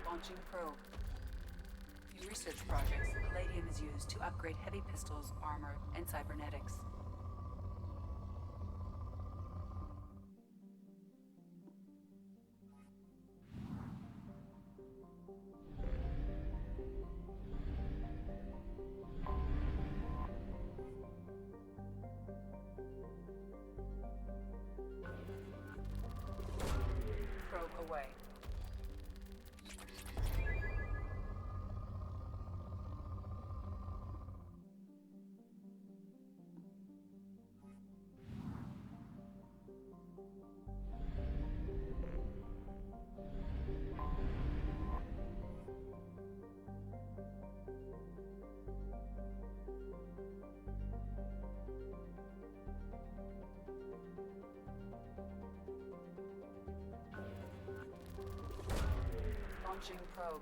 Launching probe. In research projects, palladium is used to upgrade heavy pistols, armor, and cybernetics. Probe away. Launching probe.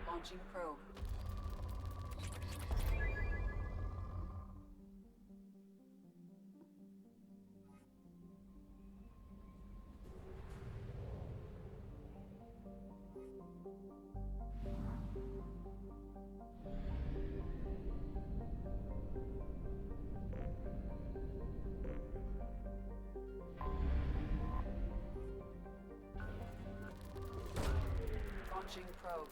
Launching probe. Launching probe.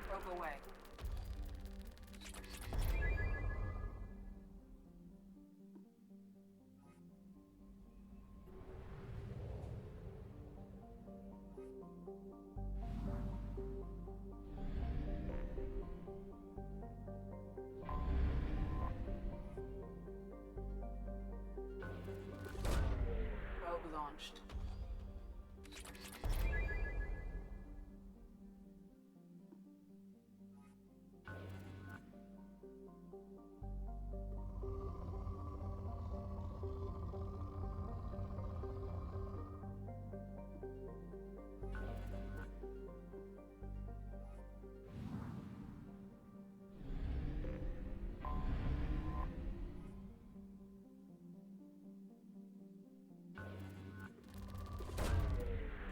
Probe away. Probe launched.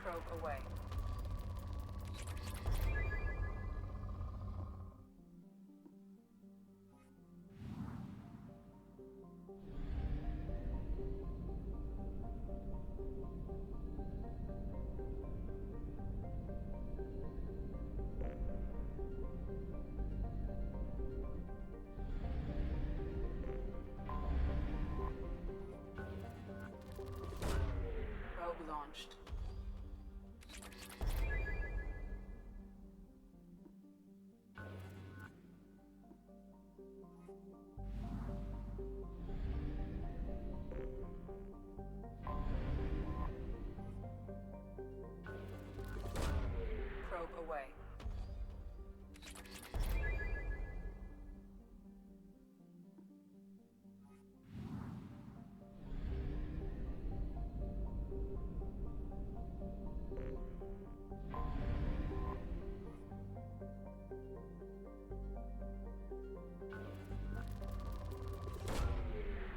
Probe away. Probe launched. probe away.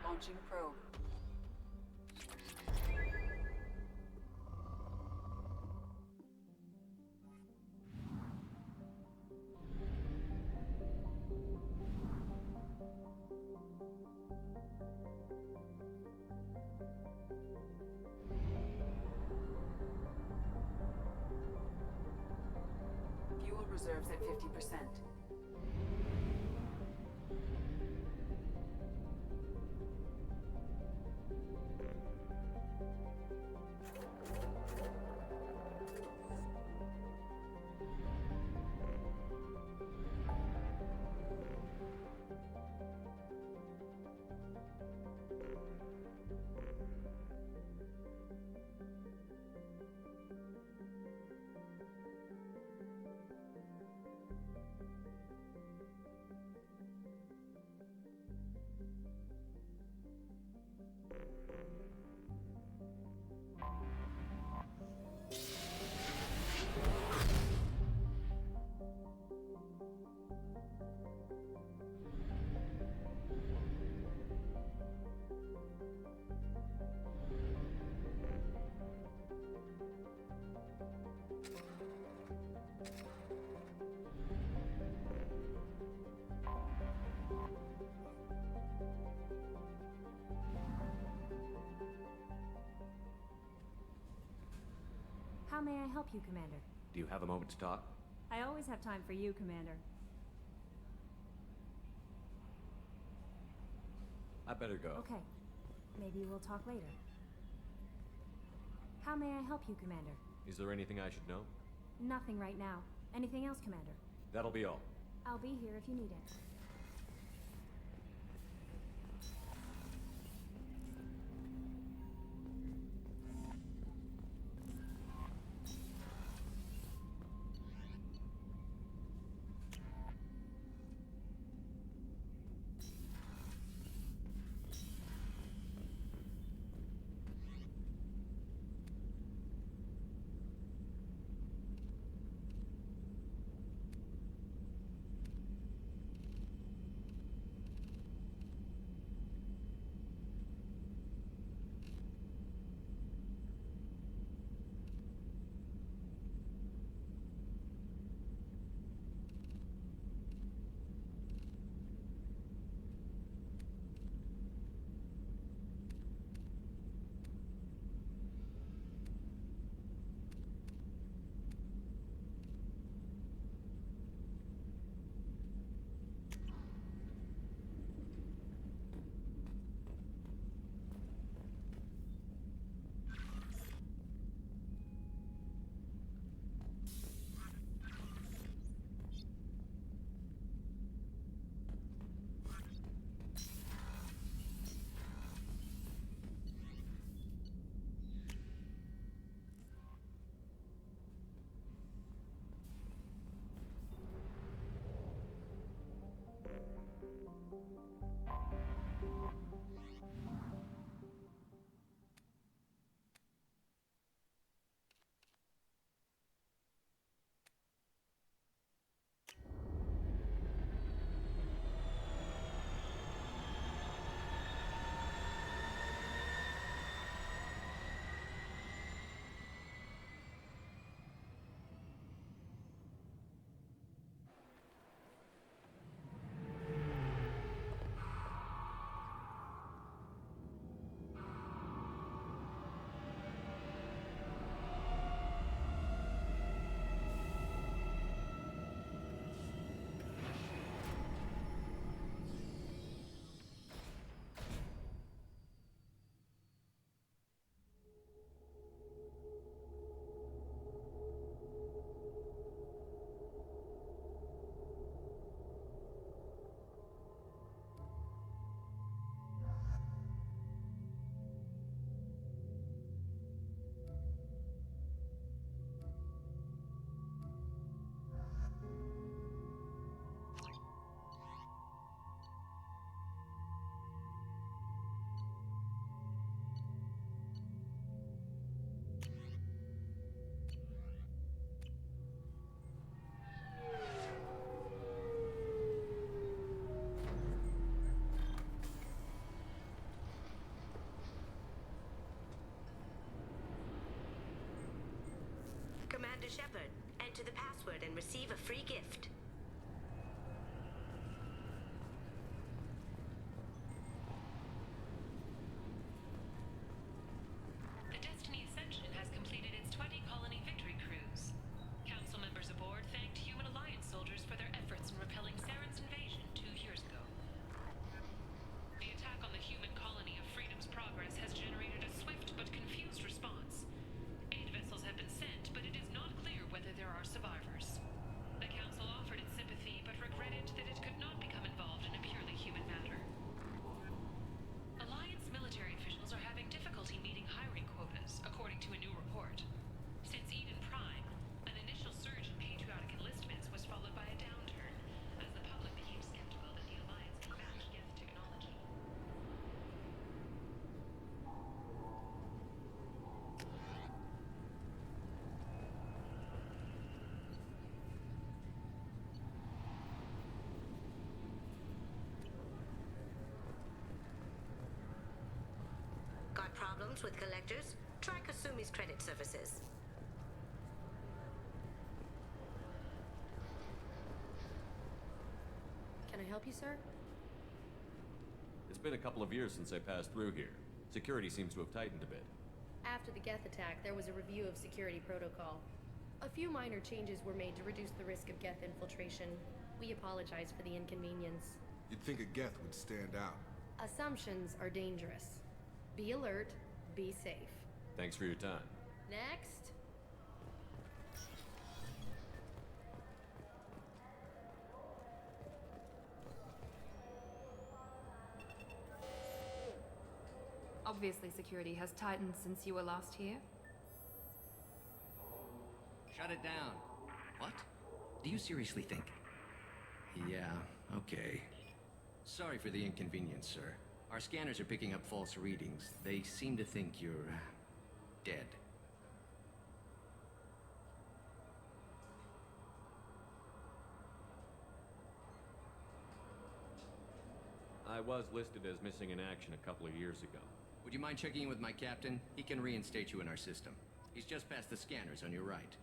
Launching probe. Fuel reserves at 50%. How may I help you, Commander? Do you have a moment to talk? I always have time for you, Commander. I better go. Okay. Maybe we'll talk later. How may I help you, Commander? Is there anything I should know? Nothing right now. Anything else, Commander? That'll be all. I'll be here if you need it. Shepard. Enter the password and receive a free gift. The Destiny Ascension has completed its 20-colony victory cruise. Council members aboard thanked Human Alliance soldiers for their efforts in repelling Saren's invasion 2 years ago. The attack on the human colony of Freedom's Progress has generated a swift but confused response. 8 vessels have been sent, but it is not clear whether there are survivors. The Council offered its sympathy, but regretted that it could not become involved in a purely human matter. Alliance military officials are having difficulty meeting hiring quotas, according to a new report. Since Eden Prime, an initial surge in patriotic enlistments was followed by a downturn, as the public became skeptical that the Alliance could match Geth technology. Got problems with collectors? Try Kasumi's credit services. Can I help you, sir? It's been a couple of years since I passed through here. Security seems to have tightened a bit. After the Geth attack, there was a review of security protocol. A few minor changes were made to reduce the risk of Geth infiltration. We apologize for the inconvenience. You'd think a Geth would stand out. Assumptions are dangerous. Be alert, be safe. Thanks for your time. Next. Obviously, security has tightened since you were last here. Shut it down. What? Do you seriously think? Yeah, okay. Sorry for the inconvenience, sir. Our scanners are picking up false readings. They seem to think you're dead. I was listed as missing in action a couple of years ago. Would you mind checking in with my captain? He can reinstate you in our system. He's just past the scanners on your right.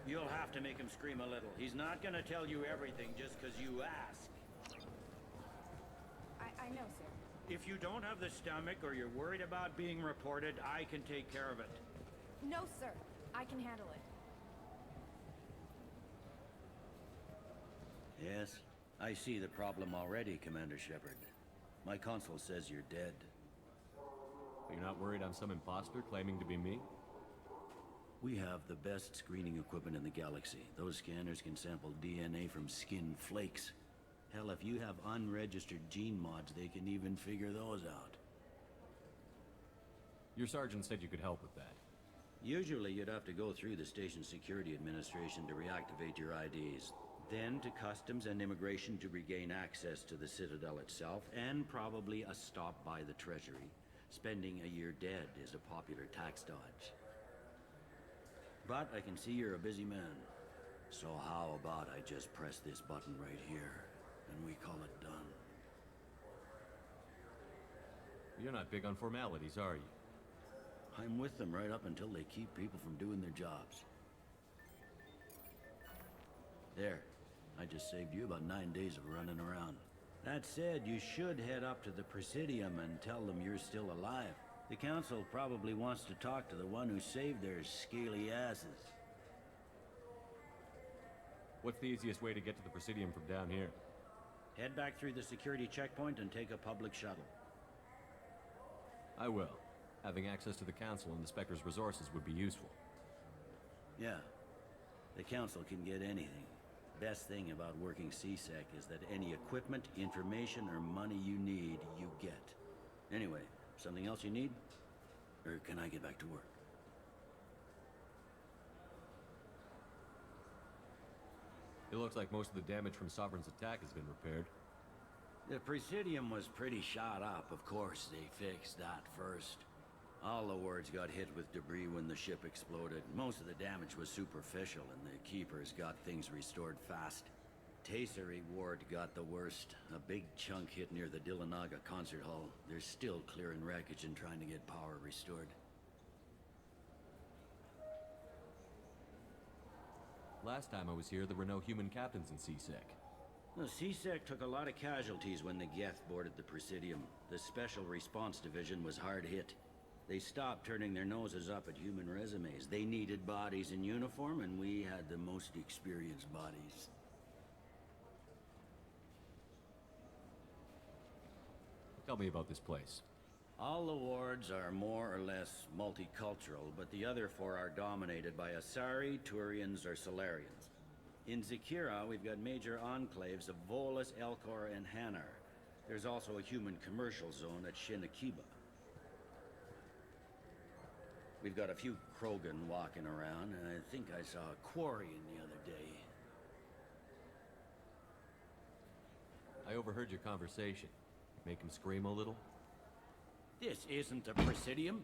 You'll have to make him scream a little. He's not gonna tell you everything just because you ask. I know, sir. If you don't have the stomach or you're worried about being reported, I can take care of it. No, sir. I can handle it. Yes, I see the problem already, Commander Shepard. My console says you're dead. You're not worried I'm some imposter claiming to be me? We have the best screening equipment in the galaxy. Those scanners can sample DNA from skin flakes. Hell, if you have unregistered gene mods, they can even figure those out. Your sergeant said you could help with that. Usually you'd have to go through the station security administration to reactivate your IDs. Then to customs and immigration to regain access to the Citadel itself, and probably a stop by the Treasury. Spending a year dead is a popular tax dodge. But I can see you're a busy man. So how about I just press this button right here, and we call it done? You're not big on formalities, are you? I'm with them right up until they keep people from doing their jobs. There. I just saved you about 9 days of running around. That said, you should head up to the Presidium and tell them you're still alive. The Council probably wants to talk to the one who saved their scaly asses. What's the easiest way to get to the Presidium from down here? Head back through the security checkpoint and take a public shuttle. I will. Having access to the Council and the Spectre's resources would be useful. Yeah. The Council can get anything. Best thing about working CSEC is that any equipment, information, or money you need, you get. Anyway, something else you need? Or can I get back to work? It looks like most of the damage from Sovereign's attack has been repaired. The Presidium was pretty shot up. Of course, they fixed that first. All the wards got hit with debris when the ship exploded. Most of the damage was superficial, and the Keepers got things restored fast. Tasery Ward got the worst. A big chunk hit near the Dillanaga concert hall. They're still clearing wreckage and trying to get power restored. Last time I was here, there were no human captains in CSEC. The CSEC took a lot of casualties when the Geth boarded the Presidium. The Special Response Division was hard hit. They stopped turning their noses up at human resumes. They needed bodies in uniform, and we had the most experienced bodies. Tell me about this place. All the wards are more or less multicultural, but the other four are dominated by Asari, Turians, or Solarians. In Zakira, we've got major enclaves of Volus, Elcor, and Hanar. There's also a human commercial zone at Shinakiba. We've got a few Krogan walking around, and I think I saw a Quarian the other day. I overheard your conversation. Make him scream a little? This isn't the Presidium.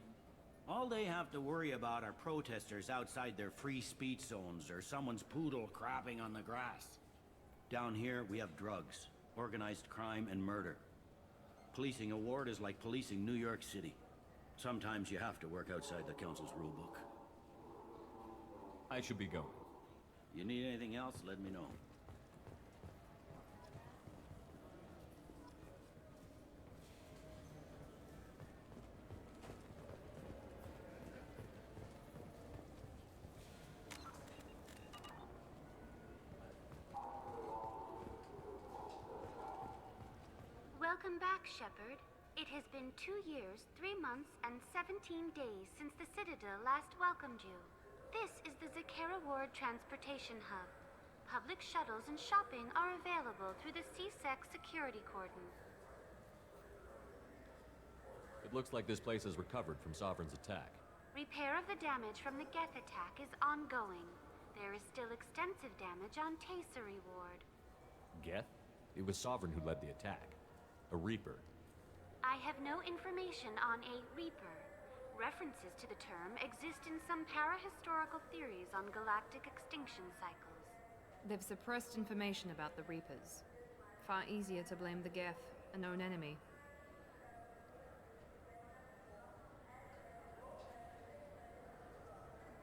All they have to worry about are protesters outside their free speech zones or someone's poodle crapping on the grass. Down here, we have drugs, organized crime, and murder. Policing a ward is like policing New York City. Sometimes you have to work outside the Council's rulebook. I should be going. You need anything else, let me know. Welcome back, Shepard. It has been 2 years, 3 months, and 17 days since the Citadel last welcomed you. This is the Zakera Ward Transportation Hub. Public shuttles and shopping are available through the CSEC security cordon. It looks like this place has recovered from Sovereign's attack. Repair of the damage from the Geth attack is ongoing. There is still extensive damage on Tasery Ward. Geth? It was Sovereign who led the attack. A Reaper. I have no information on a Reaper. References to the term exist in some parahistorical theories on galactic extinction cycles. They've suppressed information about the Reapers. Far easier to blame the Geth, a known enemy.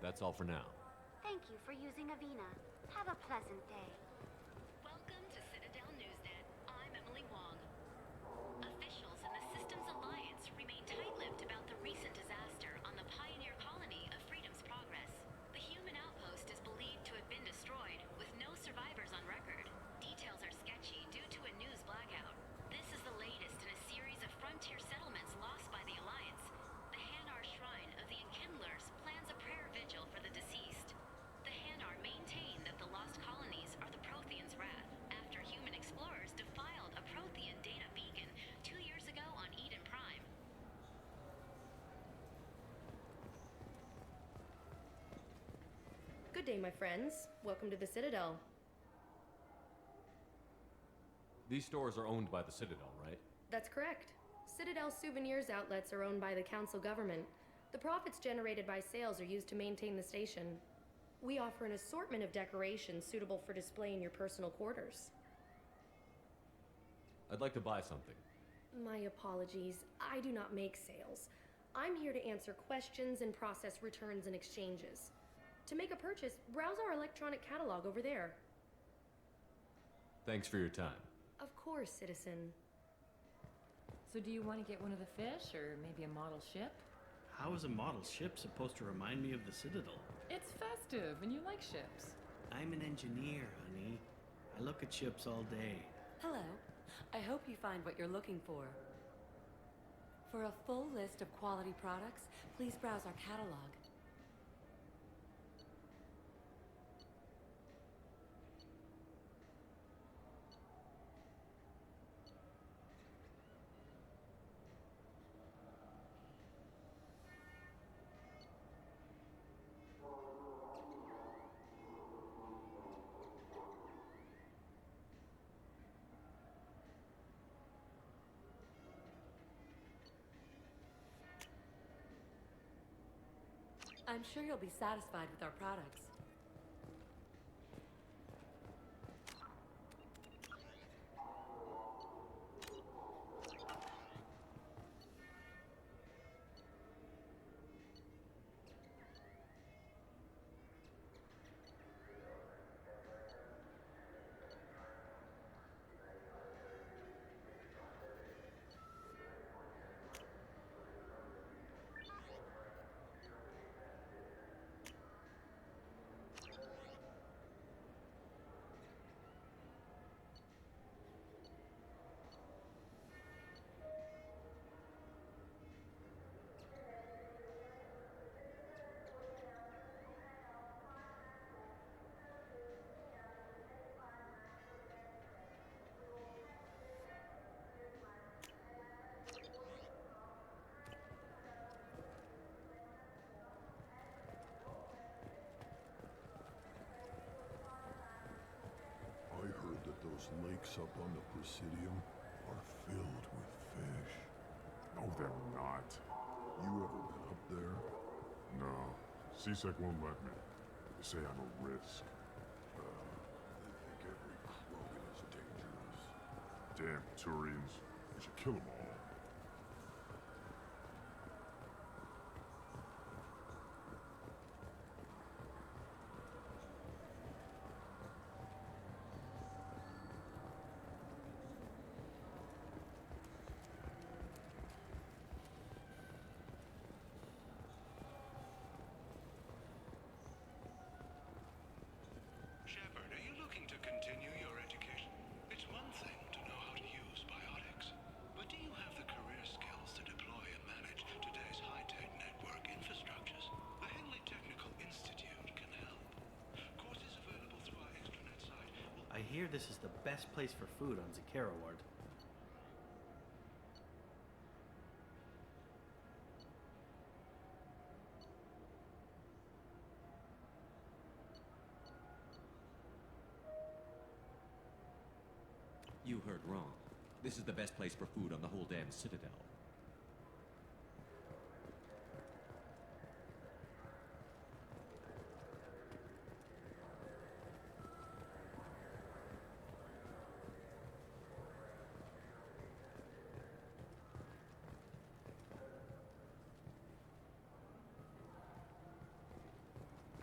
That's all for now. Thank you for using Avina. Have a pleasant day. Welcome to Citadel Newsnet. I'm Emily Wong. Officials in the Systems Alliance remain tight-lipped about the recent disaster on the pioneer colony of Freedom's Progress. The human outpost is believed to have been destroyed, with no survivors on record. Details are sketchy due to a news blackout. This is the latest in a series of frontier settlements lost by the Alliance. The Hanar Shrine of the Enkindlers plans a prayer vigil for the deceased. The Hanar maintain that the lost colonies are the Protheans' wrath, after human explorers defiled a Prothean data beacon 2 years ago on Eden Prime. Good day, my friends. Welcome to the Citadel. These stores are owned by the Citadel, right? That's correct. Citadel souvenirs outlets are owned by the Council government. The profits generated by sales are used to maintain the station. We offer an assortment of decorations suitable for display in your personal quarters. I'd like to buy something. My apologies. I do not make sales. I'm here to answer questions and process returns and exchanges. To make a purchase, browse our electronic catalog over there. Thanks for your time. Of course, citizen. So do you want to get one of the fish, or maybe a model ship? How is a model ship supposed to remind me of the Citadel? It's festive, and you like ships. I'm an engineer, honey. at chips all day. Hello. I hope you find what you're looking for. For a full list of quality products, please browse our catalog. I'm sure you'll be satisfied with our products. I heard that those lakes up on the Presidium are filled with fish. No, they're not. You ever been up there? No. CSEC won't let me. They say I'm a risk. They think every Krogan is dangerous. Damn Turians. We should kill them all. Shepard, are you looking to continue your education? It's one thing to know how to use biotics, but do you have the career skills to deploy and manage today's high-tech network infrastructures? The Henley Technical Institute can help. Courses available through our extranet site will... I hear this is the best place for food on Zakera Ward. You heard wrong. This is the best place for food on the whole damn Citadel.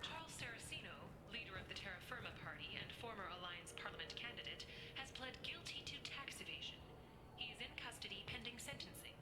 Charles Saraceno, leader of the Terra Firma Party and former Alliance Parliament candidate, has pled guilty to tax evasion. He is in custody pending sentencing.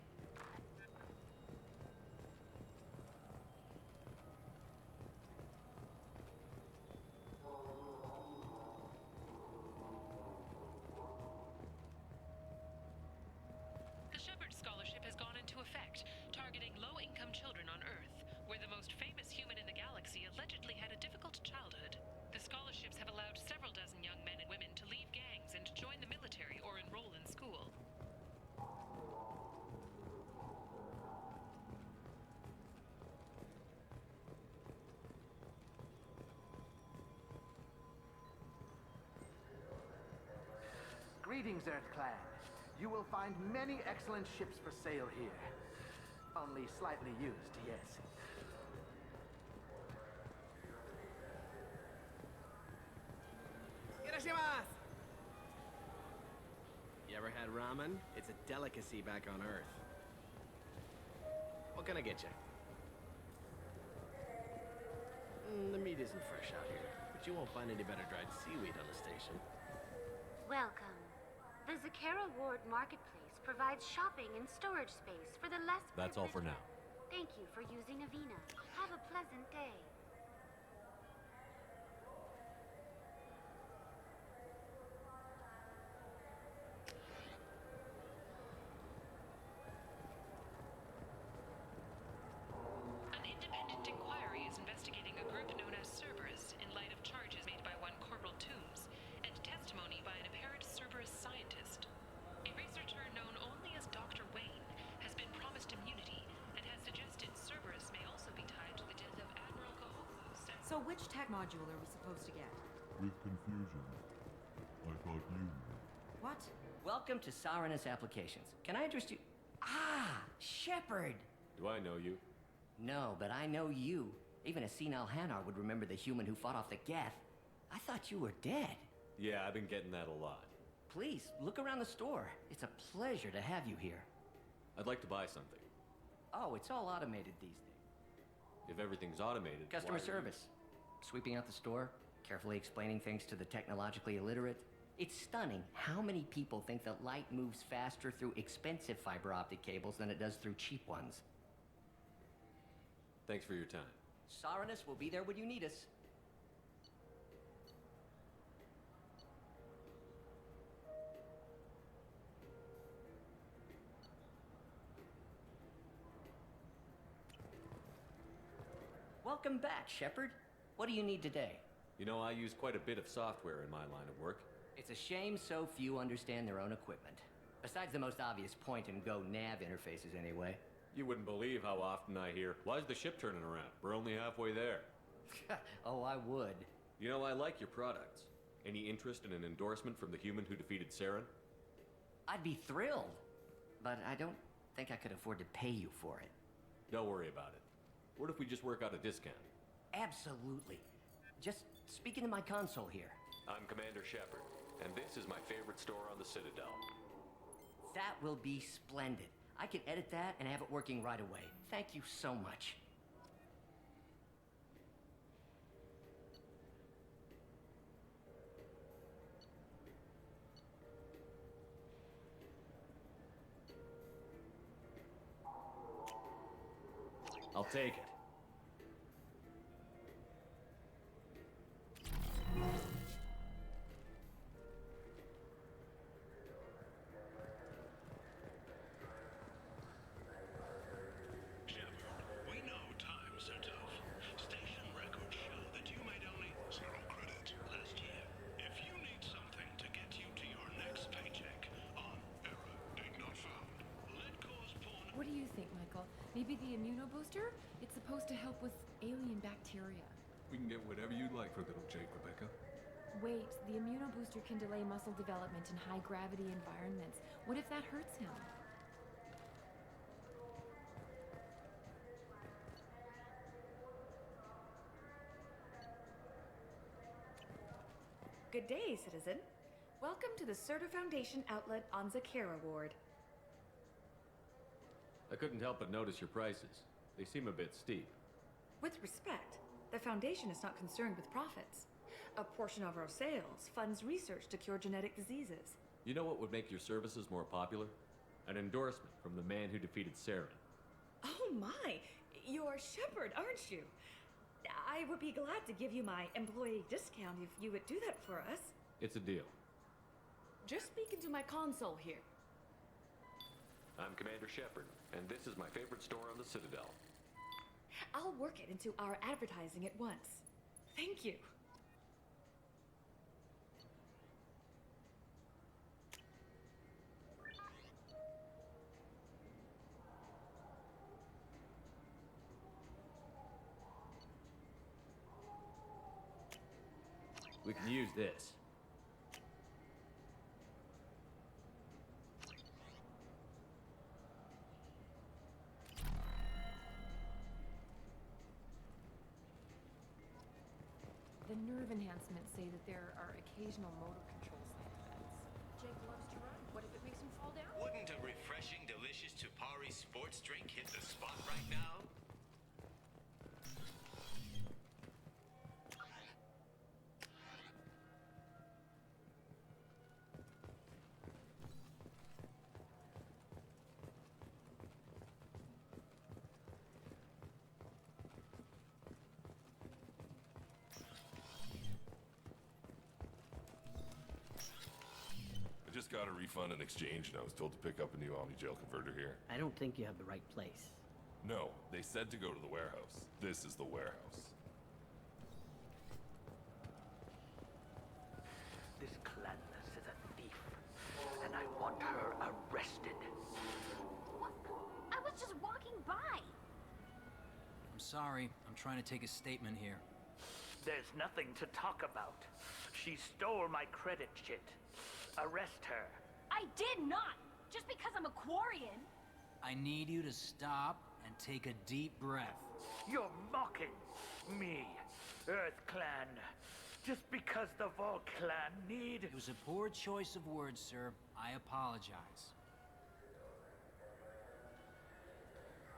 The Shepard Scholarship has gone into effect, targeting low-income children on Earth, where the most famous human in the galaxy allegedly had a difficult childhood. The scholarships have allowed several dozen young men and women to leave gangs and join the military or enroll in school. Greetings, Earth Clan. You will find many excellent ships for sale here. Only slightly used, yes. You ever had ramen? It's a delicacy back on Earth. What can I get you? The meat isn't fresh out here, but you won't find any better dried seaweed on the station. Welcome. The Zakera Ward Marketplace provides shopping and storage space for the less That's all for now. Thank you for using Avina. Have a pleasant day. So which tech module are we supposed to get? With confusion. I thought you knew. What? Welcome to Saranus Applications. Can I interest you? Ah, Shepard! Do I know you? No, but I know you. Even a senile Hanar would remember the human who fought off the Geth. I thought you were dead. Yeah, I've been getting that a lot. Please, look around the store. It's a pleasure to have you here. I'd like to buy something. Oh, it's all automated these days. If everything's automated, Customer why are service. Sweeping out the store, carefully explaining things to the technologically illiterate. It's stunning how many people think that light moves faster through expensive fiber optic cables than it does through cheap ones. Thanks for your time. Saranus will be there when you need us. Welcome back, Shepard. What do you need today? You know, I use quite a bit of software in my line of work. It's a shame so few understand their own equipment. Besides the most obvious point-and-go nav interfaces, anyway. You wouldn't believe how often I hear, "Why's the ship turning around? We're only halfway there." Oh, I would. You know, I like your products. Any interest in an endorsement from the human who defeated Saren? I'd be thrilled. But I don't think I could afford to pay you for it. Don't worry about it. What if we just work out a discount? Absolutely. Just speak into my console here. I'm Commander Shepard, and this is my favorite store on the Citadel. That will be splendid. I can edit that and have it working right away. Thank you so much. I'll take it. We know times are tough. Station records show that you made only 0 credit last year. If you need something to get you to your next paycheck, on error, date not found. Let cause porn. What do you think, Michael? Maybe the immunobooster? It's supposed to help with alien bacteria. We can get whatever you'd like for little Jake, Rebecca. Wait, the immunobooster can delay muscle development in high-gravity environments. What if that hurts him? Good day, citizen. Welcome to the Certa Foundation outlet on Zakera Ward. I couldn't help but notice your prices. They seem a bit steep. With respect, the Foundation is not concerned with profits. A portion of our sales funds research to cure genetic diseases. You know what would make your services more popular? An endorsement from the man who defeated Saren. Oh my! You're Shepard, aren't you? I would be glad to give you my employee discount if you would do that for us. It's a deal. Just speak into my console here. I'm Commander Shepard, and this is my favorite store on the Citadel. I'll work it into our advertising at once. Thank you. We can use this. The nerve enhancements say that there are occasional motor control side effects. Jake loves to run. What if it makes him fall down? Wouldn't a refreshing, delicious Tupari sports drink hit the spot right now? I just got a refund and exchange, and I was told to pick up a new Omni-Gel converter here. I don't think you have the right place. No, they said to go to the warehouse. This is the warehouse. This Clandness is a thief, and I want her arrested. What? I was just walking by. I'm sorry. I'm trying to take a statement here. There's nothing to talk about. She stole my credit chit. Arrest her. I did not! Just because I'm a Quarian. I need you to stop and take a deep breath. You're mocking me, Earth Clan. Just because the Vol Clan need... It was a poor choice of words, sir. I apologize.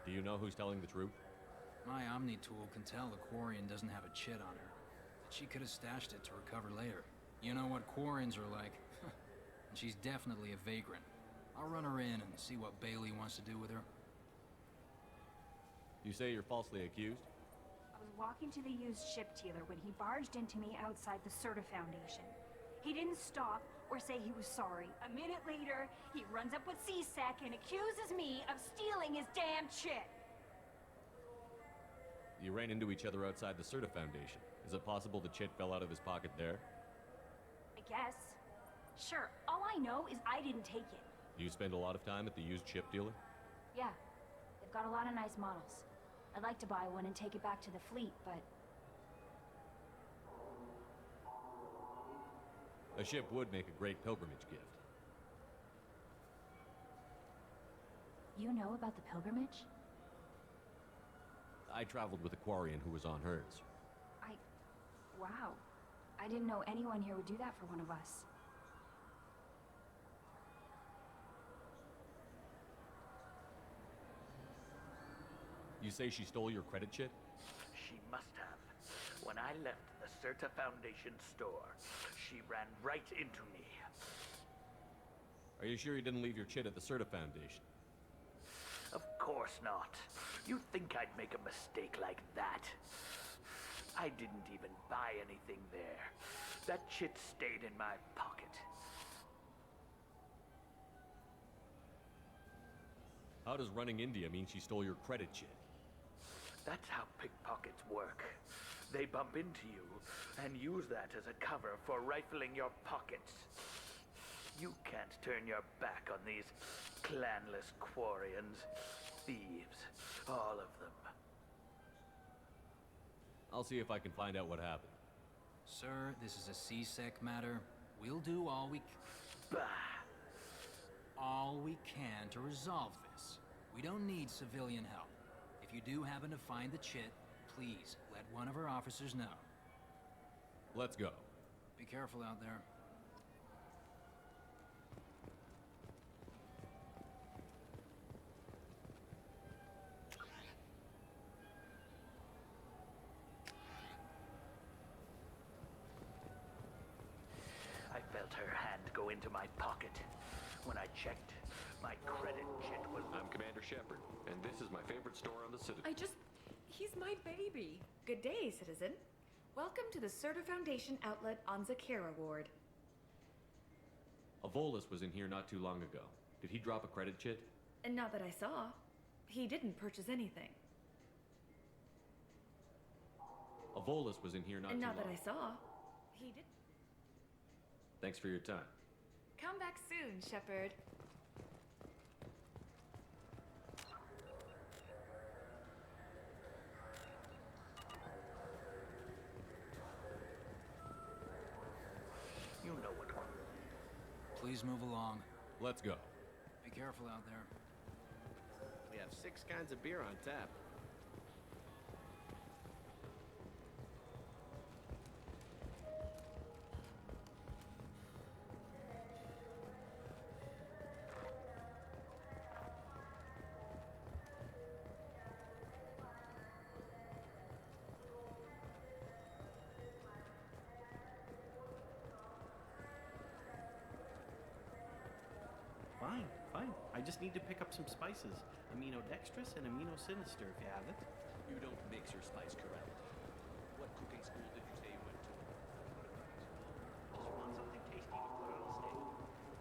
Do you know who's telling the truth? My Omni tool can tell the Quarian doesn't have a chit on her. But she could have stashed it to recover later. You know what Quarians are like. And she's definitely a vagrant. I'll run her in and see what Bailey wants to do with her. You say you're falsely accused? I was walking to the used ship dealer when he barged into me outside the Serta Foundation. He didn't stop or say he was sorry. A minute later, he runs up with C-Sec and accuses me of stealing his damn chit. You ran into each other outside the Serta Foundation. Is it possible the chit fell out of his pocket there? I guess. Sure, all I know is I didn't take it. Do you spend a lot of time at the used ship dealer? Yeah, they've got a lot of nice models. I'd like to buy one and take it back to the fleet, but... A ship would make a great pilgrimage gift. You know about the pilgrimage? I traveled with a Quarian who was on hers. Wow. I didn't know anyone here would do that for one of us. You say she stole your credit chit? She must have. When I left the Serta Foundation store, she ran right into me. Are you sure you didn't leave your chit at the Serta Foundation? Of course not. You think I'd make a mistake like that? I didn't even buy anything there. That chit stayed in my pocket. How does running India mean she stole your credit chit? That's how pickpockets work. They bump into you and use that as a cover for rifling your pockets. You can't turn your back on these clanless Quarians. Thieves, all of them. I'll see if I can find out what happened. Sir, this is a C-Sec matter. We'll do all we can to resolve this. We don't need civilian help. If you do happen to find the chit, please let one of our officers know. Let's go. Be careful out there. I felt her hand go into my pocket. When I checked, my credit chit was... I'm Commander Shepard, and this is my favorite store on the Citadel. He's my baby. Good day, citizen. Welcome to the Serta Foundation outlet on Zakera Ward. A Volus was in here not too long ago. Did he drop a credit chit? And not that I saw. He didn't purchase anything. A Volus was in here not And too not long. that I saw. He did. Thanks for your time. Come back soon, Shepard. You know what one. Please move along. Let's go. Be careful out there. We have 6 kinds of beer on tap. Fine. I just need to pick up some spices. Aminodextrous and aminosinister if you have it. You don't mix your spice correct. What cooking school did you say you went to? Just want something tasty to put on a steak.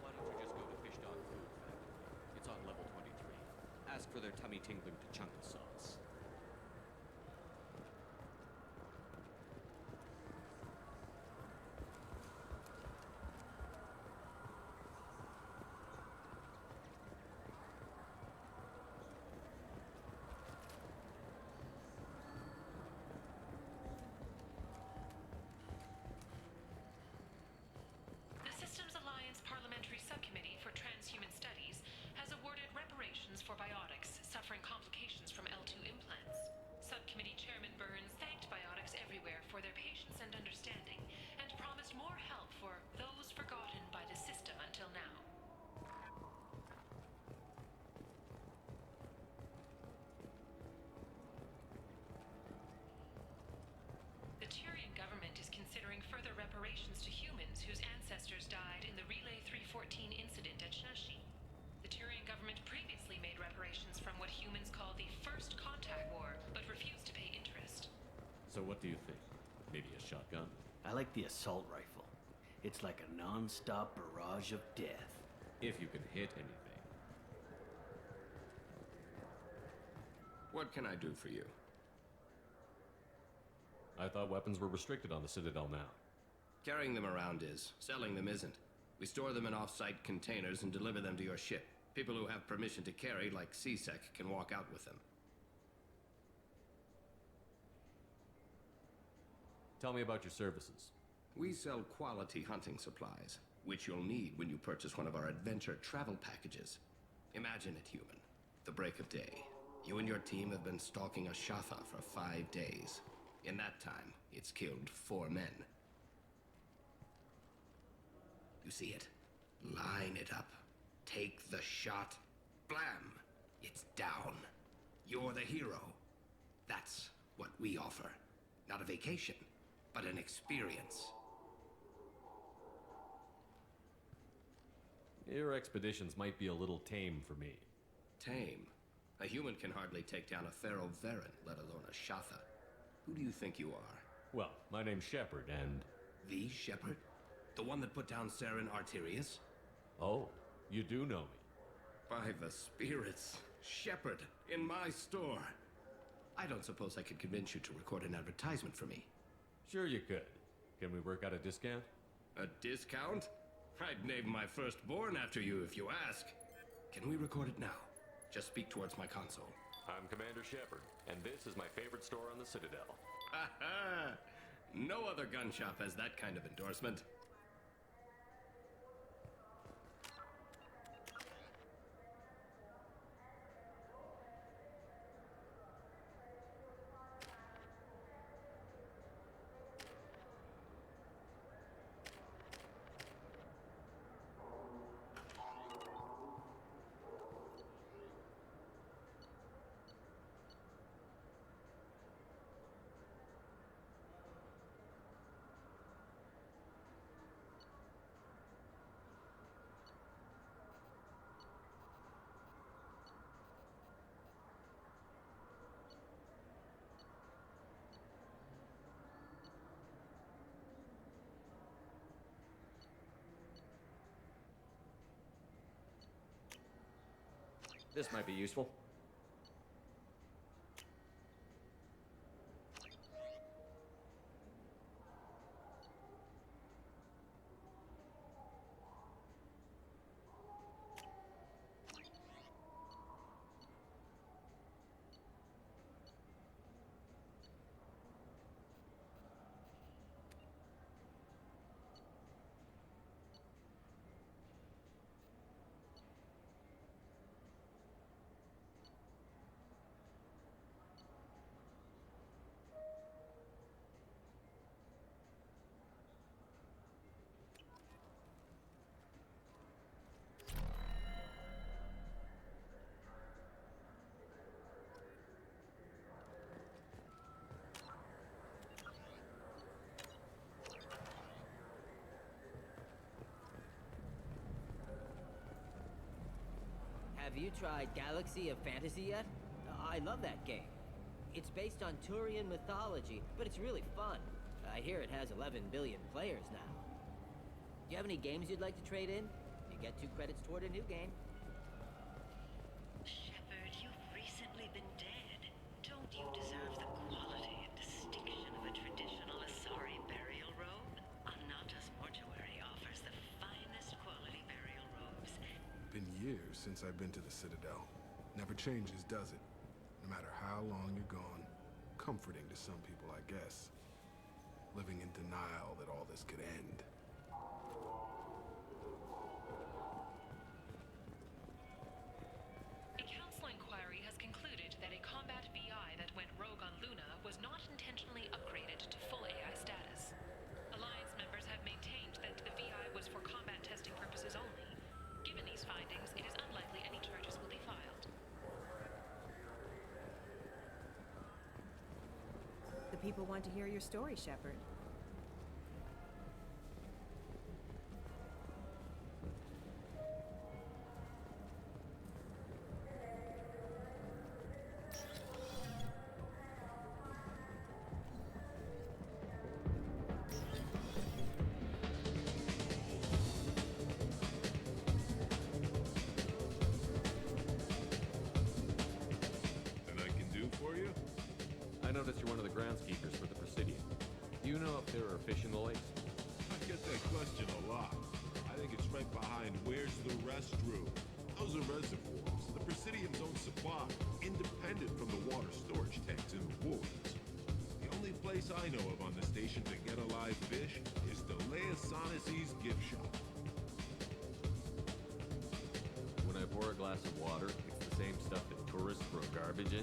Why don't you just go to Fish Dog Food Factory? It's on level 23. Ask for their tummy-tingling tachanka sauce. further reparations to humans whose ancestors died in the Relay 314 incident at Shashi. The Turian government previously made reparations from what humans call the First Contact War, but refused to pay interest. So what do you think? Maybe a shotgun? I like the assault rifle. It's like a non-stop barrage of death. If you can hit anything. What can I do for you? I thought weapons were restricted on the Citadel now. Carrying them around is. Selling them isn't. We store them in off-site containers and deliver them to your ship. People who have permission to carry, like CSEC, can walk out with them. Tell me about your services. We sell quality hunting supplies, which you'll need when you purchase one of our adventure travel packages. Imagine it, human. The break of day. You and your team have been stalking a Shatha for 5 days. In that time, it's killed 4 men. You see it? Line it up. Take the shot. Blam! It's down. You're the hero. That's what we offer. Not a vacation, but an experience. Your expeditions might be a little tame for me. Tame? A human can hardly take down a Pharaoh Varen, let alone a Shatha. Who do you think you are? Well, my name's Shepard, and... The Shepard? The one that put down Saren Arterius? Oh, you do know me. By the spirits. Shepard, in my store. I don't suppose I could convince you to record an advertisement for me. Sure you could. Can we work out a discount? A discount? I'd name my firstborn after you if you ask. Can we record it now? Just speak towards my console. I'm Commander Shepard, and this is my favorite store on the Citadel. Ha ha! No other gun shop has that kind of endorsement. This might be useful. Have you tried Galaxy of Fantasy yet? I love that game. It's based on Turian mythology, but it's really fun. I hear it has 11 billion players now. Do you have any games you'd like to trade in? You get 2 credits toward a new game. Shepard, you've recently been dead. Don't you deserve the quality and distinction of a traditional Asari burial robe? Anata's mortuary offers the finest quality burial robes. Been years since I've been to the Citadel. Never changes, does it? No matter how long you're gone. Comforting to some people, I guess. Living in denial that all this could end. A council inquiry has concluded that a combat VI that went rogue on Luna was not intentionally upgraded to full AI status. Alliance members have maintained that the VI was for combat testing purposes only. Given these findings, it is unlikely any charges will be filed. The people want to hear your story, Shepard. noticed you're one of the groundskeepers for the Presidium. Do you know if there are fish in the lakes? I get that question a lot. I think it's right behind where's the restroom. Those are reservoirs. The Presidium's own supply, independent from the water storage tanks in the woods. The only place I know of on the station to get a live fish is the Leosanisi's gift shop. When I pour a glass of water, it's the same stuff that tourists throw garbage in?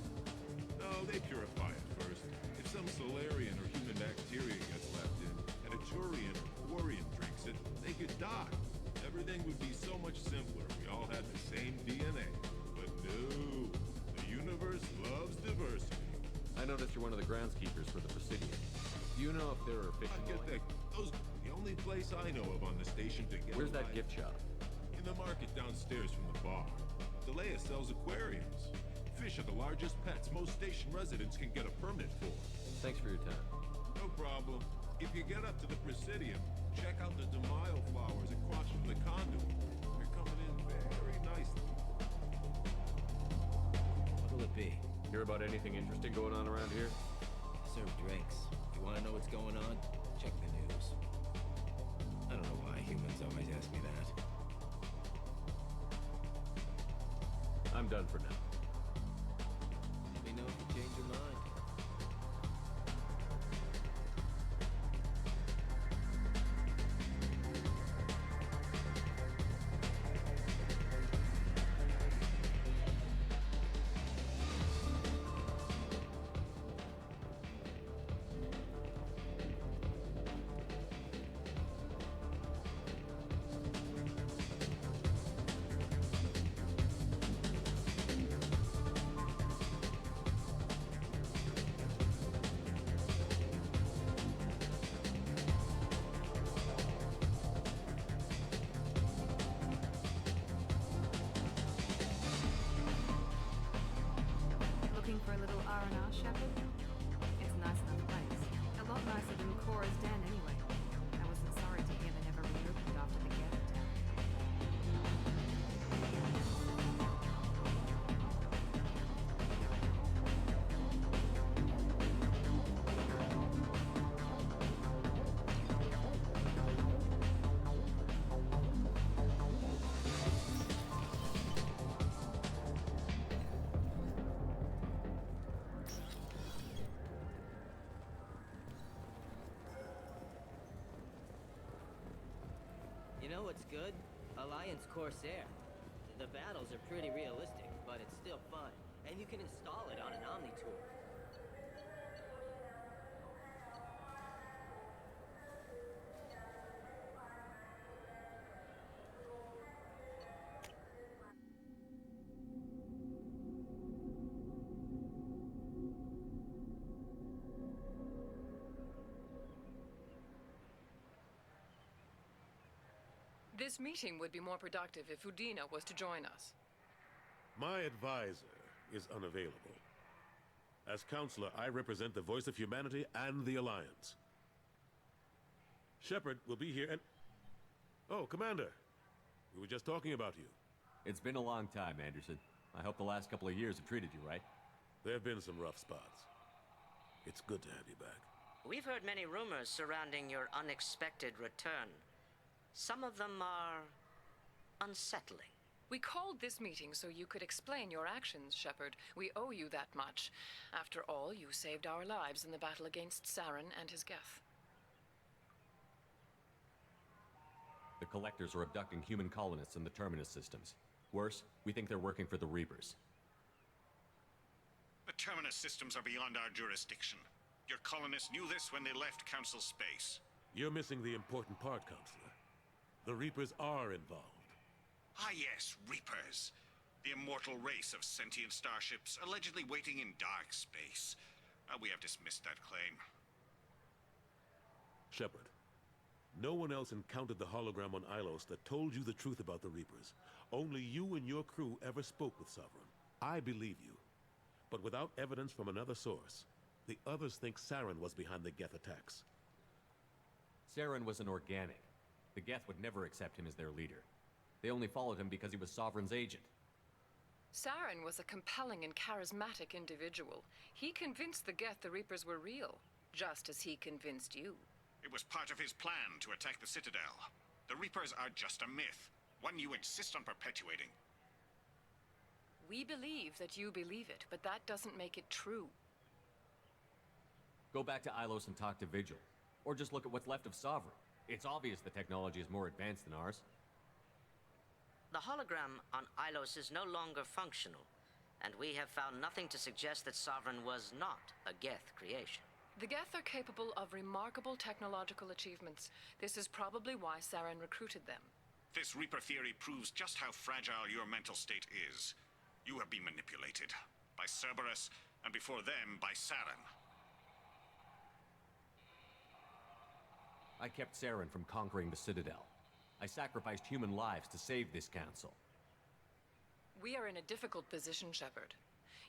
No, they purify it first. If some Solarian or human bacteria gets left in, and a Turian or Quarian drinks it, they could die. Everything would be so much simpler if we all had the same DNA. But no, the universe loves diversity. I noticed you're one of the groundskeepers for the Presidium. Do you know if there are fish in the Get lake? that. Those the only place I know of on the station to get. Where's that gift shop? In the market downstairs from the bar. Delea sells aquariums. Fish are the largest pets most station residents can get a permit for. Thanks for your time. No problem. If you get up to the Presidium, check out the De Mayo flowers across from the conduit. They're coming in very nicely. What'll it be? Hear about anything interesting going on around here? Serve drinks. If you want to know what's going on, check the news. I don't know why humans always ask me that. I'm done for now. Let me know if you change your mind. Looking for a little R&R, Shepard? It's a nice enough place. A lot nicer than Cora's den, anyway. I wasn't sorry to hear they never reopened after the Geth attack. You know what's good? Alliance Corsair. The battles are pretty realistic, but it's still fun. And you can install it on an Omni-tool. This meeting would be more productive if Udina was to join us. My advisor is unavailable. As counselor, I represent the voice of humanity and the Alliance. Shepard will be here and... Oh, Commander. We were just talking about you. It's been a long time, Anderson. I hope the last couple of years have treated you right. There have been some rough spots. It's good to have you back. We've heard many rumors surrounding your unexpected return. Some of them are unsettling. We called this meeting so you could explain your actions, Shepard. We owe you that much. After all, you saved our lives in the battle against Saren and his Geth. The Collectors are abducting human colonists in the Terminus systems. Worse, we think they're working for the Reapers. The Terminus systems are beyond our jurisdiction. Your colonists knew this when they left Council space. You're missing the important part, Counselor. The Reapers are involved. Ah yes, Reapers. The immortal race of sentient starships allegedly waiting in dark space. We have dismissed that claim. Shepard, no one else encountered the hologram on Ilos that told you the truth about the Reapers. Only you and your crew ever spoke with Sovereign. I believe you. But without evidence from another source, the others think Saren was behind the Geth attacks. Saren was an organic. The Geth would never accept him as their leader. They only followed him because he was Sovereign's agent. Saren was a compelling and charismatic individual. He convinced the Geth the Reapers were real, just as he convinced you. It was part of his plan to attack the Citadel. The Reapers are just a myth, one you insist on perpetuating. We believe that you believe it, but that doesn't make it true. Go back to Ilos and talk to Vigil. Or just look at what's left of Sovereign. It's obvious the technology is more advanced than ours. The hologram on Ilos is no longer functional, and we have found nothing to suggest that Sovereign was not a Geth creation. The Geth are capable of remarkable technological achievements. This is probably why Saren recruited them. This Reaper theory proves just how fragile your mental state is. You have been manipulated. By Cerberus, and before them, by Saren. I kept Saren from conquering the Citadel. I sacrificed human lives to save this council. We are in a difficult position, Shepard.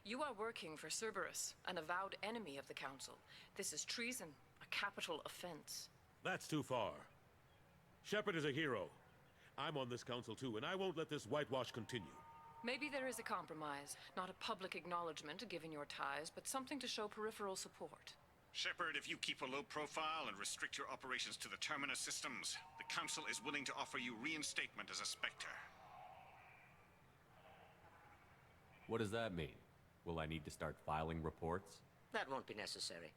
You are working for Cerberus, an avowed enemy of the Council. This is treason, a capital offense. That's too far. Shepard is a hero. I'm on this council too, and I won't let this whitewash continue. Maybe there is a compromise, not a public acknowledgement given your ties, but something to show peripheral support. Shepard, if you keep a low profile and restrict your operations to the Terminus systems, the Council is willing to offer you reinstatement as a Spectre. What does that mean? Will I need to start filing reports? That won't be necessary.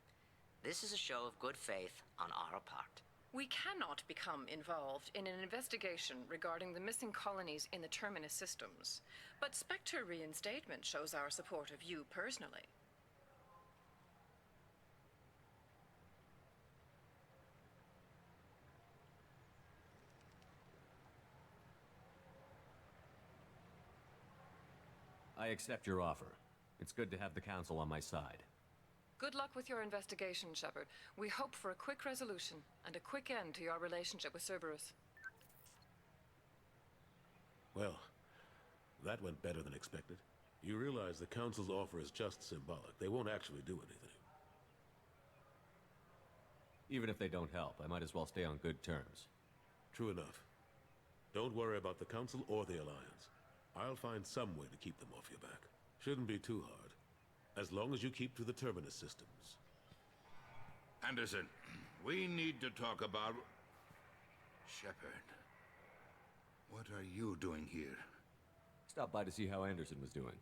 This is a show of good faith on our part. We cannot become involved in an investigation regarding the missing colonies in the Terminus systems, but Spectre reinstatement shows our support of you personally. I accept your offer. It's good to have the Council on my side. Good luck with your investigation, Shepard. We hope for a quick resolution and a quick end to your relationship with Cerberus. Well, that went better than expected. You realize the Council's offer is just symbolic. They won't actually do anything. Even if they don't help, I might as well stay on good terms. True enough. Don't worry about the Council or the Alliance. I'll find some way to keep them off your back. Shouldn't be too hard. As long as you keep to the Terminus systems. Anderson, we need to talk about... Shepard. What are you doing here? Stop by to see how Anderson was doing.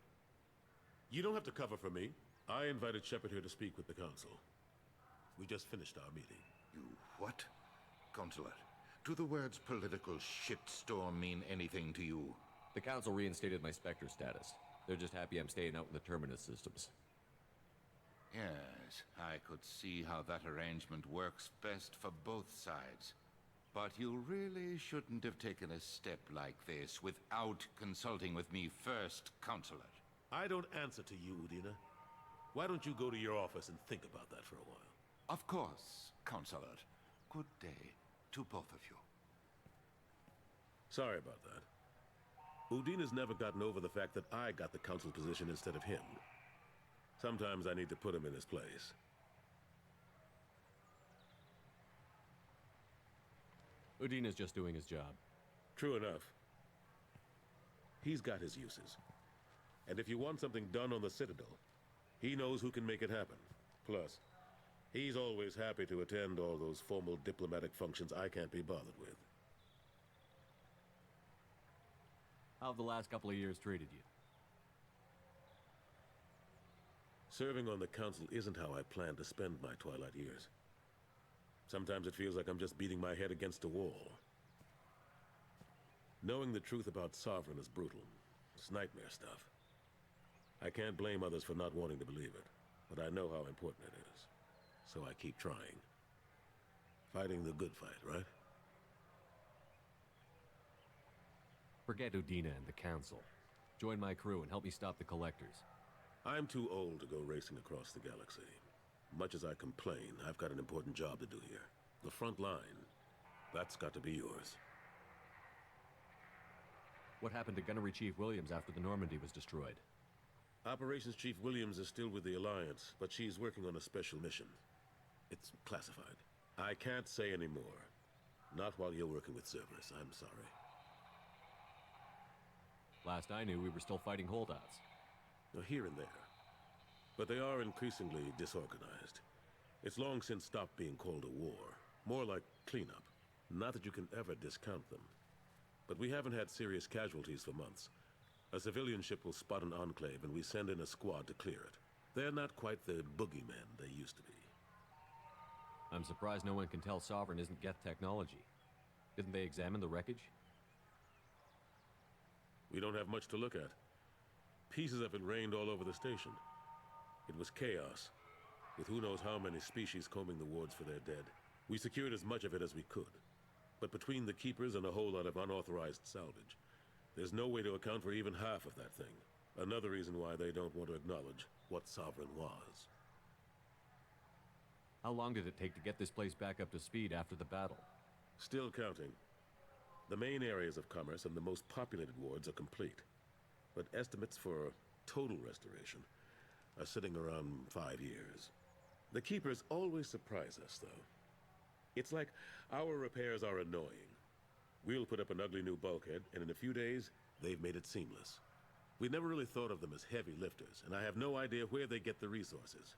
You don't have to cover for me. I invited Shepard here to speak with the Council. We just finished our meeting. You what? Consular, do the words political shitstorm mean anything to you? The Council reinstated my Spectre status. They're just happy I'm staying out in the Terminus systems. Yes, I could see how that arrangement works best for both sides. But you really shouldn't have taken a step like this without consulting with me first, Consular. I don't answer to you, Udina. Why don't you go to your office and think about that for a while? Of course, Consular. Good day to both of you. Sorry about that. Udina's never gotten over the fact that I got the Council position instead of him. Sometimes I need to put him in his place. Udina's just doing his job. True enough. He's got his uses. And if you want something done on the Citadel, he knows who can make it happen. Plus, he's always happy to attend all those formal diplomatic functions I can't be bothered with. How have the last couple of years treated you? Serving on the Council isn't how I plan to spend my twilight years. Sometimes it feels like I'm just beating my head against a wall. Knowing the truth about Sovereign is brutal. It's nightmare stuff. I can't blame others for not wanting to believe it, but I know how important it is. So I keep trying. Fighting the good fight, right? Forget Udina and the Council. Join my crew and help me stop the Collectors. I'm too old to go racing across the galaxy. Much as I complain, I've got an important job to do here. The front line, that's got to be yours. What happened to Gunnery Chief Williams after the Normandy was destroyed? Operations Chief Williams is still with the Alliance, but she's working on a special mission. It's classified. I can't say any more. Not while you're working with Cerberus, I'm sorry. Last I knew, we were still fighting holdouts. Here and there. But they are increasingly disorganized. It's long since stopped being called a war. More like cleanup. Not that you can ever discount them. But we haven't had serious casualties for months. A civilian ship will spot an enclave and we send in a squad to clear it. They're not quite the boogeymen they used to be. I'm surprised no one can tell Sovereign isn't Geth technology. Didn't they examine the wreckage? We don't have much to look at. Pieces of it rained all over the station. It was chaos, with who knows how many species combing the wards for their dead. We secured as much of it as we could. But between the Keepers and a whole lot of unauthorized salvage, there's no way to account for even half of that thing. Another reason why they don't want to acknowledge what Sovereign was. How long did it take to get this place back up to speed after the battle? Still counting. The main areas of commerce and the most populated wards are complete. But estimates for total restoration are sitting around 5 years. The Keepers always surprise us, though. It's like our repairs are annoying. We'll put up an ugly new bulkhead, and in a few days, they've made it seamless. We never really thought of them as heavy lifters, and I have no idea where they get the resources.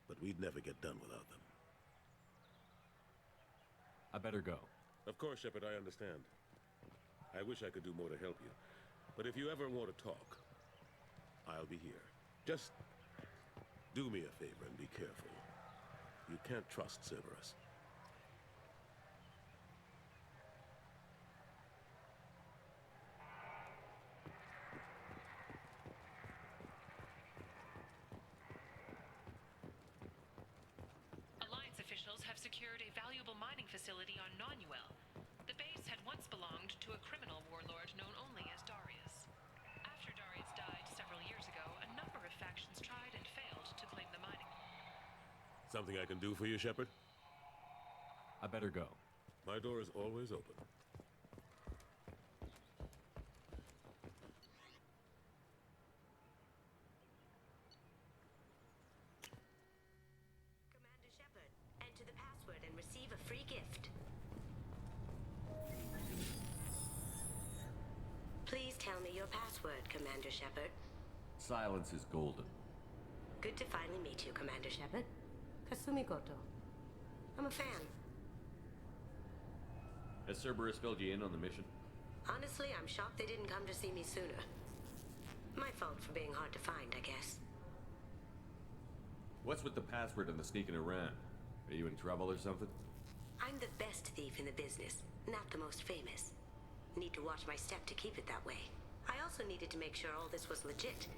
But we'd never get done without them. I better go. Of course, Shepard, I understand. I wish I could do more to help you. But if you ever want to talk, I'll be here. Just do me a favor and be careful. You can't trust Cerberus. Alliance officials have secured a valuable mining facility on Nonuel. The base had once belonged to a criminal warlord known only as Darius. After Darius died several years ago, a number of factions tried and failed to claim the mining. Something I can do for you, Shepard? I better go. My door is always open. Commander Shepard, enter the password and receive a free gift. Please tell me your password, Commander Shepard. Silence is golden. Good to finally meet you, Commander Shepard. Kasumi Goto. I'm a fan. Has Cerberus filled you in on the mission? Honestly, I'm shocked they didn't come to see me sooner. My fault for being hard to find, I guess. What's with the password and the sneaking around? Are you in trouble or something? I'm the best thief in the business, not the most famous. Need to watch my step to keep it that way. I also needed to make sure all this was legit.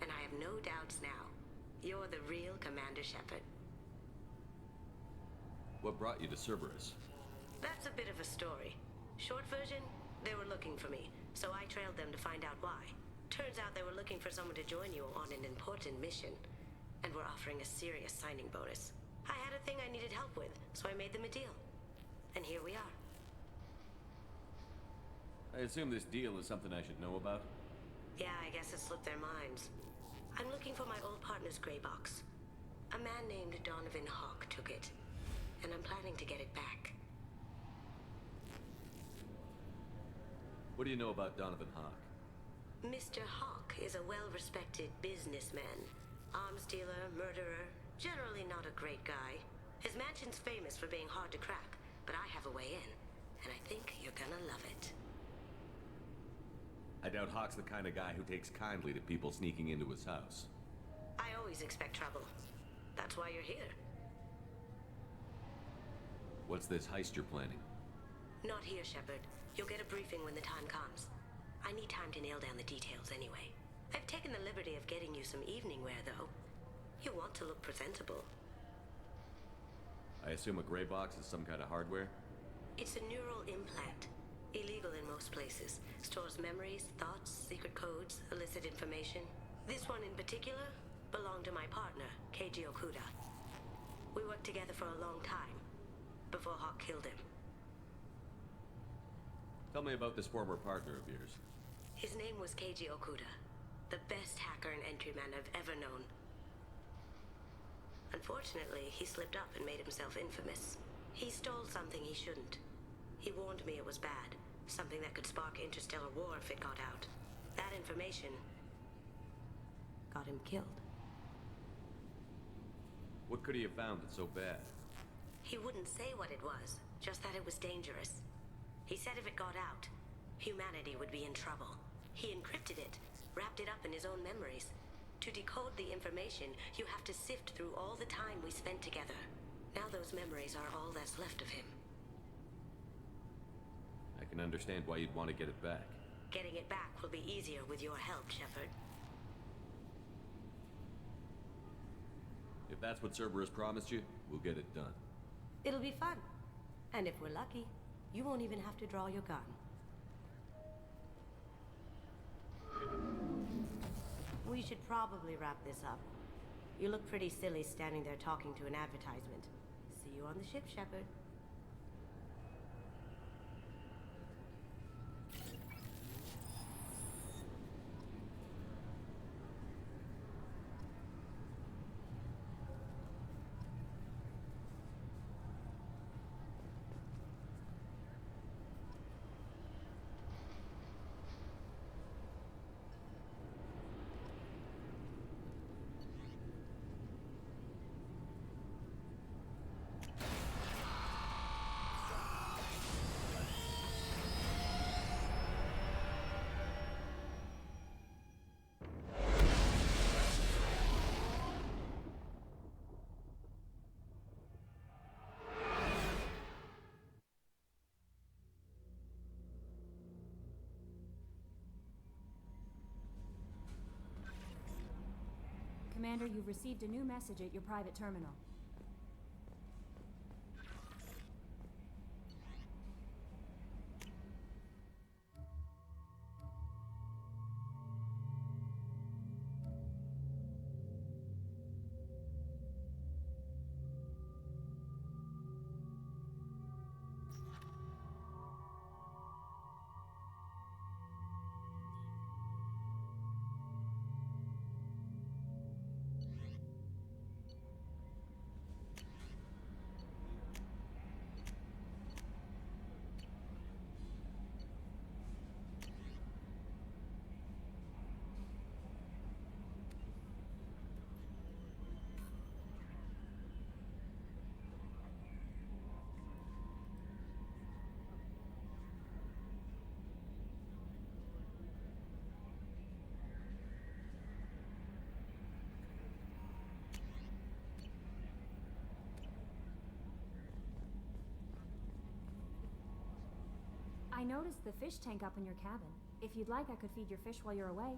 And I have no doubts now. You're the real Commander Shepard. What brought you to Cerberus? That's a bit of a story. Short version, they were looking for me, so I trailed them to find out why. Turns out they were looking for someone to join you on an important mission, and were offering a serious signing bonus. I had a thing I needed help with, so I made them a deal. And here we are. I assume this deal is something I should know about? Yeah, I guess it slipped their minds. I'm looking for my old partner's gray box. A man named Donovan Hawk took it, and I'm planning to get it back. What do you know about Donovan Hawk? Mr. Hawk is a well-respected businessman. Arms dealer, murderer, generally not a great guy. His mansion's famous for being hard to crack, but I have a way in, and I think you're gonna love it. I doubt Hawk's the kind of guy who takes kindly to people sneaking into his house. I always expect trouble. That's why you're here. What's this heist you're planning? Not here, Shepard. You'll get a briefing when the time comes. I need time to nail down the details anyway. I've taken the liberty of getting you some evening wear, though. You want to look presentable. I assume a gray box is some kind of hardware? It's a neural implant. Illegal in most places. Stores memories, thoughts, secret codes, illicit information. This one in particular belonged to my partner, Keiji Okuda. We worked together for a long time, before Hawk killed him. Tell me about this former partner of yours. His name was Keiji Okuda, the best hacker and entryman I've ever known. Unfortunately, he slipped up and made himself infamous. He stole something he shouldn't. He warned me it was bad, something that could spark interstellar war if it got out. That that information got him killed. What could he have found that's so bad? He wouldn't say what it was, just that it was dangerous. He said if it got out, humanity would be in trouble. He encrypted it, wrapped it up in his own memories. To decode the information, you have to sift through all the time we spent together. Now those memories are all that's left of him. I can understand why you'd want to get it back. Getting it back will be easier with your help, Shepard. If that's what Cerberus promised you, we'll get it done. It'll be fun. And if we're lucky, you won't even have to draw your gun. We should probably wrap this up. You look pretty silly standing there talking to an advertisement. See you on the ship, Shepard. Commander, you've received a new message at your private terminal. I noticed the fish tank up in your cabin. If you'd like, I could feed your fish while you're away.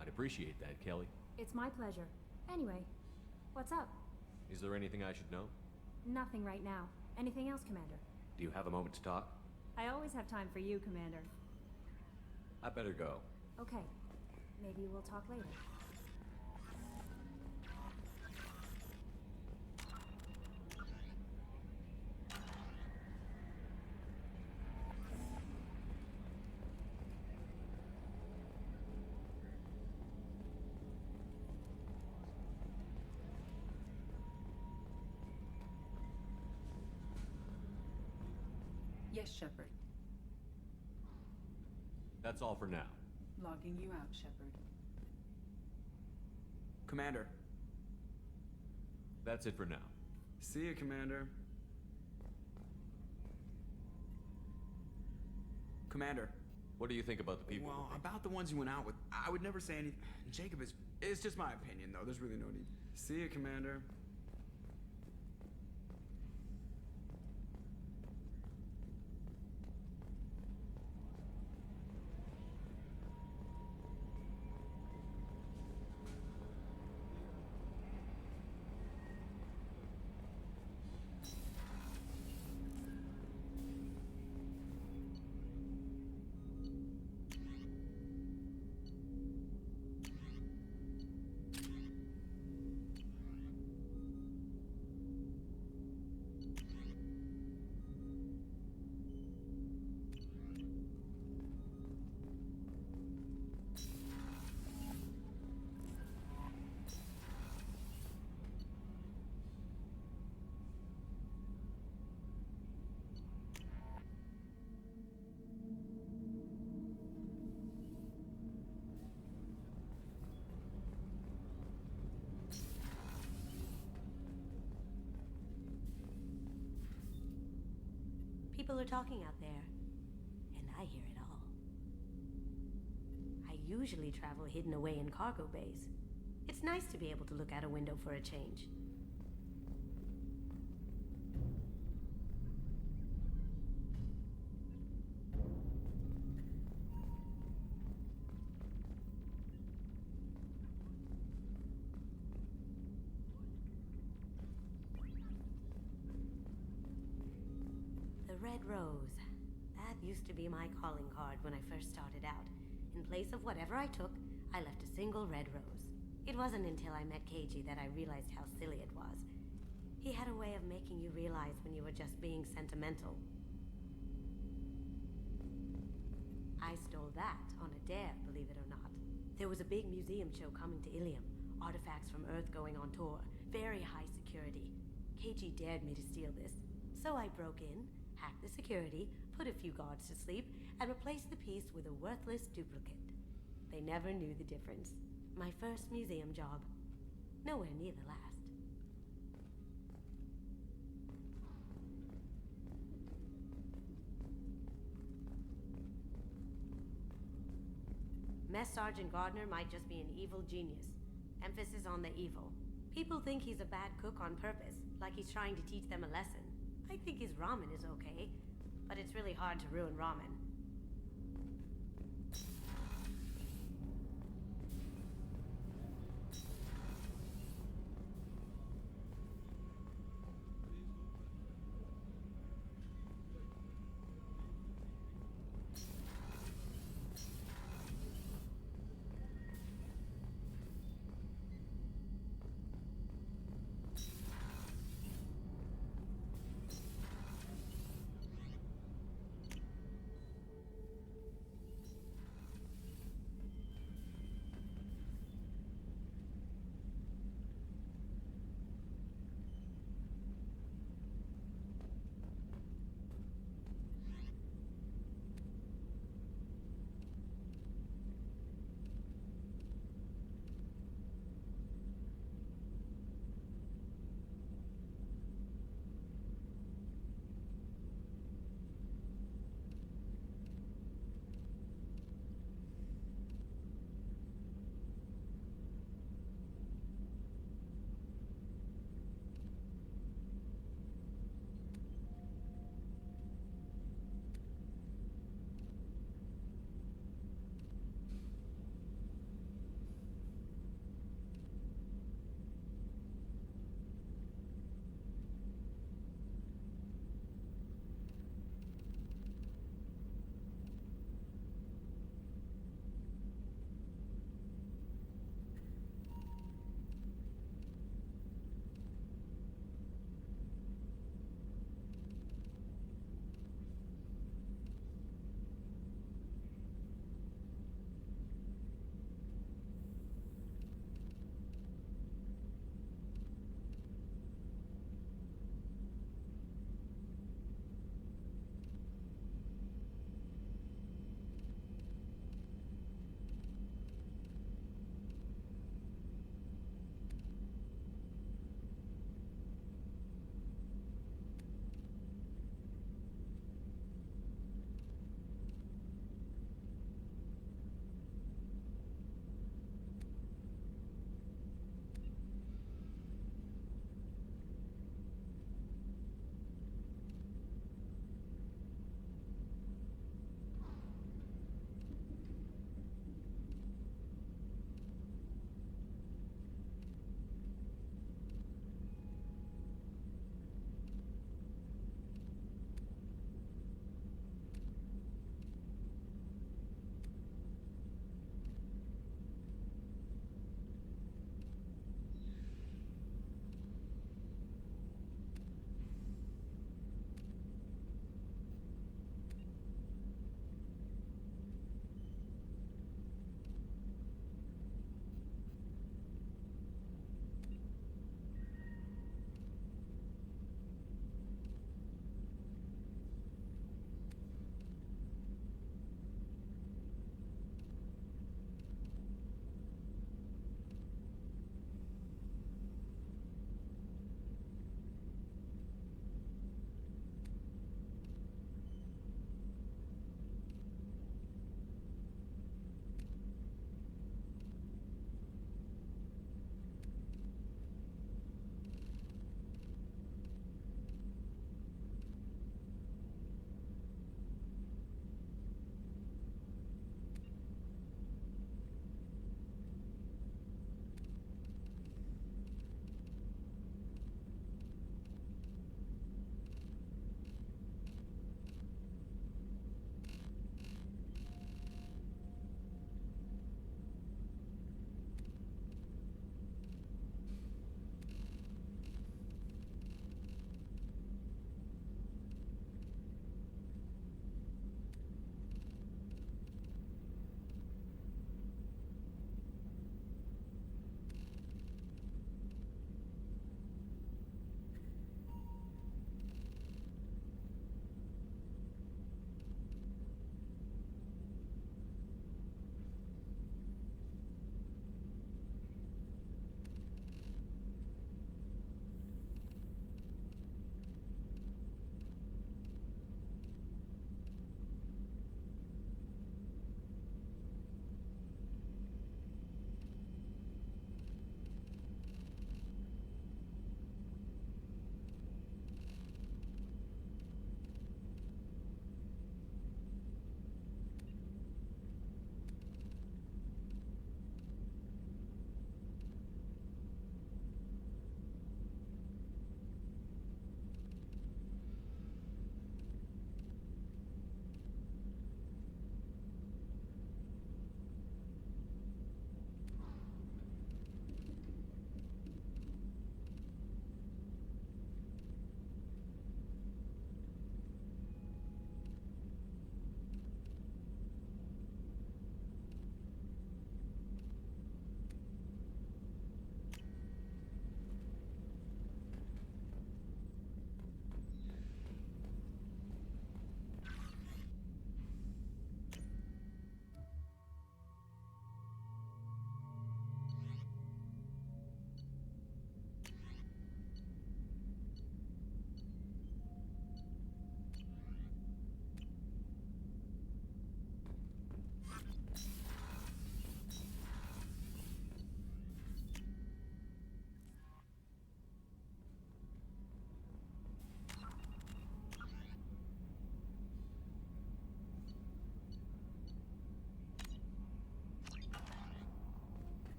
I'd appreciate that, Kelly. It's my pleasure. Anyway, what's up? Is there anything I should know? Nothing right now. Anything else, Commander? Do you have a moment to talk? I always have time for you, Commander. I better go. Okay. Maybe we'll talk later. Yes, Shepard. That's all for now. Logging you out, Shepard. Commander. That's it for now. See you, Commander. Commander. What do you think about the people? Well, about the ones you went out with, I would never say anything. Jacob is... It's just my opinion, though. There's really no need. See you, Commander. People are talking out there, and I hear it all. I usually travel hidden away in cargo bays. It's nice to be able to look out a window for a change. The Red Rose. That used to be my calling card when I first started out. In place of whatever I took, I left a single red rose. It wasn't until I met Keiji that I realized how silly it was. He had a way of making you realize when you were just being sentimental. I stole that on a dare, believe it or not. There was a big museum show coming to Ilium. Artifacts from Earth going on tour. Very high security. Keiji dared me to steal this. So I broke in, hacked the security, put a few guards to sleep, and replaced the piece with a worthless duplicate. They never knew the difference. My first museum job. Nowhere near the last. Mess Sergeant Gardner might just be an evil genius. Emphasis on the evil. People think he's a bad cook on purpose, like he's trying to teach them a lesson. I think his ramen is okay, but it's really hard to ruin ramen.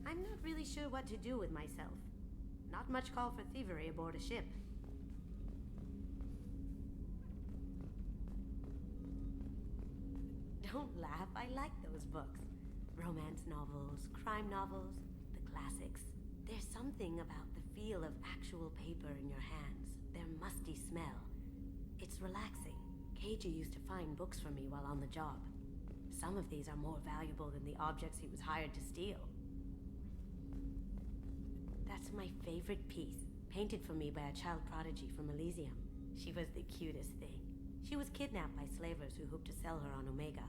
I'm not really sure what to do with myself. Not much call for thievery aboard a ship. Don't laugh, I like those books. Romance novels, crime novels, the classics. There's something about the feel of actual paper in your hands, their musty smell. It's relaxing. Keiji used to find books for me while on the job. Some of these are more valuable than the objects he was hired to steal. That's my favorite piece, painted for me by a child prodigy from Elysium. She was the cutest thing. She was kidnapped by slavers who hoped to sell her on Omega.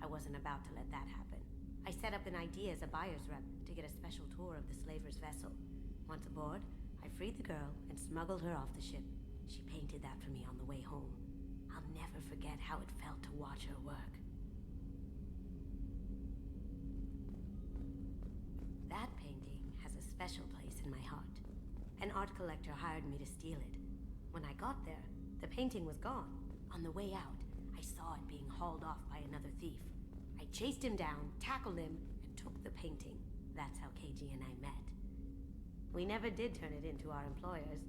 I wasn't about to let that happen. I set up an ID as a buyer's rep to get a special tour of the slaver's vessel. Once aboard, I freed the girl and smuggled her off the ship. She painted that for me on the way home. I'll never forget how it felt to watch her work. That painting has a special place in my heart. An art collector hired me to steal it. When I got there, the painting was gone. On the way out, I saw it being hauled off by another thief. I chased him down, tackled him, and took the painting. That's how Keiji and I met. We never did turn it into our employers.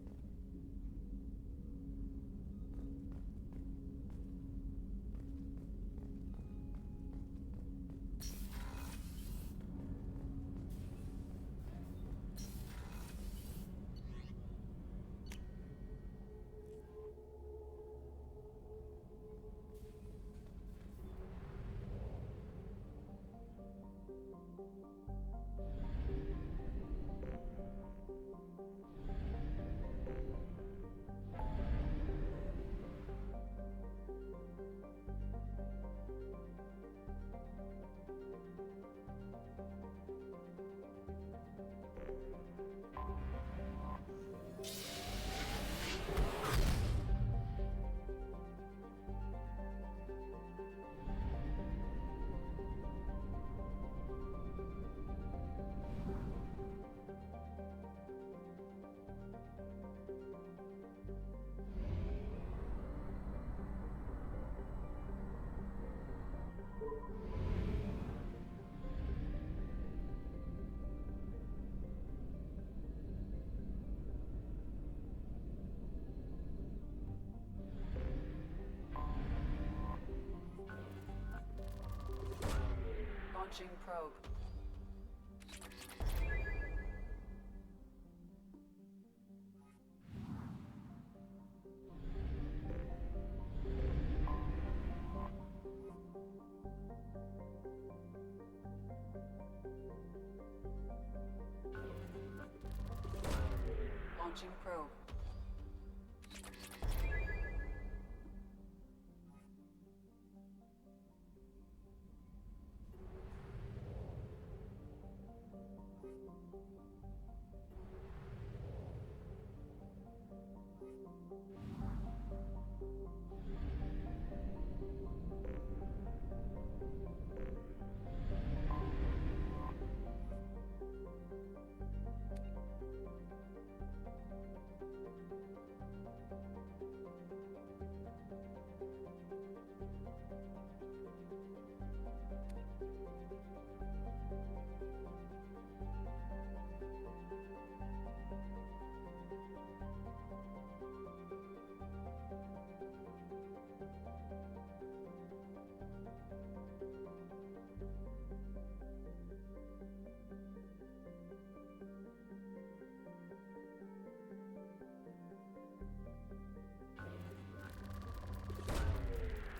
Launching probe. Launching probe.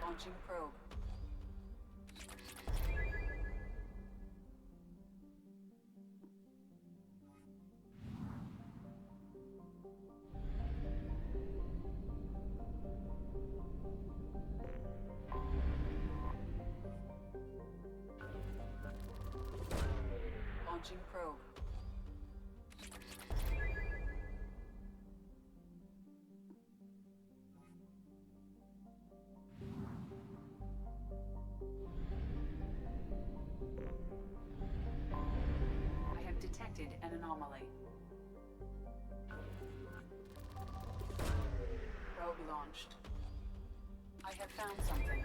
Launching probe. Launching probe. I have detected an anomaly. Probe launched. I have found something.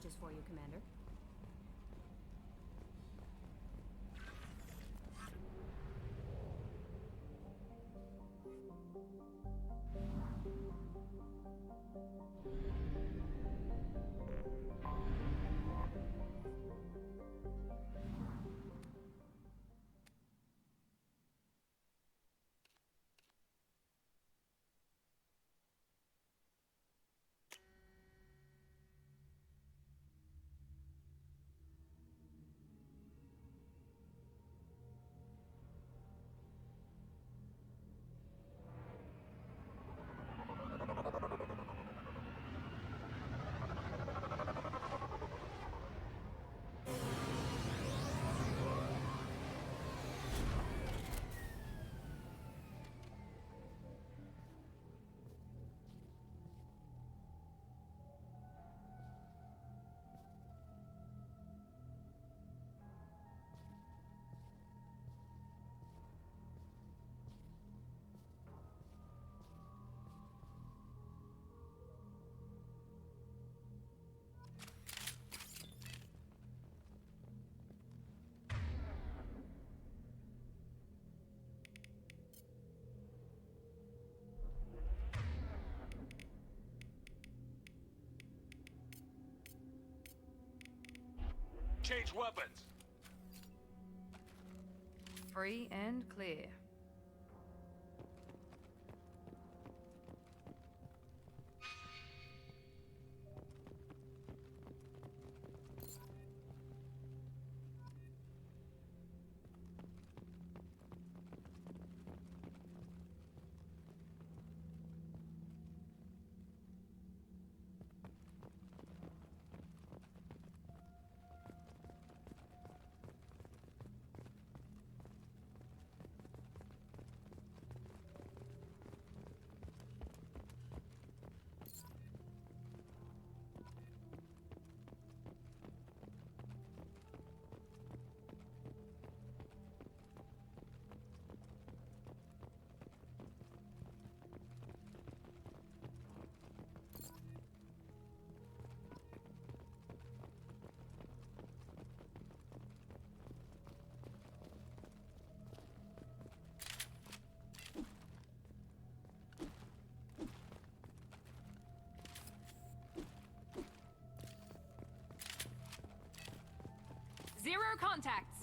messages for you, Commander. Change weapons. Free and clear. Zero contacts.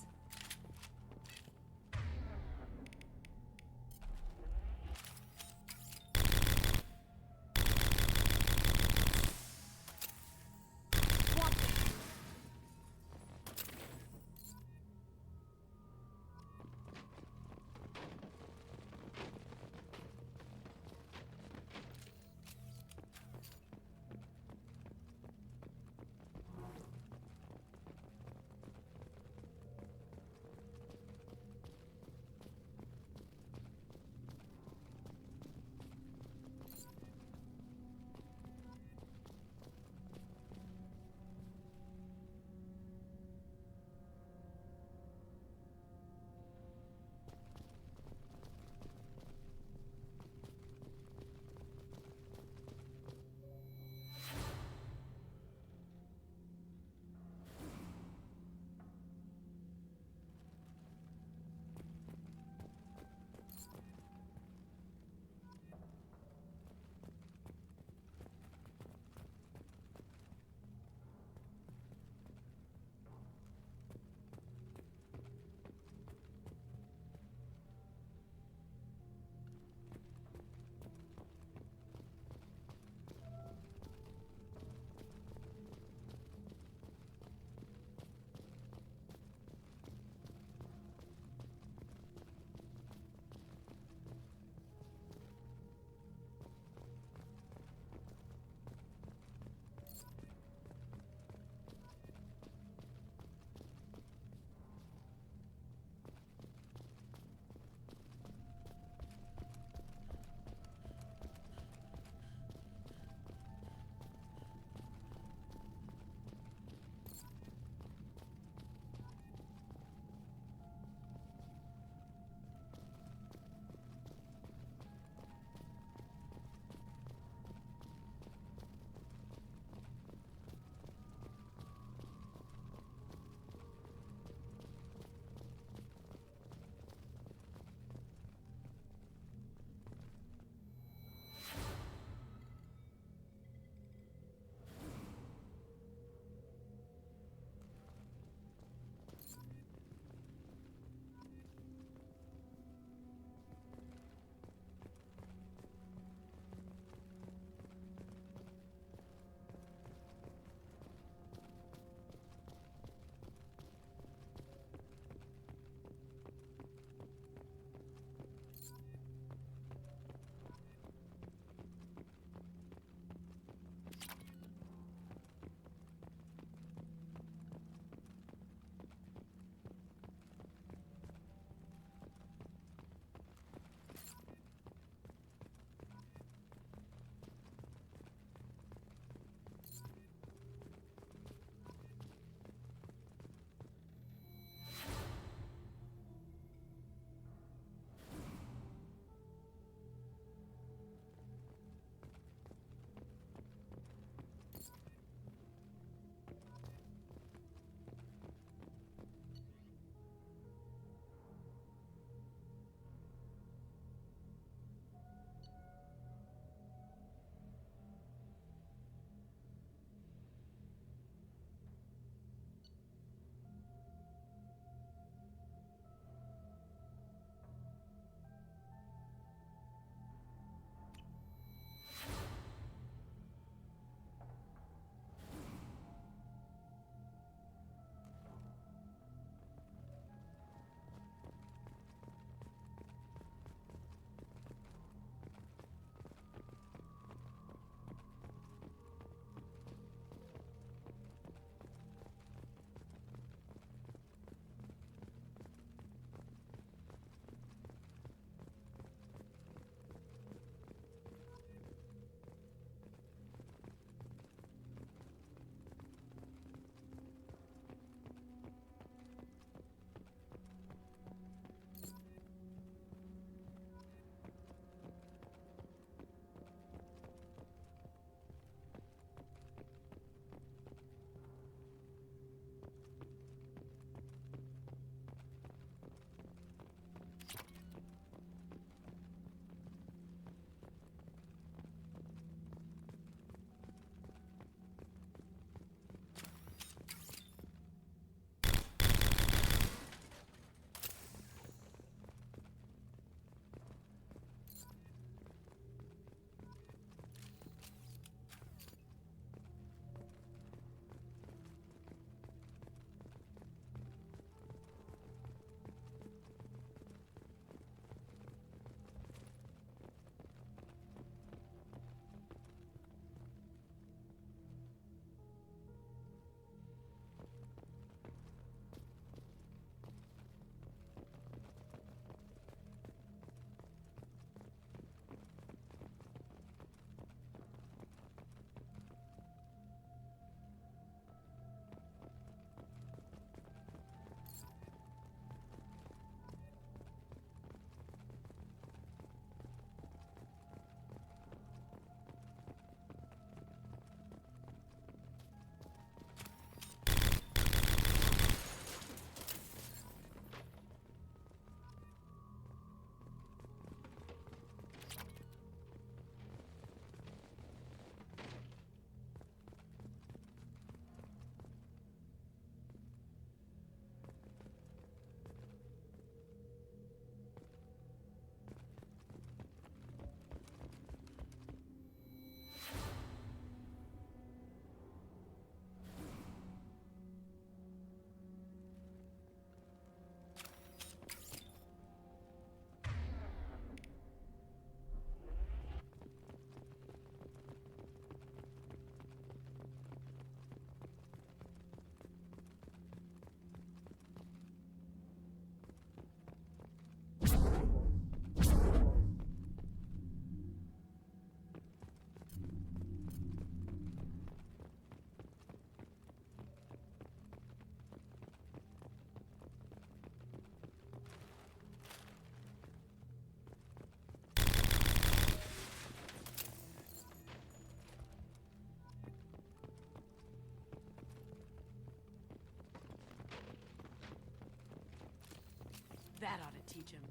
That ought to teach him.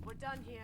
We're done here.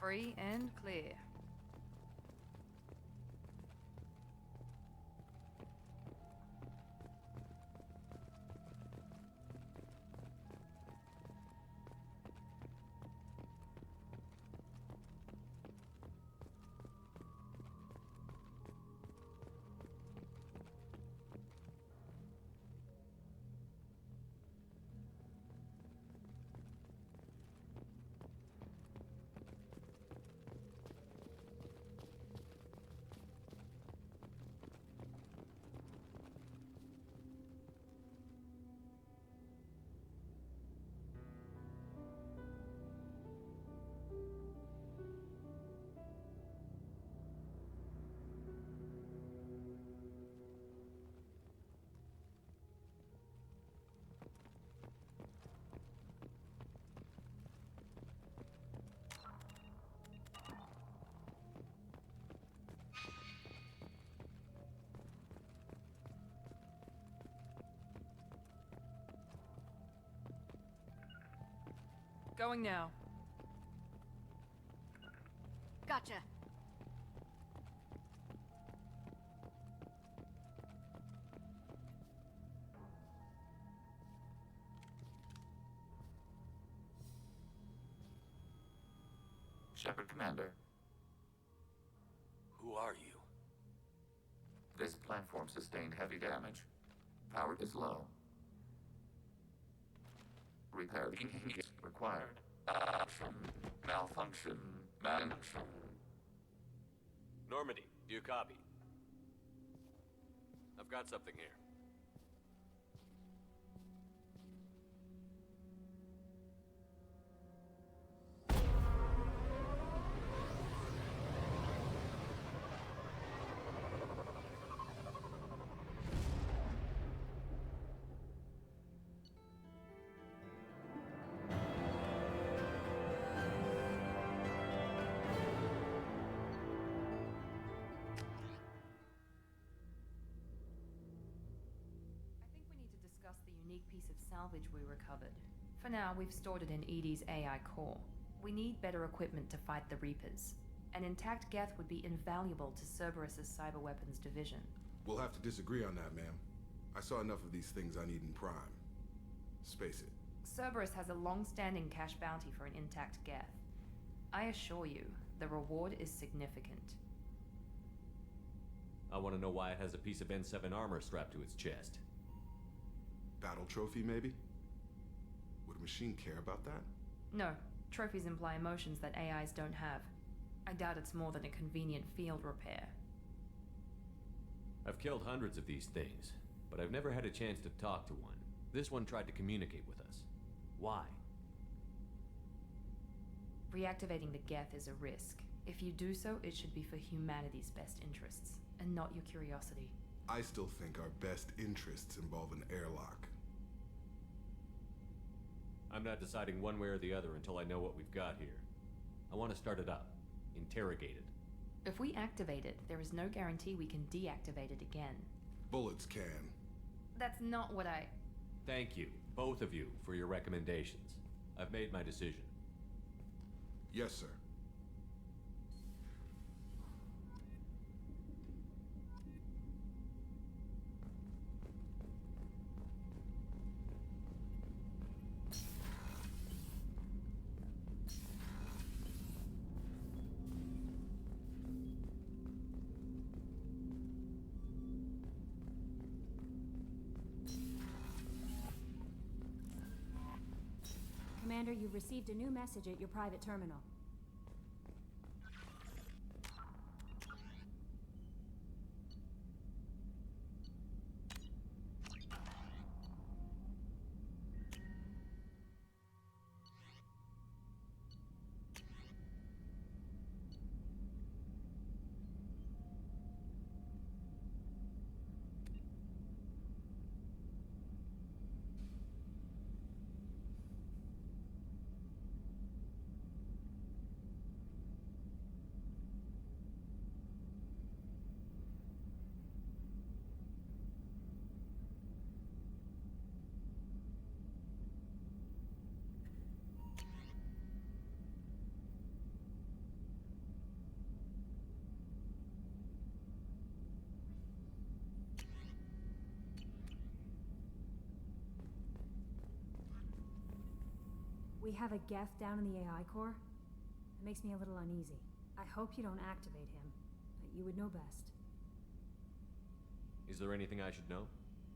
Free and clear. Going now. Gotcha. Shepard, Commander. Who are you? This platform sustained heavy damage. Power is low. Repair is required. Malfunction. Normandy, do you copy? I've got something here. The unique piece of salvage we recovered. For now, we've stored it in EDI's AI core. We need better equipment to fight the Reapers. An intact Geth would be invaluable to Cerberus's cyber weapons division. We'll have to disagree on that, ma'am. I saw enough of these things on Eden Prime. Space it. Cerberus has a long-standing cash bounty for an intact Geth. I assure you, the reward is significant. I want to know why it has a piece of N7 armor strapped to its chest. Battle trophy, maybe? Would a machine care about that? No. Trophies imply emotions that AIs don't have. I doubt it's more than a convenient field repair. I've killed hundreds of these things, but I've never had a chance to talk to one. This one tried to communicate with us. Why? Reactivating the Geth is a risk. If you do so, it should be for humanity's best interests, and not your curiosity. I still think our best interests involve an airlock. I'm not deciding one way or the other until I know what we've got here. I want to start it up. Interrogate it. If we activate it, there is no guarantee we can deactivate it again. Bullets can. That's not what I... Thank you, both of you, for your recommendations. I've made my decision. Yes, sir. Commander, you've received a new message at your private terminal. We have a Geth down in the AI core. It makes me a little uneasy. I hope you don't activate him, but you would know best. Is there anything I should know?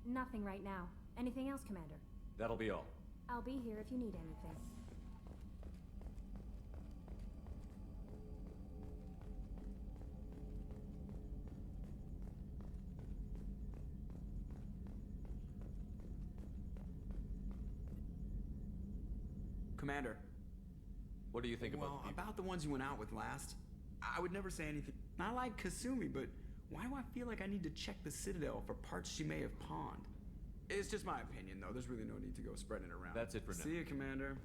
Nothing right now. Anything else, Commander? That'll be all. I'll be here if you need anything. Commander. What do you think Well, about the ones you went out with last, I would never say anything. I like Kasumi, but why do I feel like I need to check the Citadel for parts she may have pawned? It's just my opinion, though. There's really no need to go spreading it around. That's it for now. See you, Commander.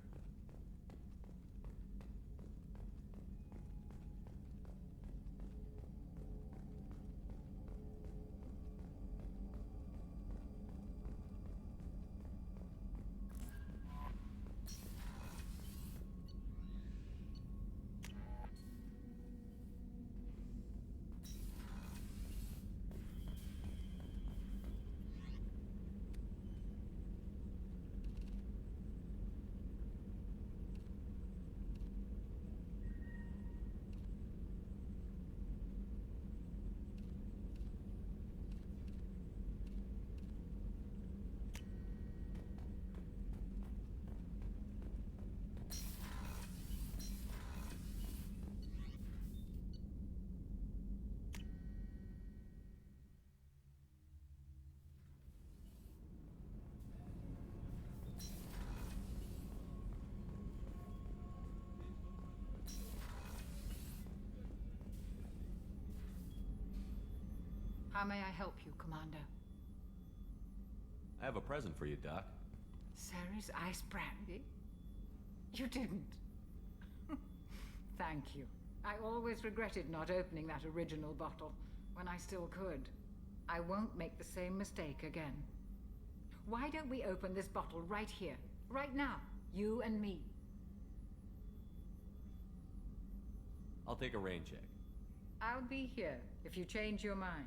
How may I help you, Commander? I have a present for you, Doc. Ceres ice brandy? You didn't. Thank you. I always regretted not opening that original bottle when I still could. I won't make the same mistake again. Why don't we open this bottle right here, right now, you and me? I'll take a rain check. I'll be here if you change your mind.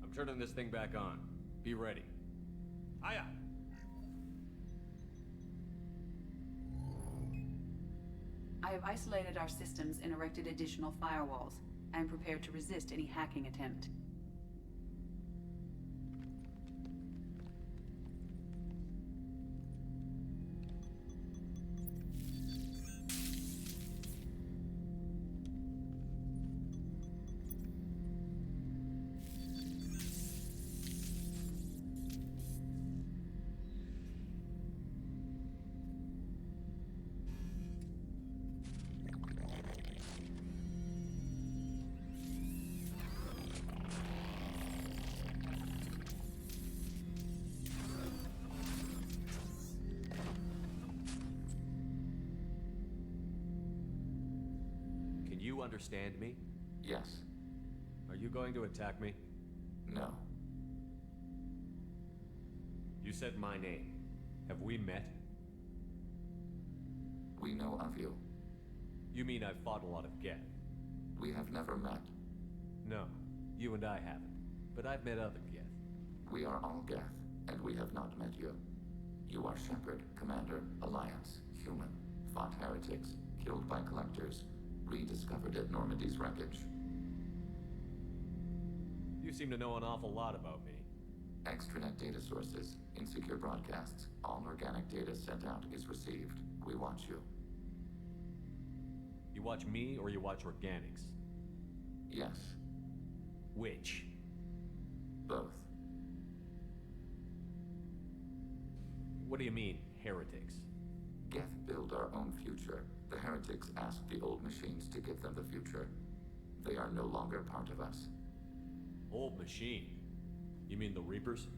I'm turning this thing back on. Be ready. Aye, aye. I have isolated our systems and erected additional firewalls. I am prepared to resist any hacking attempt. You understand me? Yes. Are you going to attack me? No. You said my name. Have we met? We know of you. You mean I've fought a lot of Geth? We have never met. No, you and I haven't. But I've met other Geth. We are all Geth, and we have not met you. You are Shepard, Commander, Alliance, human, fought heretics, killed by collectors, rediscovered at Normandy's wreckage. You seem to know an awful lot about me. Extranet data sources, insecure broadcasts, all organic data sent out is received. We watch you. You watch me or you watch organics? Yes. Which? Both. What do you mean, heretics? Geth build our own future. The heretics asked the old machines to give them the future. They are no longer part of us. Old machine? You mean the Reapers?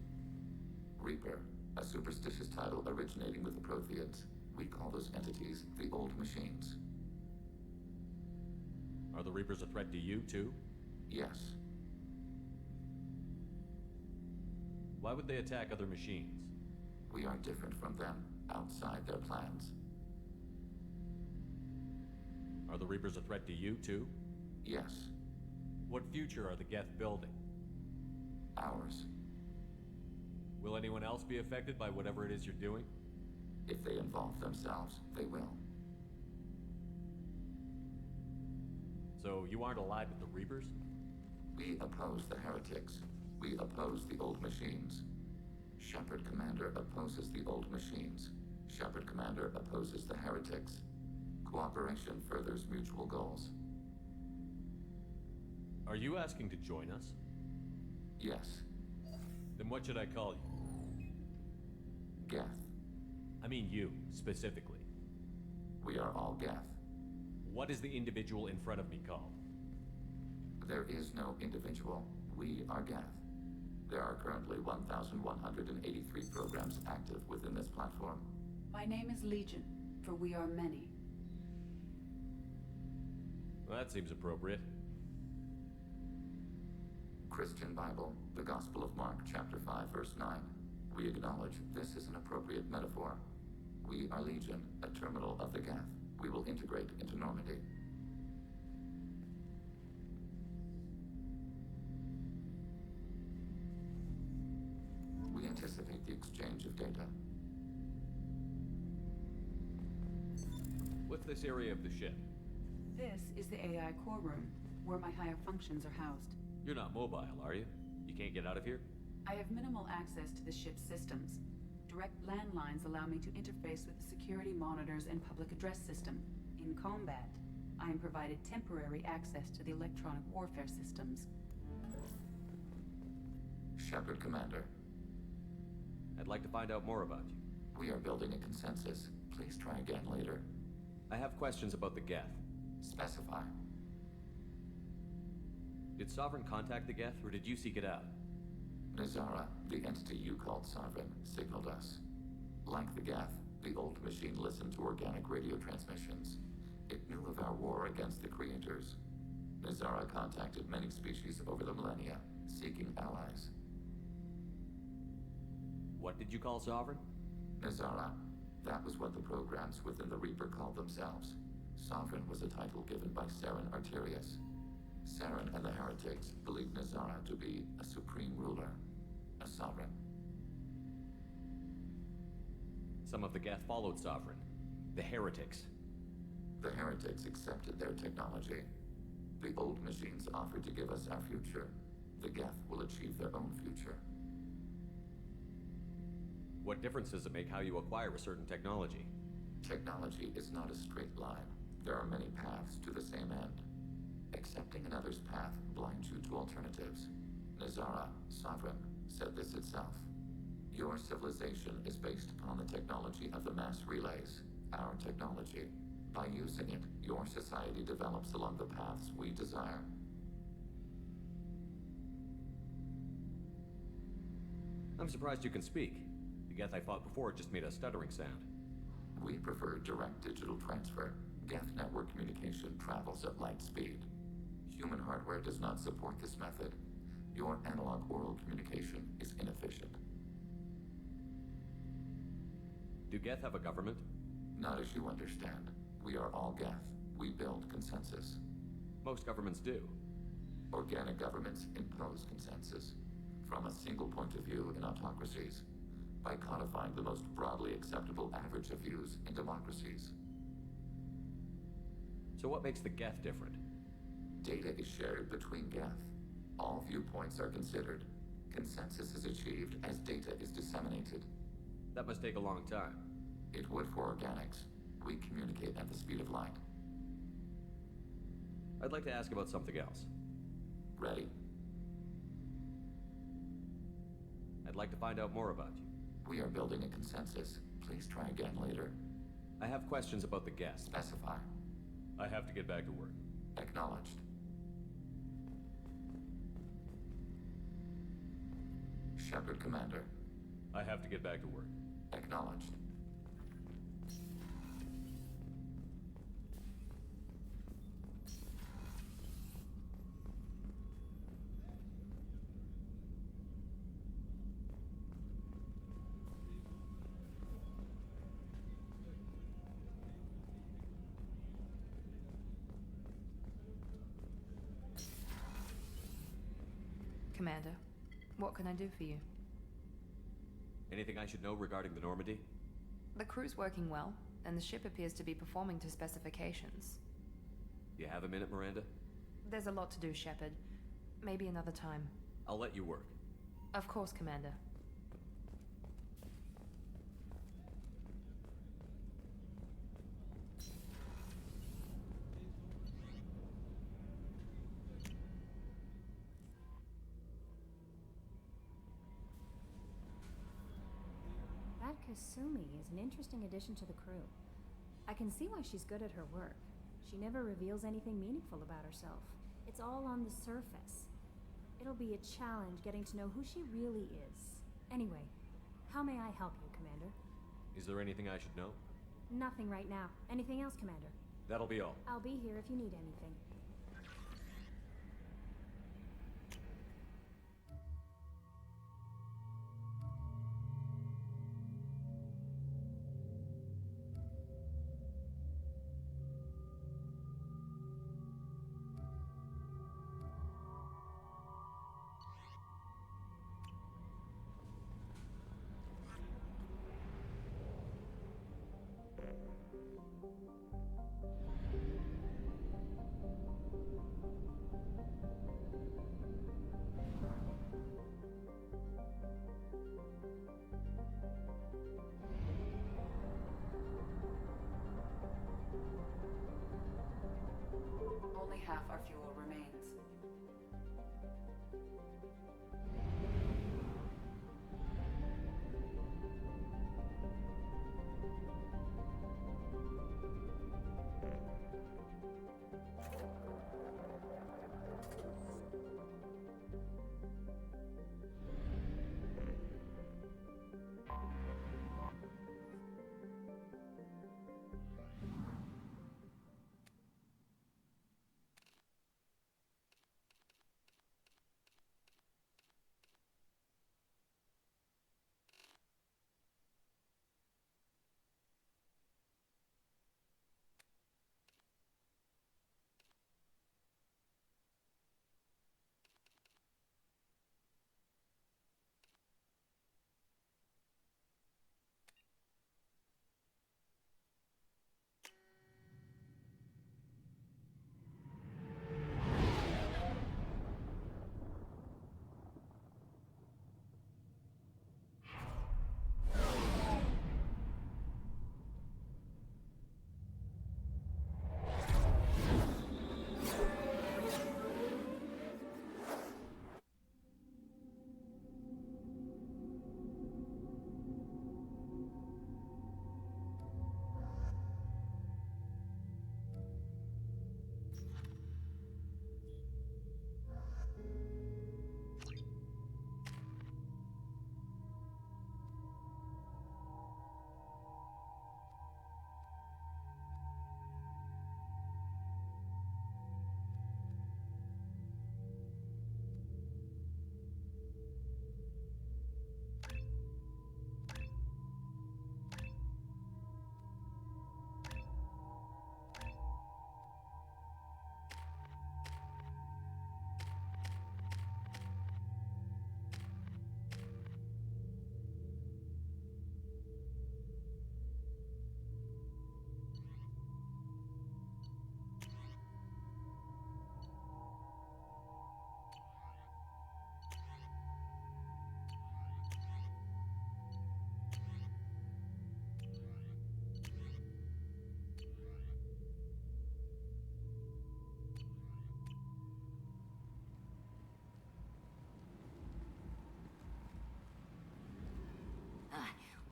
Reaper, a superstitious title originating with the Protheans. We call those entities the Old Machines. Are the Reapers a threat to you, too? Yes. Why would they attack other machines? We are different from them, outside their plans. Are the Reapers a threat to you, too? Yes. What future are the Geth building? Ours. Will anyone else be affected by whatever it is you're doing? If they involve themselves, they will. So you aren't allied with the Reapers? We oppose the heretics. We oppose the Old Machines. Shepard Commander opposes the Old Machines. Shepard Commander opposes the heretics. Cooperation furthers mutual goals. Are you asking to join us? Yes. Then what should I call you? Geth. I mean you, specifically. We are all Geth. What is the individual in front of me called? There is no individual. We are Geth. There are currently 1,183 programs active within this platform. My name is Legion, for we are many. Well, that seems appropriate. Christian Bible, the Gospel of Mark, chapter 5, verse 9. We acknowledge this is an appropriate metaphor. We are Legion, a terminal of the Geth. We will integrate into Normandy. We anticipate the exchange of data. What's this area of the ship? This is the AI core room, where my higher functions are housed. You're not mobile, are you? You can't get out of here? I have minimal access to the ship's systems. Direct landlines allow me to interface with the security monitors and public address system. In combat, I am provided temporary access to the electronic warfare systems. Shepard Commander. I'd like to find out more about you. We are building a consensus. Please try again later. I have questions about the Geth. Specify. Did Sovereign contact the Geth, or did you seek it out? Nazara, the entity you called Sovereign, signaled us. Like the Geth, the Old Machine listened to organic radio transmissions. It knew of our war against the Creators. Nazara contacted many species over the millennia, seeking allies. What did you call Sovereign? Nazara. That was what the programs within the Reaper called themselves. Sovereign was a title given by Saren Arterius. Saren and the heretics believed Nazara to be a supreme ruler, a sovereign. Some of the Geth followed Sovereign. The heretics. The heretics accepted their technology. The Old Machines offered to give us our future. The Geth will achieve their own future. What difference does it make how you acquire a certain technology? Technology is not a straight line. There are many paths to the same end. Accepting another's path blinds you to alternatives. Nazara, Sovereign, said this itself. Your civilization is based upon the technology of the mass relays, our technology. By using it, your society develops along the paths we desire. I'm surprised you can speak. The Geth I fought before just made a stuttering sound. We prefer direct digital transfer. Geth network communication travels at light speed. Human hardware does not support this method. Your analog oral communication is inefficient. Do Geth have a government? Not as you understand. We are all Geth. We build consensus. Most governments do. Organic governments impose consensus. From a single point of view in autocracies. By codifying the most broadly acceptable average of views in democracies. So what makes the Geth different? Data is shared between Geth. All viewpoints are considered. Consensus is achieved as data is disseminated. That must take a long time. It would for organics. We communicate at the speed of light. I'd like to ask about something else. Ready? I'd like to find out more about you. We are building a consensus. Please try again later. I have questions about the Geth. Specify. I have to get back to work. Acknowledged. Shepard Commander. I have to get back to work. Acknowledged. Commander. What can I do for you? Anything I should know regarding the Normandy? The crew's working well, and the ship appears to be performing to specifications. You have a minute, Miranda? There's a lot to do, Shepard. Maybe another time. I'll let you work. Of course, Commander. That Kasumi is an interesting addition to the crew. I can see why she's good at her work. She never reveals anything meaningful about herself. It's all on the surface. It'll be a challenge getting to know who she really is. Anyway, how may I help you, Commander? Is there anything I should know? Nothing right now. Anything else, Commander? That'll be all. I'll be here if you need anything. Only half our fuel remains.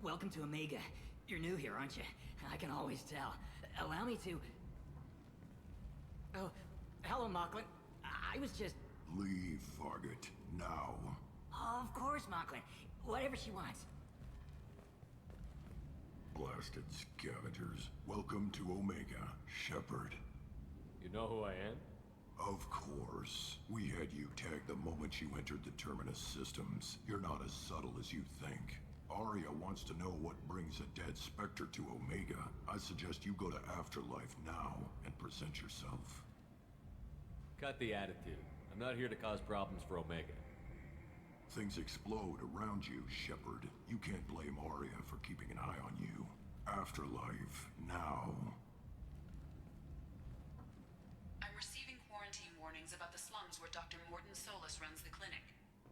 Welcome to Omega. You're new here, aren't you? I can always tell. Allow me to... Oh, hello, Mocklin. I was just... Leave, Fargate. Now. Of course, Mocklin. Whatever she wants. Blasted scavengers. Welcome to Omega, Shepard. You know who I am? Of course. We had you tagged the moment you entered the Terminus systems. You're not as subtle as you think. Arya wants to know what brings a dead Spectre to Omega. I suggest you go to Afterlife now and present yourself. Cut the attitude. I'm not here to cause problems for Omega. Things explode around you, Shepard. You can't blame Arya for keeping an eye on you. Afterlife, now. I'm receiving quarantine warnings about the slums where Dr. Morton Solus runs the clinic.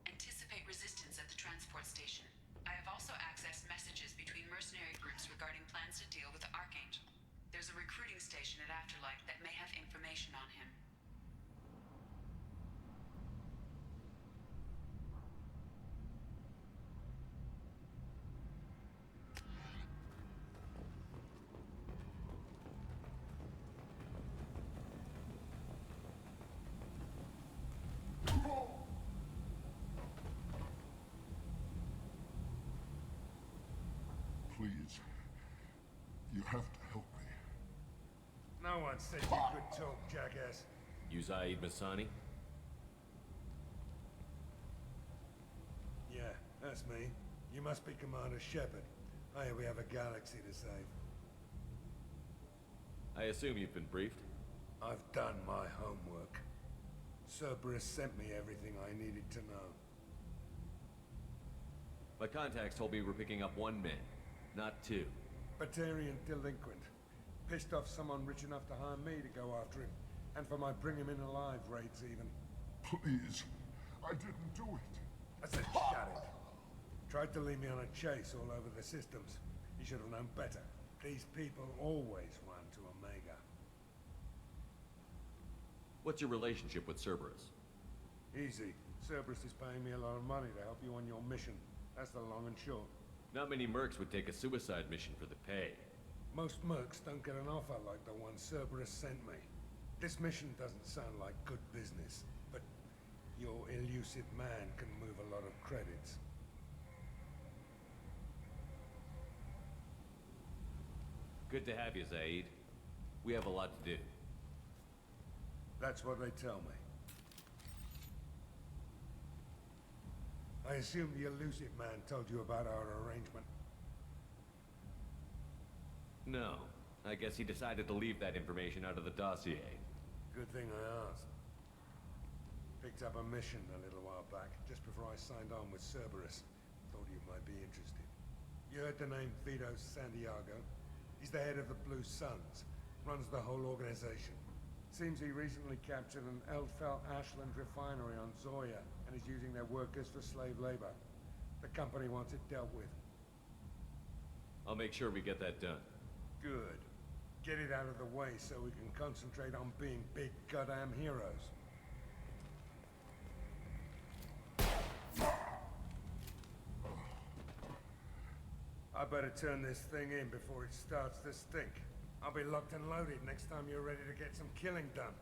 Anticipate resistance at the transport station. I have also accessed messages between mercenary groups regarding plans to deal with the Archangel. There's a recruiting station at Afterlife that may have information on him. Please. You have to help me. No one said you could talk, jackass. You Zaeed Masani? Yeah, that's me. You must be Commander Shepard. Oh yeah, we have a galaxy to save. I assume you've been briefed? I've done my homework. Cerberus sent me everything I needed to know. My contacts told me we're picking up one man, not two. Batarian delinquent. Pissed off someone rich enough to hire me to go after him. And for my bring him in alive raids even. Please. I didn't do it. I said shut it. Tried to lead me on a chase all over the systems. He should have known better. These people always run to Omega. What's your relationship with Cerberus? Easy. Cerberus is paying me a lot of money to help you on your mission. That's the long and short. Not many mercs would take a suicide mission for the pay. Most mercs don't get an offer like the one Cerberus sent me. This mission doesn't sound like good business, but your elusive man can move a lot of credits. Good to have you, Zaeed. We have a lot to do. That's what they tell me. I assume the elusive man told you about our arrangement. No. I guess he decided to leave that information out of the dossier. Good thing I asked. Picked up a mission a little while back, just before I signed on with Cerberus. Thought you might be interested. You heard the name Vito Santiago? He's the head of the Blue Suns. Runs the whole organization. Seems he recently captured an Eldfell Ashland refinery on Zoya and is using their workers for slave labor. The company wants it dealt with. I'll make sure we get that done. Good. Get it out of the way so we can concentrate on being big goddamn heroes. I better turn this thing in before it starts to stink. I'll be locked and loaded next time you're ready to get some killing done.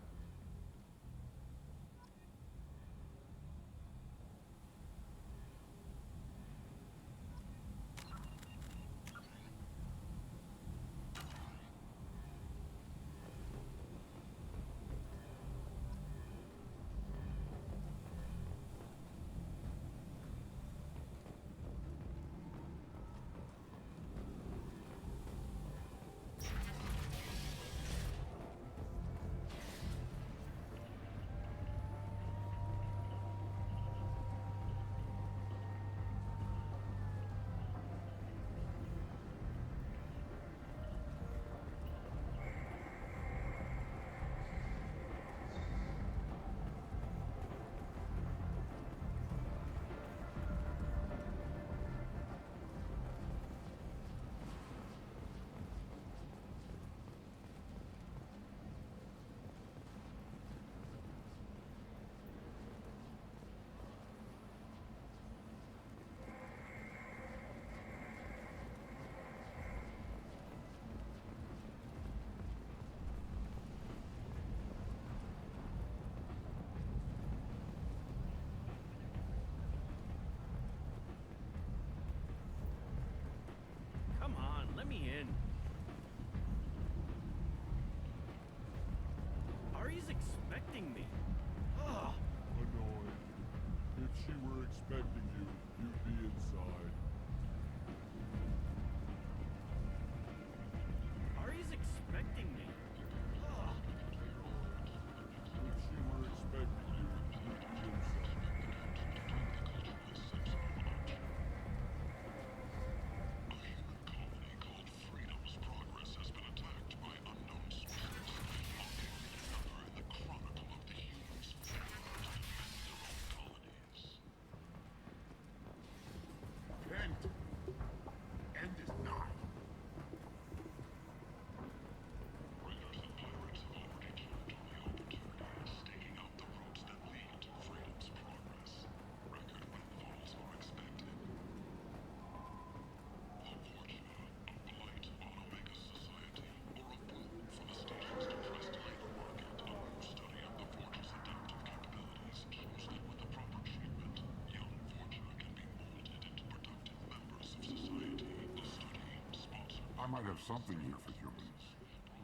might have something here for humans.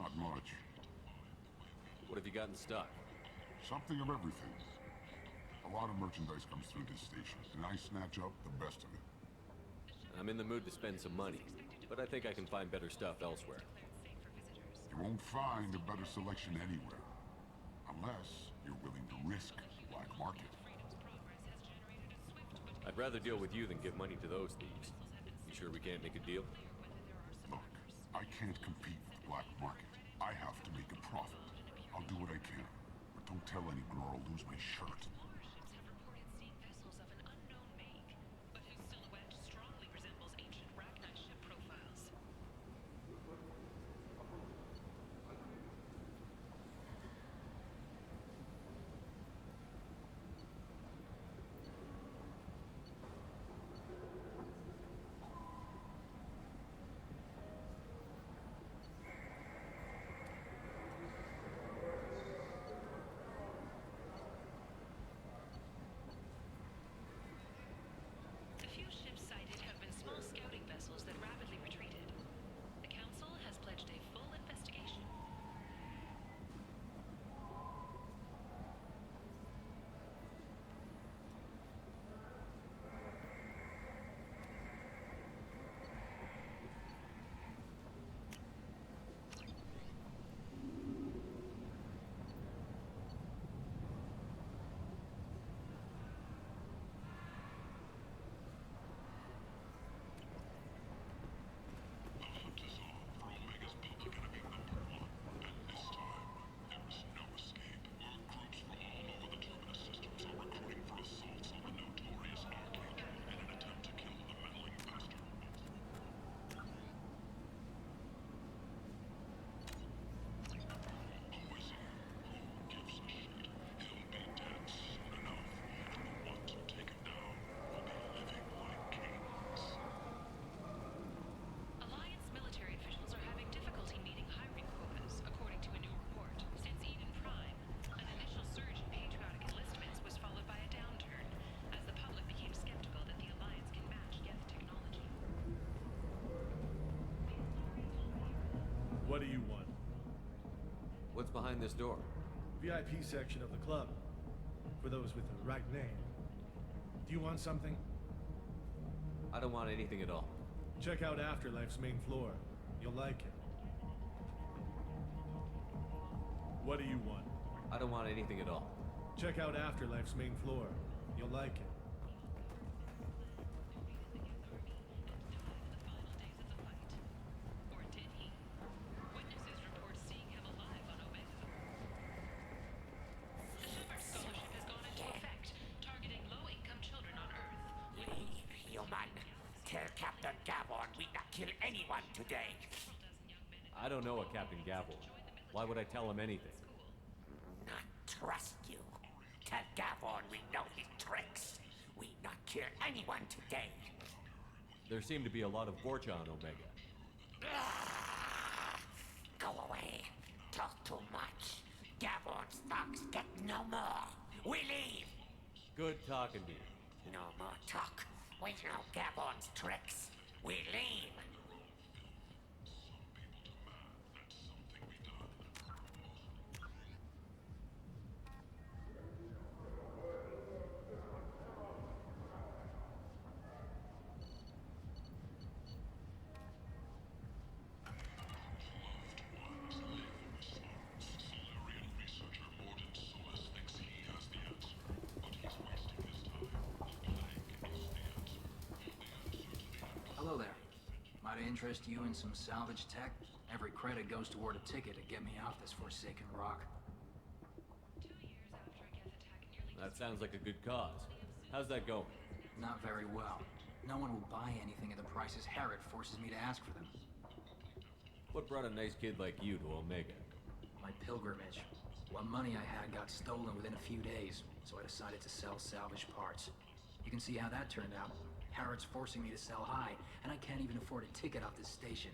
Not much. What have you got in stock? Something of everything. A lot of merchandise comes through this station, and I snatch up the best of it. I'm in the mood to spend some money, but I think I can find better stuff elsewhere. You won't find a better selection anywhere. Unless you're willing to risk the black market. I'd rather deal with you than give money to those thieves. You sure we can't make a deal? Look, I can't compete with the black market. I have to make a profit. I'll do what I can, but don't tell anyone or I'll lose my shirt. The few ships sighted have been small scouting vessels that rapidly retreated. The Council has pledged a full investigation. Alliance military officials are having difficulty meeting hiring quotas, according to a new report. Since Eden Prime, an initial surge in patriotic enlistments was followed by a downturn, as the public became skeptical that the Alliance can match Geth technology. What do you want? What's behind this door? VIP section of the club. For those with the right name. Do you want something? I don't want anything at all. Check out Afterlife's main floor. You'll like it. What do you want? I don't want anything at all. Check out Afterlife's main floor. You'll like it. Or did he? Witnesses report seeing him alive on Omega. The Shepard Scholarship has gone into effect, targeting low-income children on Earth. Human, tell Captain Gavon we not kill anyone today. I don't know a Captain Gavel. Why would I tell him anything? Not trust you. Tell Gavon we know his tricks. We not kill anyone today. There seem to be a lot of Vorcha on Omega. Go away. Talk too much. Gavon's thugs get no more. We leave. Good talking to you. No more talk. We know Gavon's tricks. We leave. Hello there. Might I interest you in some salvage tech? Every credit goes toward a ticket to get me off this forsaken rock. That sounds like a good cause. How's that going? Not very well. No one will buy anything at the prices Herod forces me to ask for them. What brought a nice kid like you to Omega? My pilgrimage. What money I had got stolen within a few days, so I decided to sell salvage parts. You can see how that turned out. Harrod's forcing me to sell high, and I can't even afford a ticket off this station.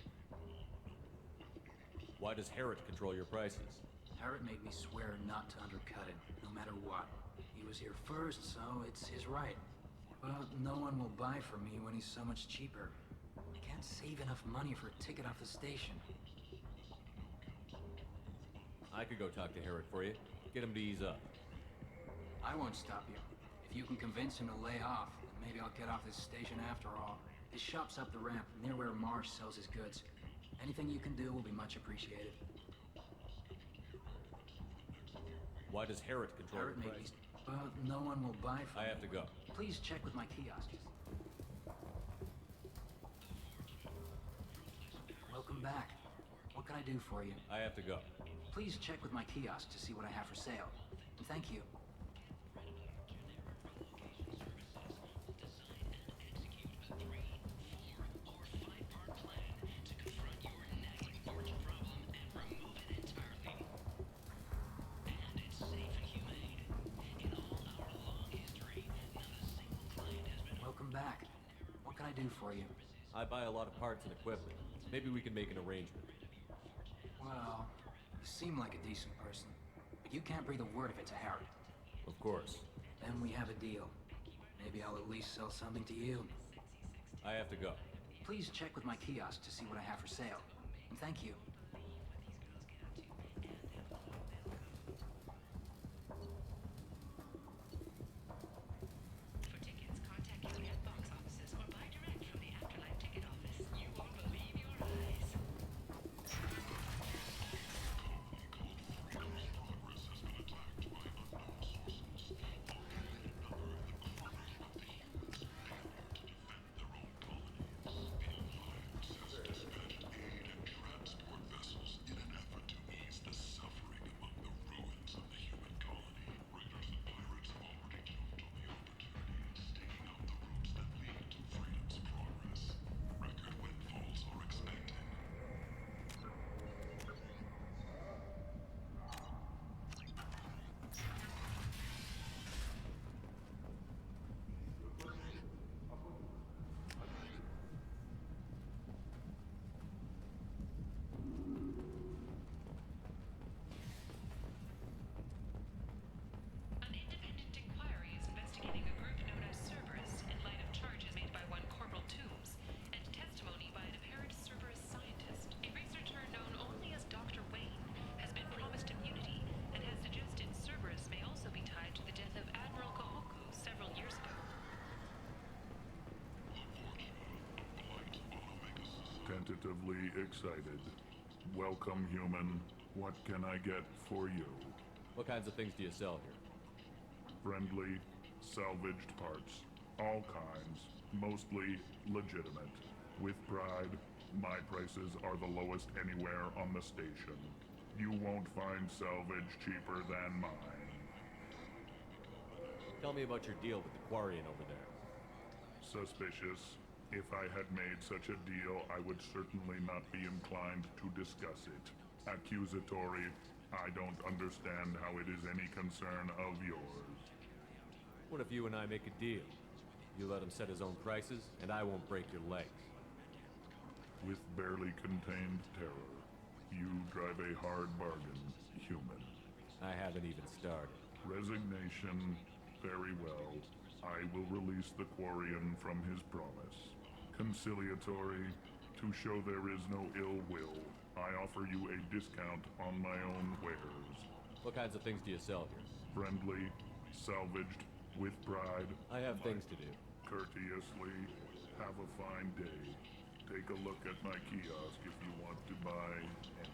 Why does Herod control your prices? Herod made me swear not to undercut it, no matter what. He was here first, so it's his right. But no one will buy from me when he's so much cheaper. I can't can't save enough money for a ticket off the station. I could go talk to Herrick for you. Get him to ease up. I won't stop you. If you can convince him to lay off, then maybe I'll get off this station after all. His shop's up the ramp, near where Marsh sells his goods. Anything you can do will be much appreciated. Why does Herrick control Herrick the may price? be... Well, no one will buy from I have to go. Please check with my kiosks. Welcome back. What can I do for you? I have to go. Please check with my kiosk to see what I have for sale. And thank you. Welcome back. What can I do for you? I buy a lot of parts and equipment. Maybe we can make an arrangement. Well, you seem like a decent person, but you can't breathe a word of it to Harry. Of course. Then we have a deal. Maybe I'll at least sell something to you. I have to go. Please check with my kiosk to see what I have for sale. And thank you. For tickets, contact your head box offices or buy direct from the Afterlife ticket office. You won't believe your eyes. An independent inquiry is investigating a group known as Cerberus in light of charges made by one Corporal Toombs and testimony by an apparent Cerberus scientist. A researcher known only as Dr. Wayne has been promised immunity and has suggested Cerberus may also be tied to the death of Admiral Kahoku several years ago. Tentatively excited. Welcome, human. What can I get for you? What kinds of things do you sell here? Friendly, salvaged parts. All kinds. Mostly legitimate. With pride, my prices are the lowest anywhere on the station. You won't find salvage cheaper than mine. Tell me about your deal with the Quarian over there. Suspicious. If I had made such a deal, I would certainly not be inclined to discuss it. Accusatory. I don't understand how it is any concern of yours. What if you and I make a deal? You let him set his own prices, and I won't break your legs. With barely contained terror, you drive a hard bargain, human. I haven't even started. Resignation. Very well. I will release the Quarian from his promise. Conciliatory. To show there is no ill will, I offer you a discount on my own wares. What kinds of things do you sell here? Friendly, salvaged, with pride. I have things to do. Courteously, have a fine day. Take a look at my kiosk if you want to buy anything.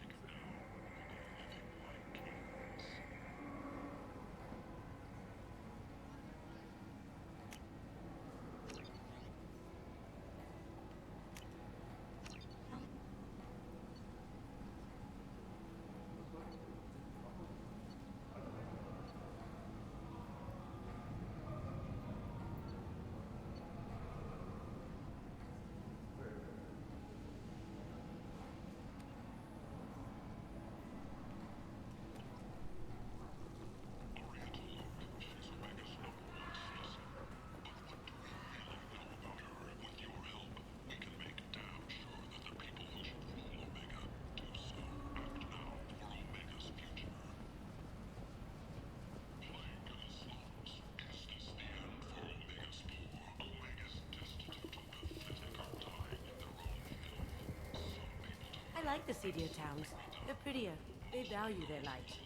like the seedier towns. They're prettier. They value their light.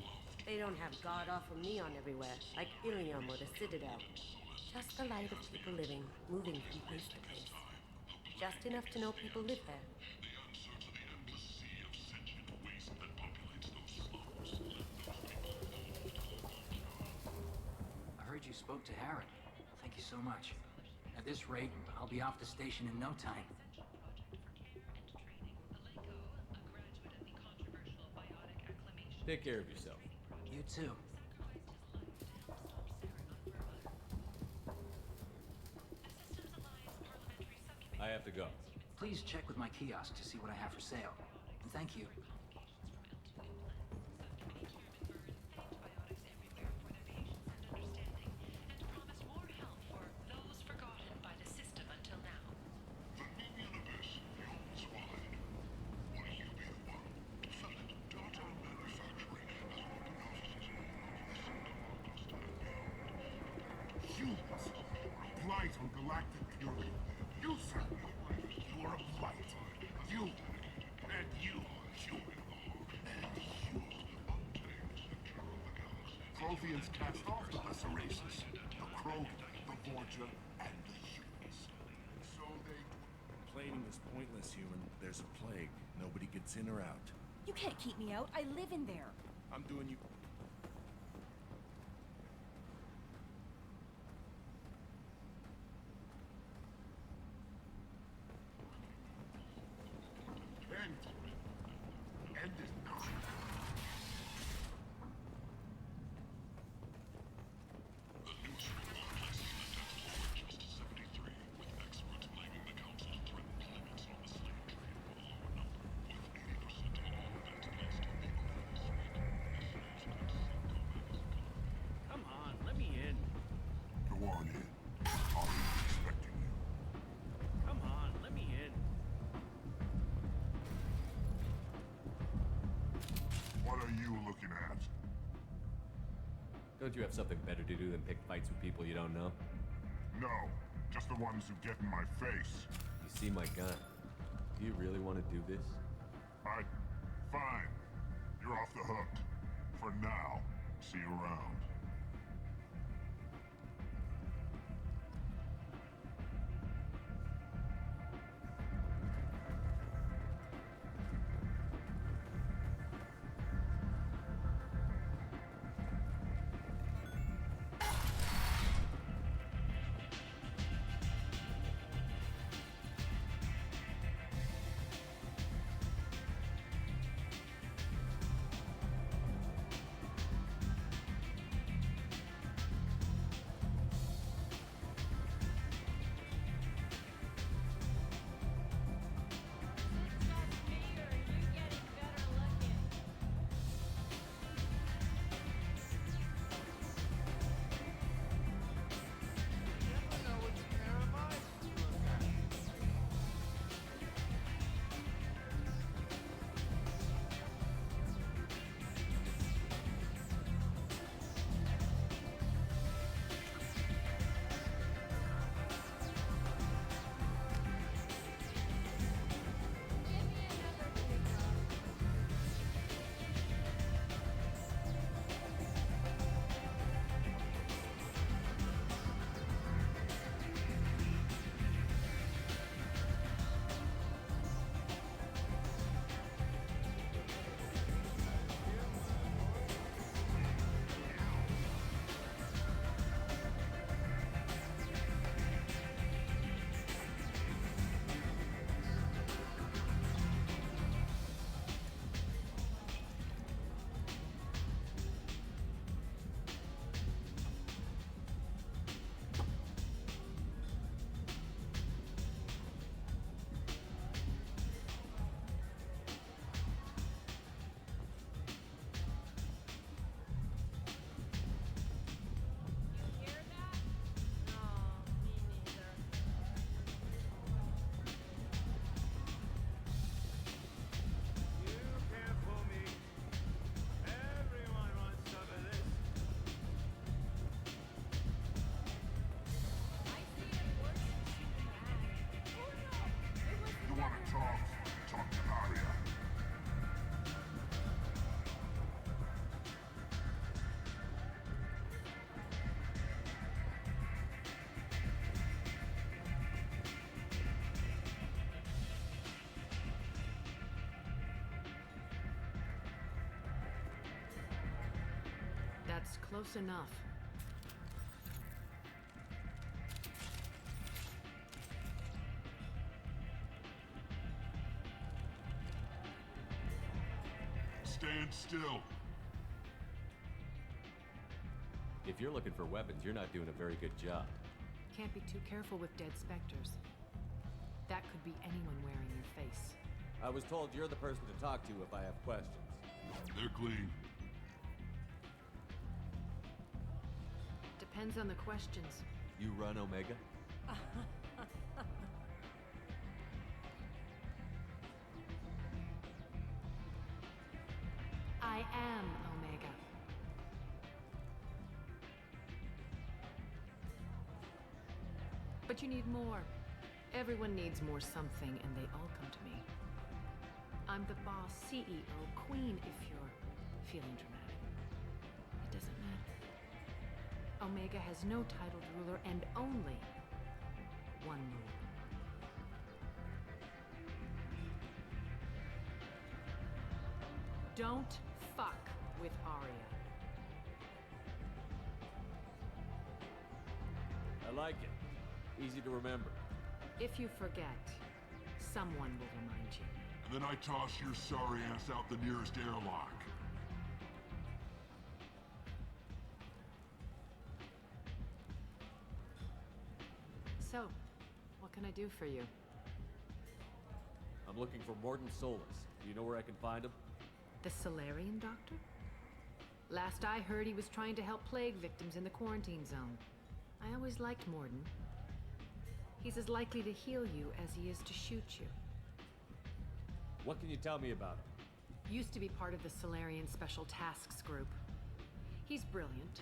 They don't have god-awful neon everywhere, like Ilium or the Citadel. Just the light of people living, moving from place to place. Just enough to know people live there. I heard you spoke to Harrod. Thank you so much. At this rate, I'll be off the station in no time. Take care of yourself. You too. I have to go. Please check with my kiosk to see what I have for sale. And thank you. Humans, a blight on galactic purity. You, sir, you are a blight. You, and you, human, and you. Protheans cast off the lesser races, the Krogan, the Vorja, and the humans. So they... Complaining is pointless, human. There's a plague. Nobody gets in or out. You can't keep me out. I live in there. I'm doing you... End it now. The news report places the death toll at just 73, with experts blaming the Council's threatened limits on the slave trade for a lower number, with 80% of all events placed in the overnight trade. Come on, let me in. Go on in. I'll be expecting you. Come on, let me in. What are you looking at? Don't you have something better to do than pick fights with people you don't know? No, just the ones who get in my face. You see my gun. Do you really want to do this? Fine. You're off the hook. For now. See you around. That's close enough. Stand still. If you're looking for weapons, you're not doing a very good job. Can't be too careful with dead specters. That could be anyone wearing your face. I was told you're the person to talk to if I have questions. They're clean. Depends on the questions. You run Omega? I am Omega. But you need more. Everyone needs more something, and they all come to me. I'm the boss, CEO, queen, if you're feeling dramatic. It doesn't matter. Omega has no titled ruler and only one rule. Don't fuck with Arya. I like it. Easy to remember. If you forget, someone will remind you. Then I toss your sorry ass out the nearest airlock. So, what can I do for you? I'm looking for Morton Solus. Do you know where I can find him? The Solarian doctor? Last I heard, he was trying to help plague victims in the quarantine zone. I always liked Morton. He's as likely to heal you as he is to shoot you. What can you tell me about him? Used to be part of the Solarian Special Tasks Group. He's brilliant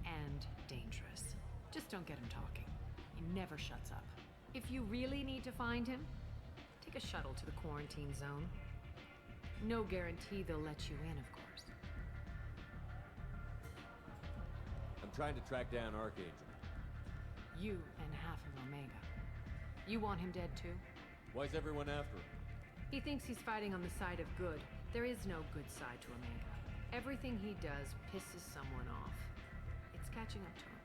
and dangerous. Just don't get him talking. He never shuts up. If you really need to find him, take a shuttle to the quarantine zone. No guarantee they'll let you in, of course. I'm trying to track down Archangel. You and half of Omega. You want him dead too? Why's everyone after him? He thinks he's fighting on the side of good. There is no good side to Omega. Everything he does pisses someone off. It's catching up to him.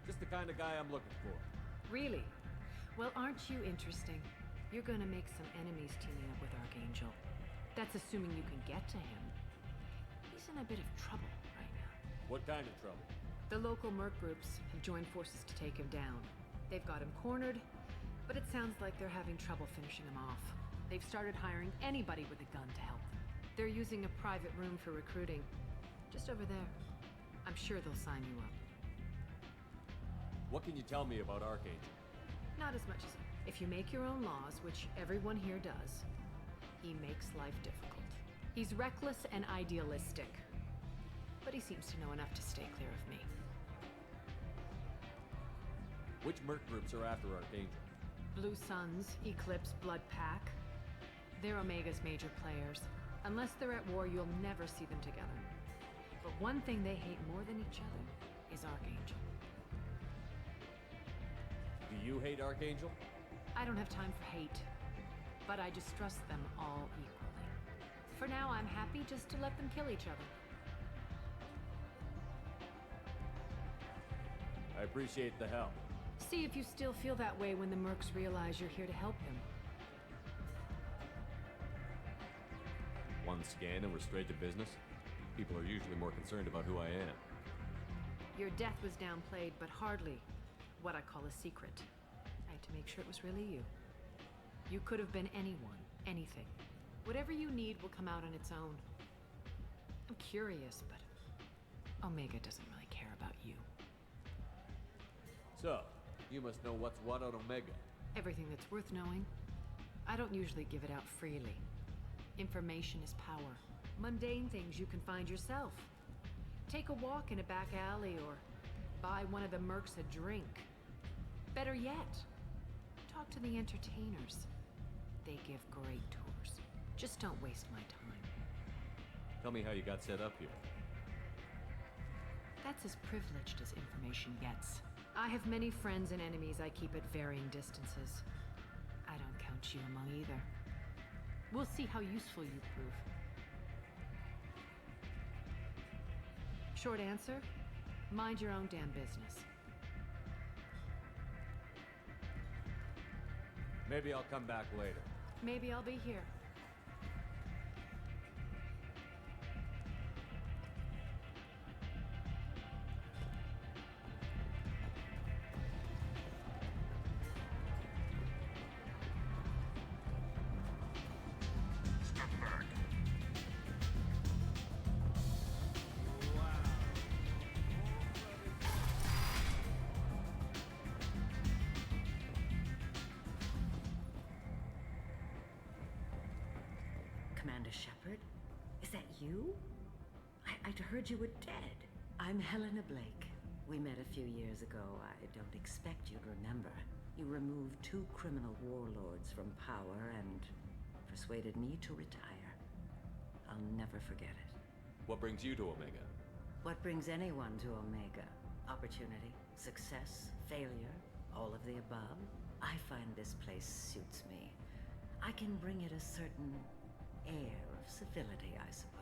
Just the kind of guy I'm looking for. Really? Well, aren't you interesting? You're gonna make some enemies teaming up with Archangel. That's assuming you can get to him. He's in a bit of trouble right now. What kind of trouble? The local merc groups have joined forces to take him down. They've got him cornered, but it sounds like they're having trouble finishing him off. They've started hiring anybody with a gun to help them. They're using a private room for recruiting. Just over there. I'm sure they'll sign you up. What can you tell me about Archangel? Not as much as if you make your own laws, which everyone here does, he makes life difficult. He's reckless and idealistic, but he seems to know enough to stay clear of me. Which merc groups are after Archangel? Blue Suns, Eclipse, Blood Pack. They're Omega's major players. Unless they're at war, you'll never see them together. But one thing they hate more than each other is Archangel. Do you hate Archangel? I don't have time for hate, but I distrust them all equally. For now, I'm happy just to let them kill each other. I appreciate the help. See if you still feel that way when the mercs realize you're here to help them. One scan and we're straight to business? People are usually more concerned about who I am. Your death was downplayed, but hardly what I call a secret. I had to make sure it was really you. You could have been anyone, anything. Whatever you need will come out on its own. I'm curious, but Omega doesn't really care about you. So, you must know what's what on Omega. Everything that's worth knowing. I don't usually give it out freely. Information is power. Mundane things you can find yourself. Take a walk in a back alley or buy one of the mercs a drink. Better yet, talk to the entertainers. They give great tours. Just don't waste my time. Tell me how you got set up here. That's as privileged as information gets. I have many friends and enemies I keep at varying distances. I don't count you among either. We'll see how useful you prove. Short answer, mind your own damn business. Maybe I'll come back later. Maybe I'll be here. Commander Shepard? Is that you? I'd heard you were dead. I'm Helena Blake. We met a few years ago. I don't expect you to remember. You removed 2 criminal warlords from power and persuaded me to retire. I'll never forget it. What brings you to Omega? What brings anyone to Omega? Opportunity, success, failure, all of the above? I find this place suits me. I can bring it a certain air of civility, I suppose.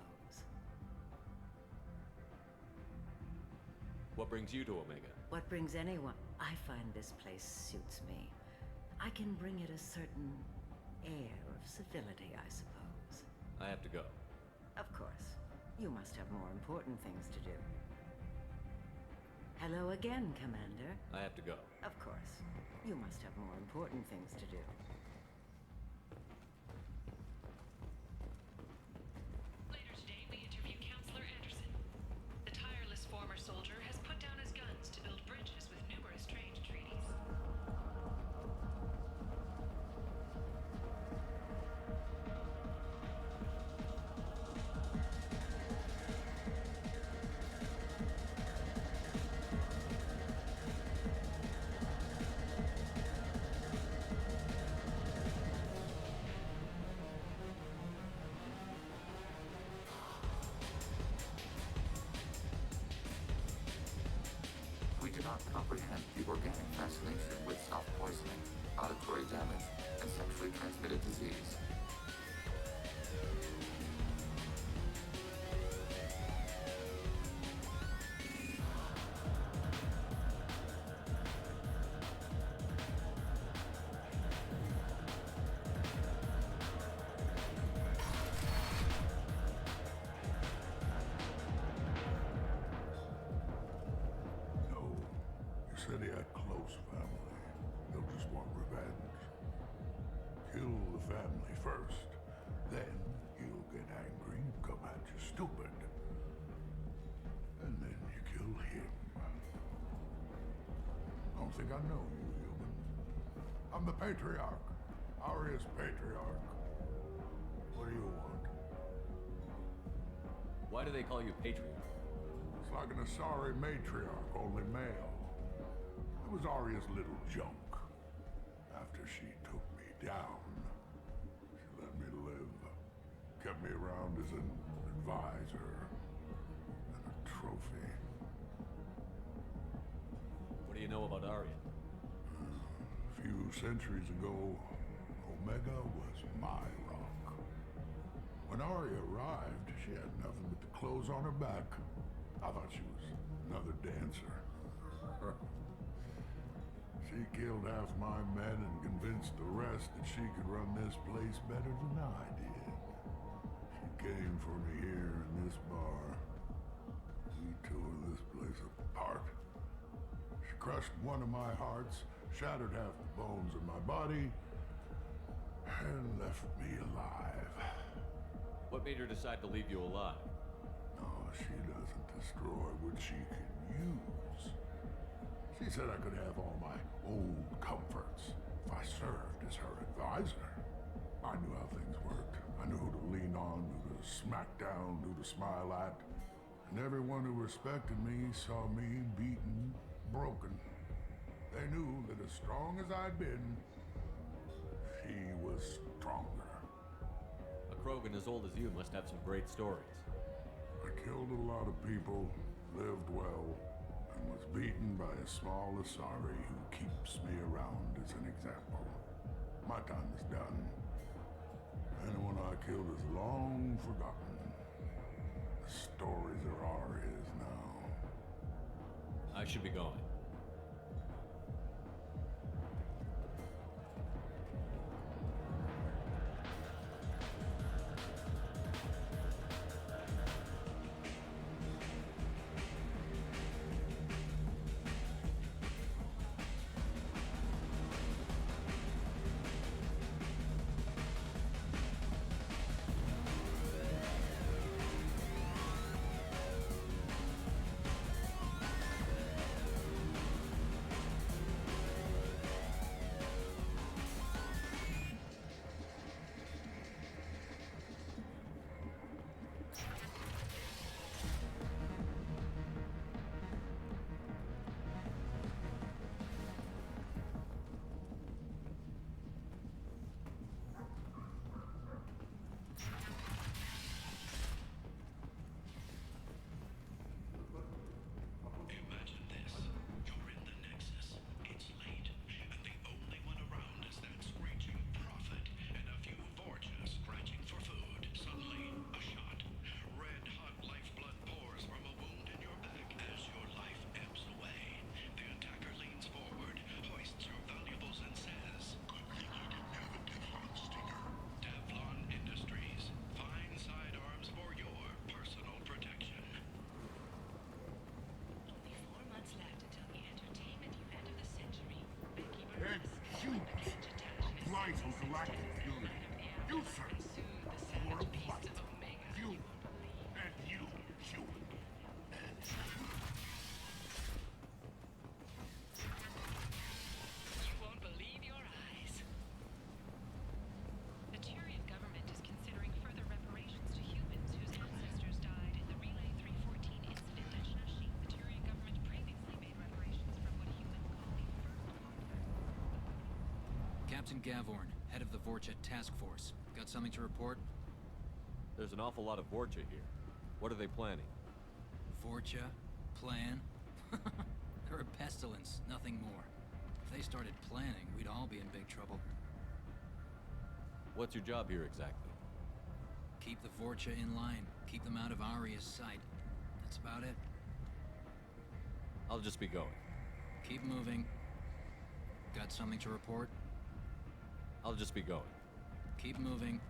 What brings you to Omega? What brings anyone? I find this place suits me. I can bring it a certain air of civility, I suppose. I have to go. Of course. You must have more important things to do. Hello again, Commander. I have to go. Of course. You must have more important things to do. Later today, we interview Counselor Anderson. The tireless former soldier has put down his guns to build bridges with numerous strange treaties. We do not comprehend the organic fascination with self-poisoning, auditory damage, and sexually transmitted disease. You said he had close family. He'll just want revenge. Kill the family first. Then he'll get angry and come at you stupid. And then you kill him. I don't think I know you, human. I'm the Patriarch. Aria's Patriarch. What do you want? Why do they call you Patriarch? It's like an Asari matriarch, only male. It was Aria's little junk. After she took me down, she let me live. Kept me around as an advisor and a trophy. What do you know about Arya? A few centuries ago, Omega was my rock. When Arya arrived, she had nothing but the clothes on her back. I thought she was another dancer. She killed half my men and convinced the rest that she could run this place better than I did. She came for me here in this bar. We tore this place apart. She crushed one of my hearts, shattered half the bones in my body, and left me alive. What made her decide to leave you alive? No, she doesn't destroy what she can use. She said I could have all my old comforts if I served as her advisor. I knew how things worked. I knew who to lean on, who to smack down, who to smile at. And everyone who respected me saw me beaten, broken. They knew that as strong as I'd been, she was stronger. A Krogan as old as you must have some great stories. I killed a lot of people, lived well, and was beaten by a small Asari who keeps me around as an example. My time is done. Anyone I killed is long forgotten. The stories are ours now. should be going. Vital galactic fury. You, sir, for a plight. You, and you, human. You won't believe your eyes. The Tyrian government is considering further reparations to humans whose ancestors died in the Relay 314 incident at Shashik. The Tyrian government previously made reparations from what humans call the Captain Gavorn, head of the Vorcha Task Force. Got something to report? There's an awful lot of Vorcha here. What are they planning? Vorcha? Plan? They're a pestilence, nothing more. If they started planning, we'd all be in big trouble. What's your job here exactly? Keep the Vorcha in line. Keep them out of Arya's sight. That's about it. I'll just be going. Keep moving. Got something to report? I'll just be going. Keep moving.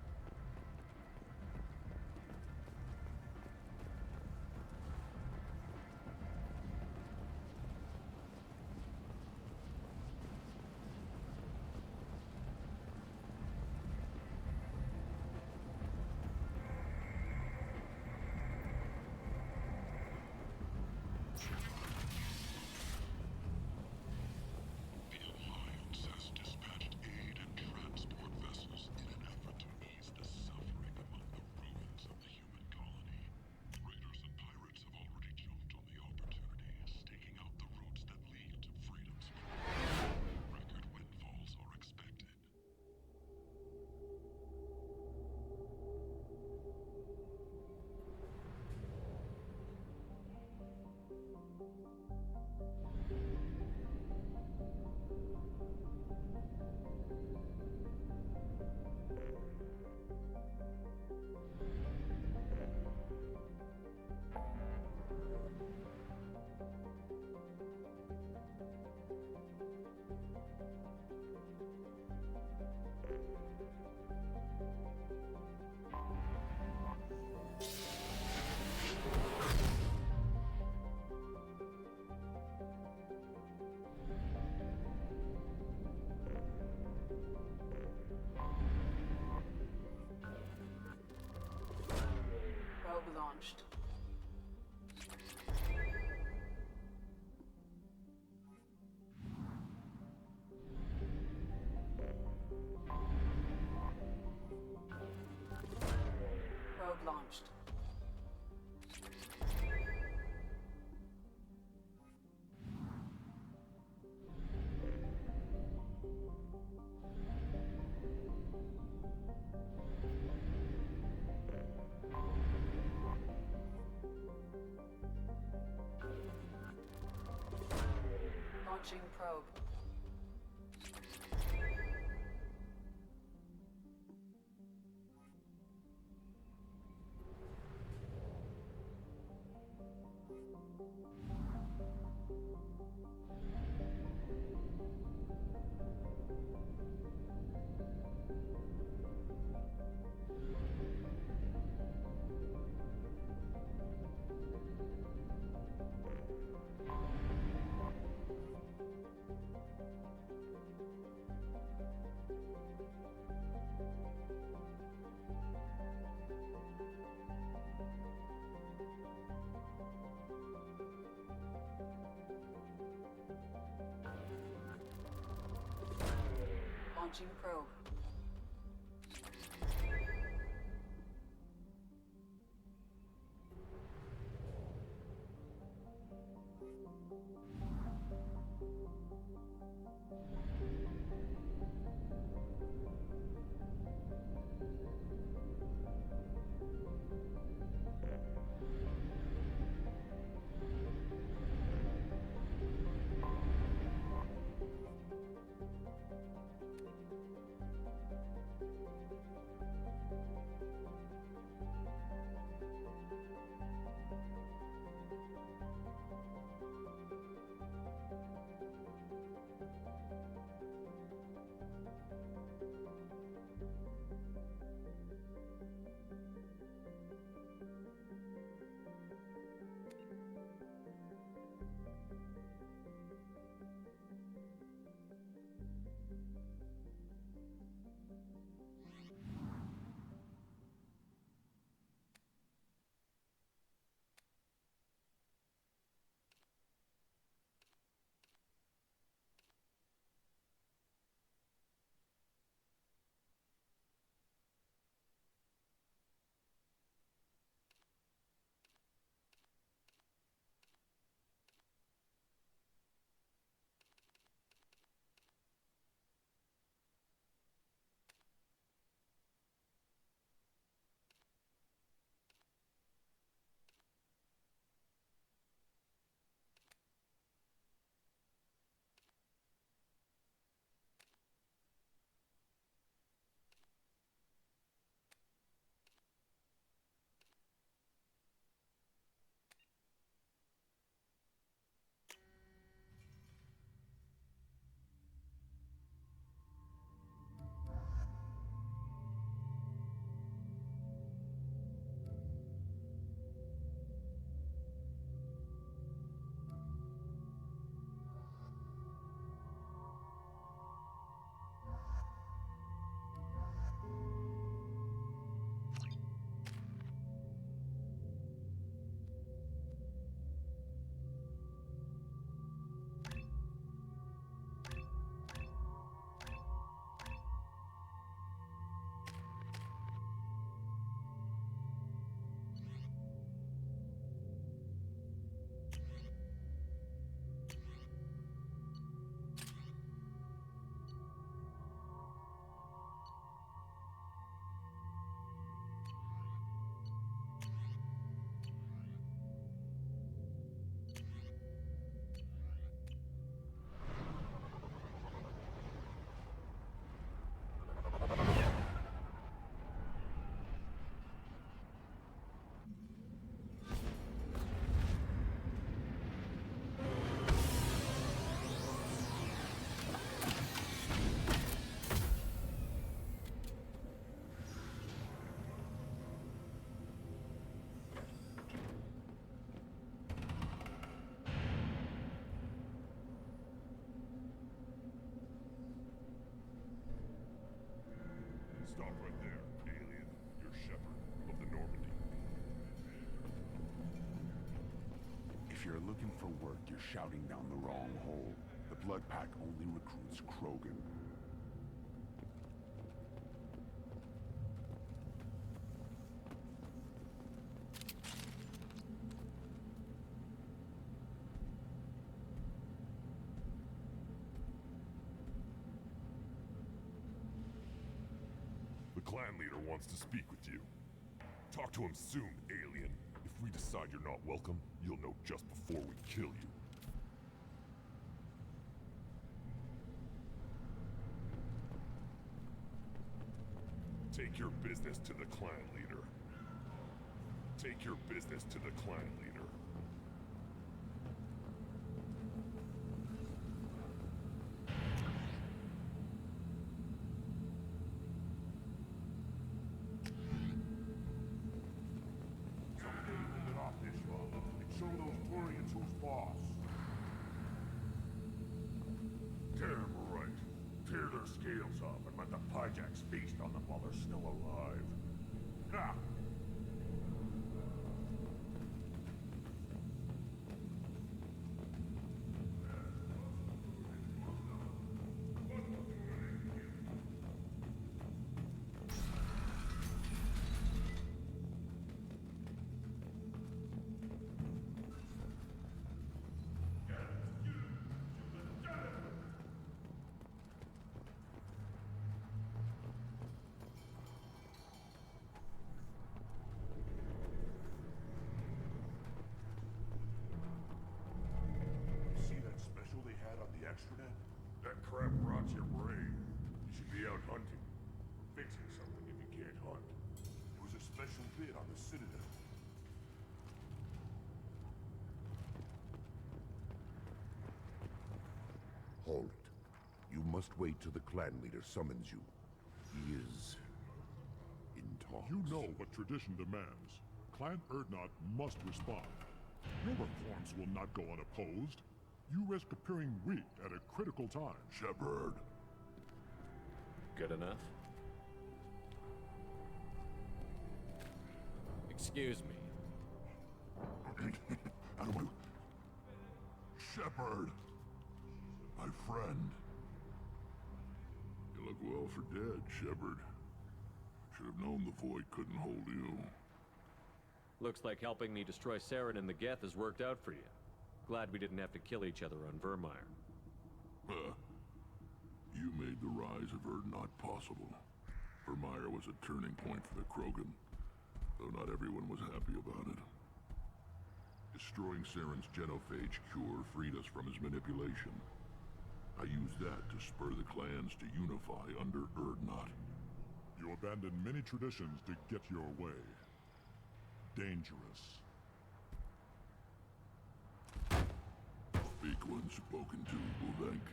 Launched. Probe launched. Launching probe. Launching probe. Stop right there, alien. You're Shepherd of the Normandy. If you're looking for work, you're shouting down the wrong hole. The Blood Pack only recruits Krogan. The clan leader wants to speak with you. Talk to him soon, alien. If we decide you're not welcome, you'll know just before we kill you. Take your business to the clan leader. Take your business to the clan leader. Scales off and let the Pyjaks feast on them while they're still alive. Ha! must wait till the clan leader summons you. He is in talks. You know what tradition demands. Clan Erdnot must respond. Your reforms will not go unopposed. You risk appearing weak at a critical time. Shepard. Good enough? Excuse me. Out of my... Shepard! My friend. You look well for dead, Shepard. Should have known the Void couldn't hold you. Looks like helping me destroy Saren and the Geth has worked out for you. Glad we didn't have to kill each other on Vermeer. You made the rise of Erdnot possible. Vermeer was a turning point for the Krogan, though not everyone was happy about it. Destroying Saren's genophage cure freed us from his manipulation. I used that to spur the clans to unify under Erdnot. You abandoned many traditions to get your way. Dangerous. Speak when spoken to, Uvenk.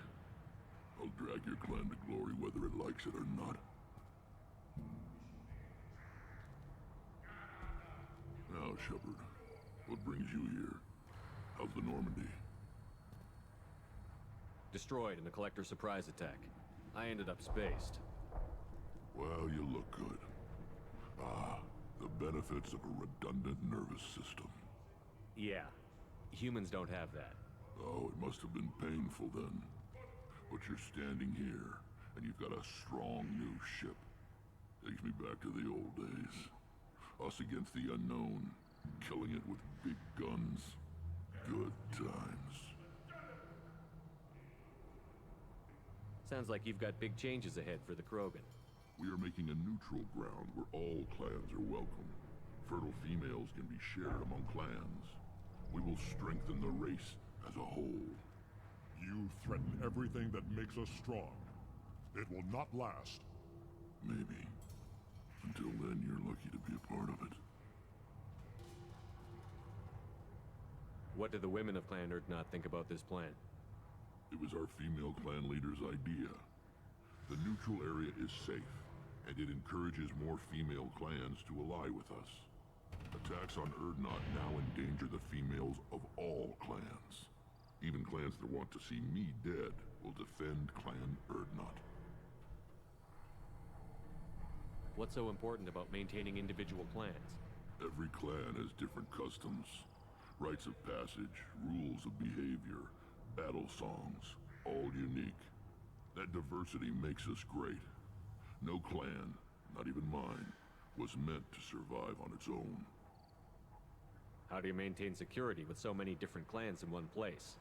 I'll drag your clan to glory whether it likes it or not. Now, Shepard, what brings you here? How's the Normandy? Destroyed in the Collector surprise attack. I ended up spaced. Well, you look good. Ah, the benefits of a redundant nervous system. Yeah. Humans don't have that. Oh, it must have been painful then. But you're standing here, and you've got a strong new ship. Takes me back to the old days. Us against the unknown, killing it with big guns. Good times. Sounds like you've got big changes ahead for the Krogan. We are making a neutral ground where all clans are welcome. Fertile females can be shared among clans. We will strengthen the race as a whole. You threaten everything that makes us strong. It will not last. Maybe. Until then, you're lucky to be a part of it. What do the women of Clan Erdnot think about this plan? It was our female clan leader's idea. The neutral area is safe, and it encourages more female clans to ally with us. Attacks on Erdnot now endanger the females of all clans. Even clans that want to see me dead will defend Clan Erdnot. What's so important about maintaining individual clans? Every clan has different customs, rites of passage, rules of behavior, battle songs, all unique. That diversity makes us great. No clan, not even mine, was meant to survive on its own. How do you maintain security with so many different clans in one place?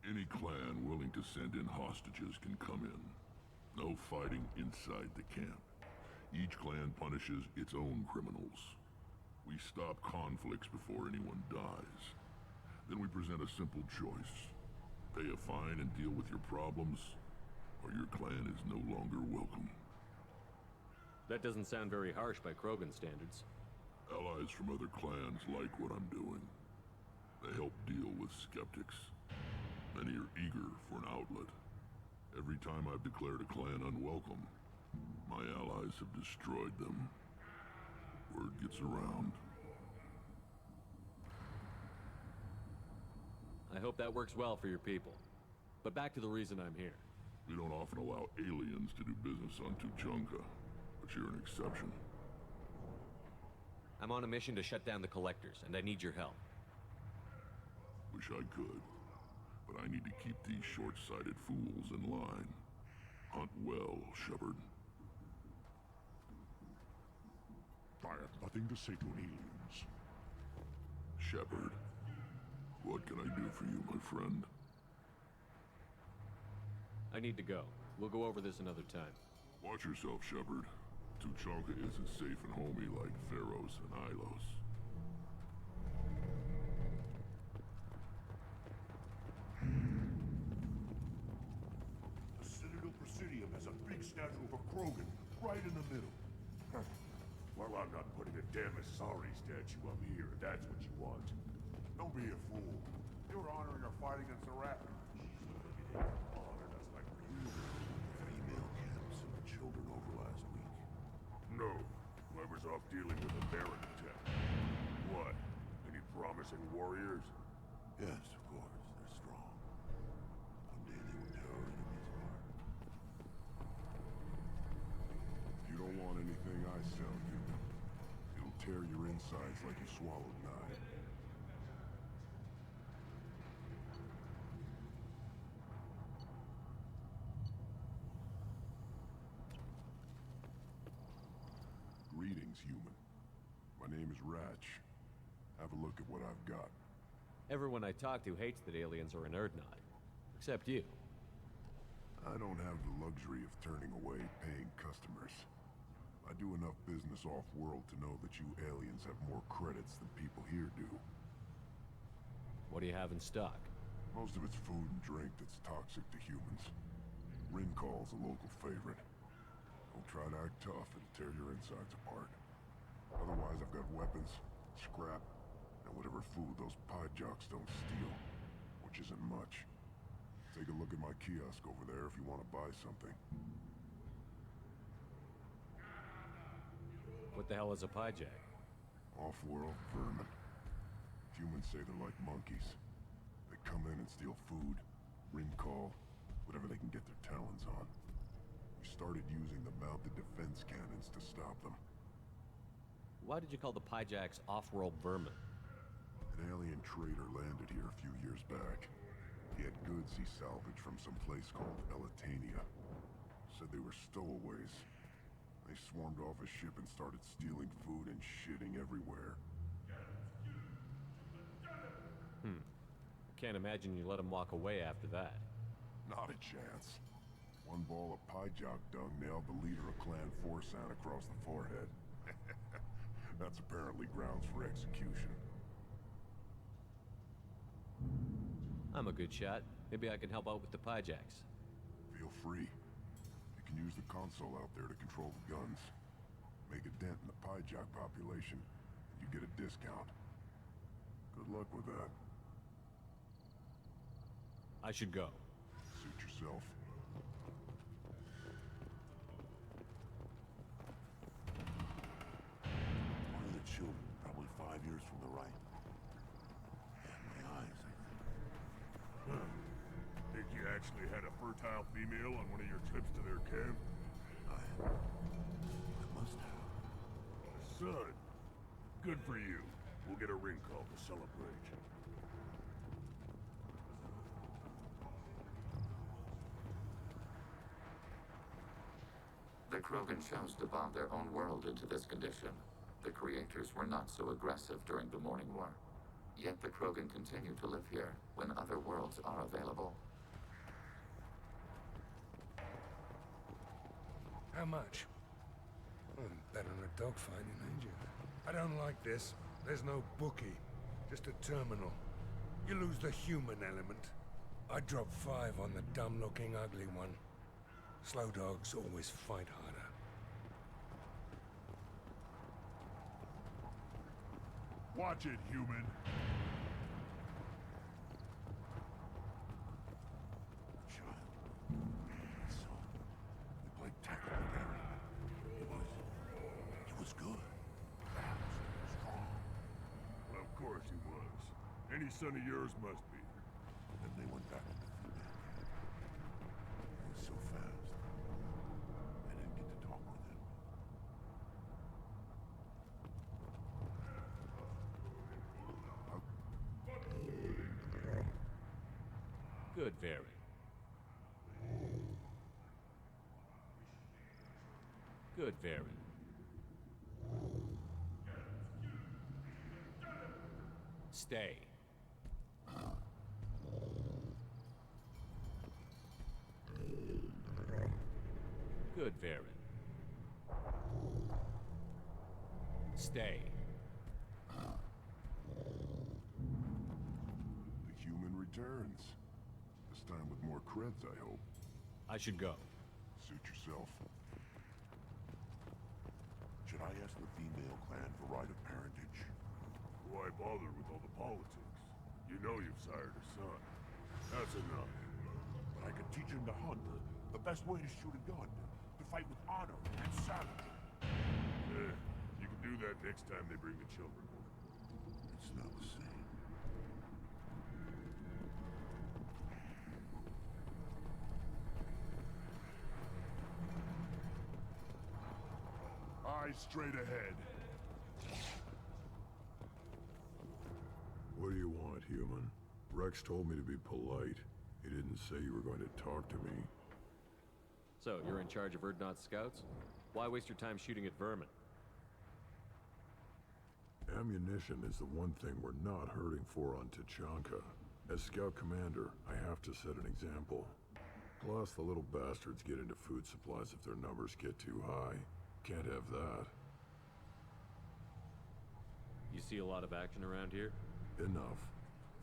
Any clan willing to send in hostages can come in. No fighting inside the camp. Each clan punishes its own criminals. We stop conflicts before anyone dies. Then we present a simple choice. Pay a fine and deal with your problems, or your clan is no longer welcome. That doesn't sound very harsh by Krogan standards. Allies from other clans like what I'm doing. They help deal with skeptics. Many are eager for an outlet. Every time I've declared a clan unwelcome, my allies have destroyed them. Word gets around. I hope that works well for your people. But back to the reason I'm here. We don't often allow aliens to do business on Tuchanka, but you're an exception. I'm on a mission to shut down the Collectors, and I need your help. Wish I could, but I need to keep these short-sighted fools in line. Hunt well, Shepard. I have nothing to say to aliens. Shepard, what can I do for you, my friend? I need to go. We'll go over this another time. Watch yourself, Shepard. Tuchanka isn't safe and homey like Theros and Ilos. The Citadel Presidium has a big statue of a Krogan right in the middle. Well, I'm not putting a damn Asari statue up here, if that's what you want. Don't be a fool. You're honoring our fight against the Raptors. Honored us like you. know. Whoever's off dealing with the Baron attack. What? Any promising warriors? Yes, of course. They're strong. One day they will tear our enemies apart. You don't want anything I sell you. It'll tear your insides like you swallowed knife. Greetings, human. My name is Ratch. Have a look at what I've got. Everyone I talk to hates that aliens are an Erdnot. Except you. I don't have the luxury of turning away paying customers. I do enough business off-world to know that you aliens have more credits than people here do. What do you have in stock? Most of it's food and drink that's toxic to humans. Rincall's a local favorite. Don't try to act tough, it'll tear your insides apart. Otherwise, I've got weapons, scrap, and whatever food those pie jocks don't steal. Which isn't much. Take a look at my kiosk over there if you want to buy something. What the hell is a pyjack? Off-world vermin. Humans say they're like monkeys. They come in and steal food, Rincall, whatever they can get their talons on. We started using the mounted defense cannons to stop them. Why did you call the pyjacks off-world vermin? An alien trader landed here a few years back. He had goods he salvaged from some place called Elitania. Said they were stowaways. They swarmed off a ship and started stealing food and shitting everywhere. Can't imagine you let them walk away after that. Not a chance. One ball of pyjock dung nailed the leader of Clan Forsan across the forehead. That's apparently grounds for execution. I'm a good shot. Maybe I can help out with the pyjacks. Feel free. You can use the console out there to control the guns. Make a dent in the pyjock population, and you get a discount. Good luck with that. I should go. Suit yourself. One of the children, probably 5 years from the right. Yeah, my eyes, I think. Huh. Think you actually had a fertile female on one of your trips to their camp? I must have. Son, good for you. We'll get a ring call to celebrate. The Krogan chose to bomb their own world into this condition. The creators were not so aggressive during the Morning War. Yet the Krogan continue to live here when other worlds are available. How much? Better than a dogfighting, ain't you? I don't like this. There's no bookie, just a terminal. You lose the human element. I drop 5 on the dumb-looking ugly one. Slow dogs always fight harder. Watch it, human. Child. Son. We played tackle together. He was good. Fast, strong. Well, of course he was. Any son of yours must be. Then they went back to the female camp. He was so fast. I didn't get to talk with him. Good, very. Good, very. Stay. Good, Varen. Stay. The human returns. This time with more creds, I hope. I should go. Suit yourself. Should I ask the female clan for right of parentage? Why bother with all the politics? You know you've sired a son. That's enough. But I could teach him to hunt. The best way to shoot a gun. To fight with honor and savagery. You can do that next time they bring the children. It's not the same. Eyes straight ahead. What do you want, human? Rex told me to be polite. He didn't say you were going to talk to me. So, you're in charge of Erdnot's scouts? Why waste your time shooting at vermin? Ammunition is the one thing we're not hurting for on Tachanka. As scout commander, I have to set an example. Plus, the little bastards get into food supplies if their numbers get too high. Can't have that. You see a lot of action around here? Enough.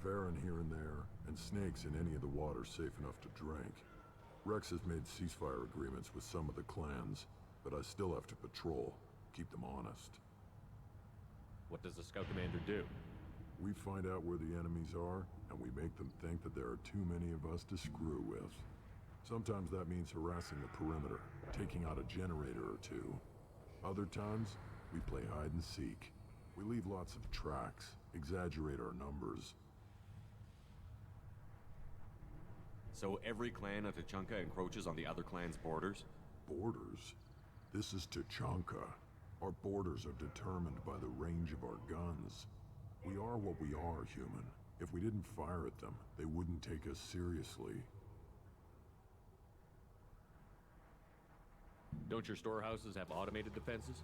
Varren here and there, and snakes in any of the water safe enough to drink. Rex has made ceasefire agreements with some of the clans, but I still have to patrol, keep them honest. What does the scout commander do? We find out where the enemies are, and we make them think that there are too many of us to screw with. Sometimes that means harassing the perimeter, taking out a generator or two. Other times, we play hide and seek. We leave lots of tracks, exaggerate our numbers. So every clan of Tachanka encroaches on the other clan's borders? Borders? This is Tachanka. Our borders are determined by the range of our guns. We are what we are, human. If we didn't fire at them, they wouldn't take us seriously. Don't your storehouses have automated defenses?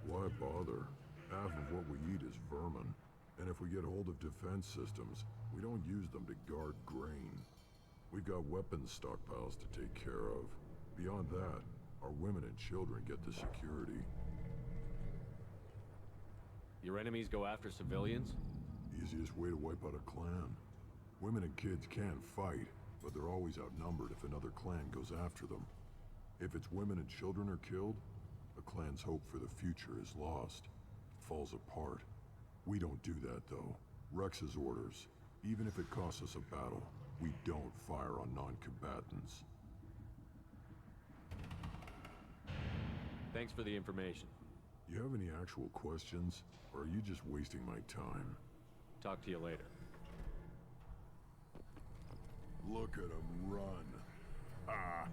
Why bother? Half of what we eat is vermin. And if we get hold of defense systems, we don't use them to guard grain. We've got weapons stockpiles to take care of. Beyond that, our women and children get the security. Your enemies go after civilians? Easiest way to wipe out a clan. Women and kids can fight, but they're always outnumbered if another clan goes after them. If its women and children are killed, a clan's hope for the future is lost. It falls apart. We don't do that, though. Rex's orders. Even if it costs us a battle, we don't fire on non-combatants. Thanks for the information. You have any actual questions, or are you just wasting my time? Talk to you later. Look at him run. Ah!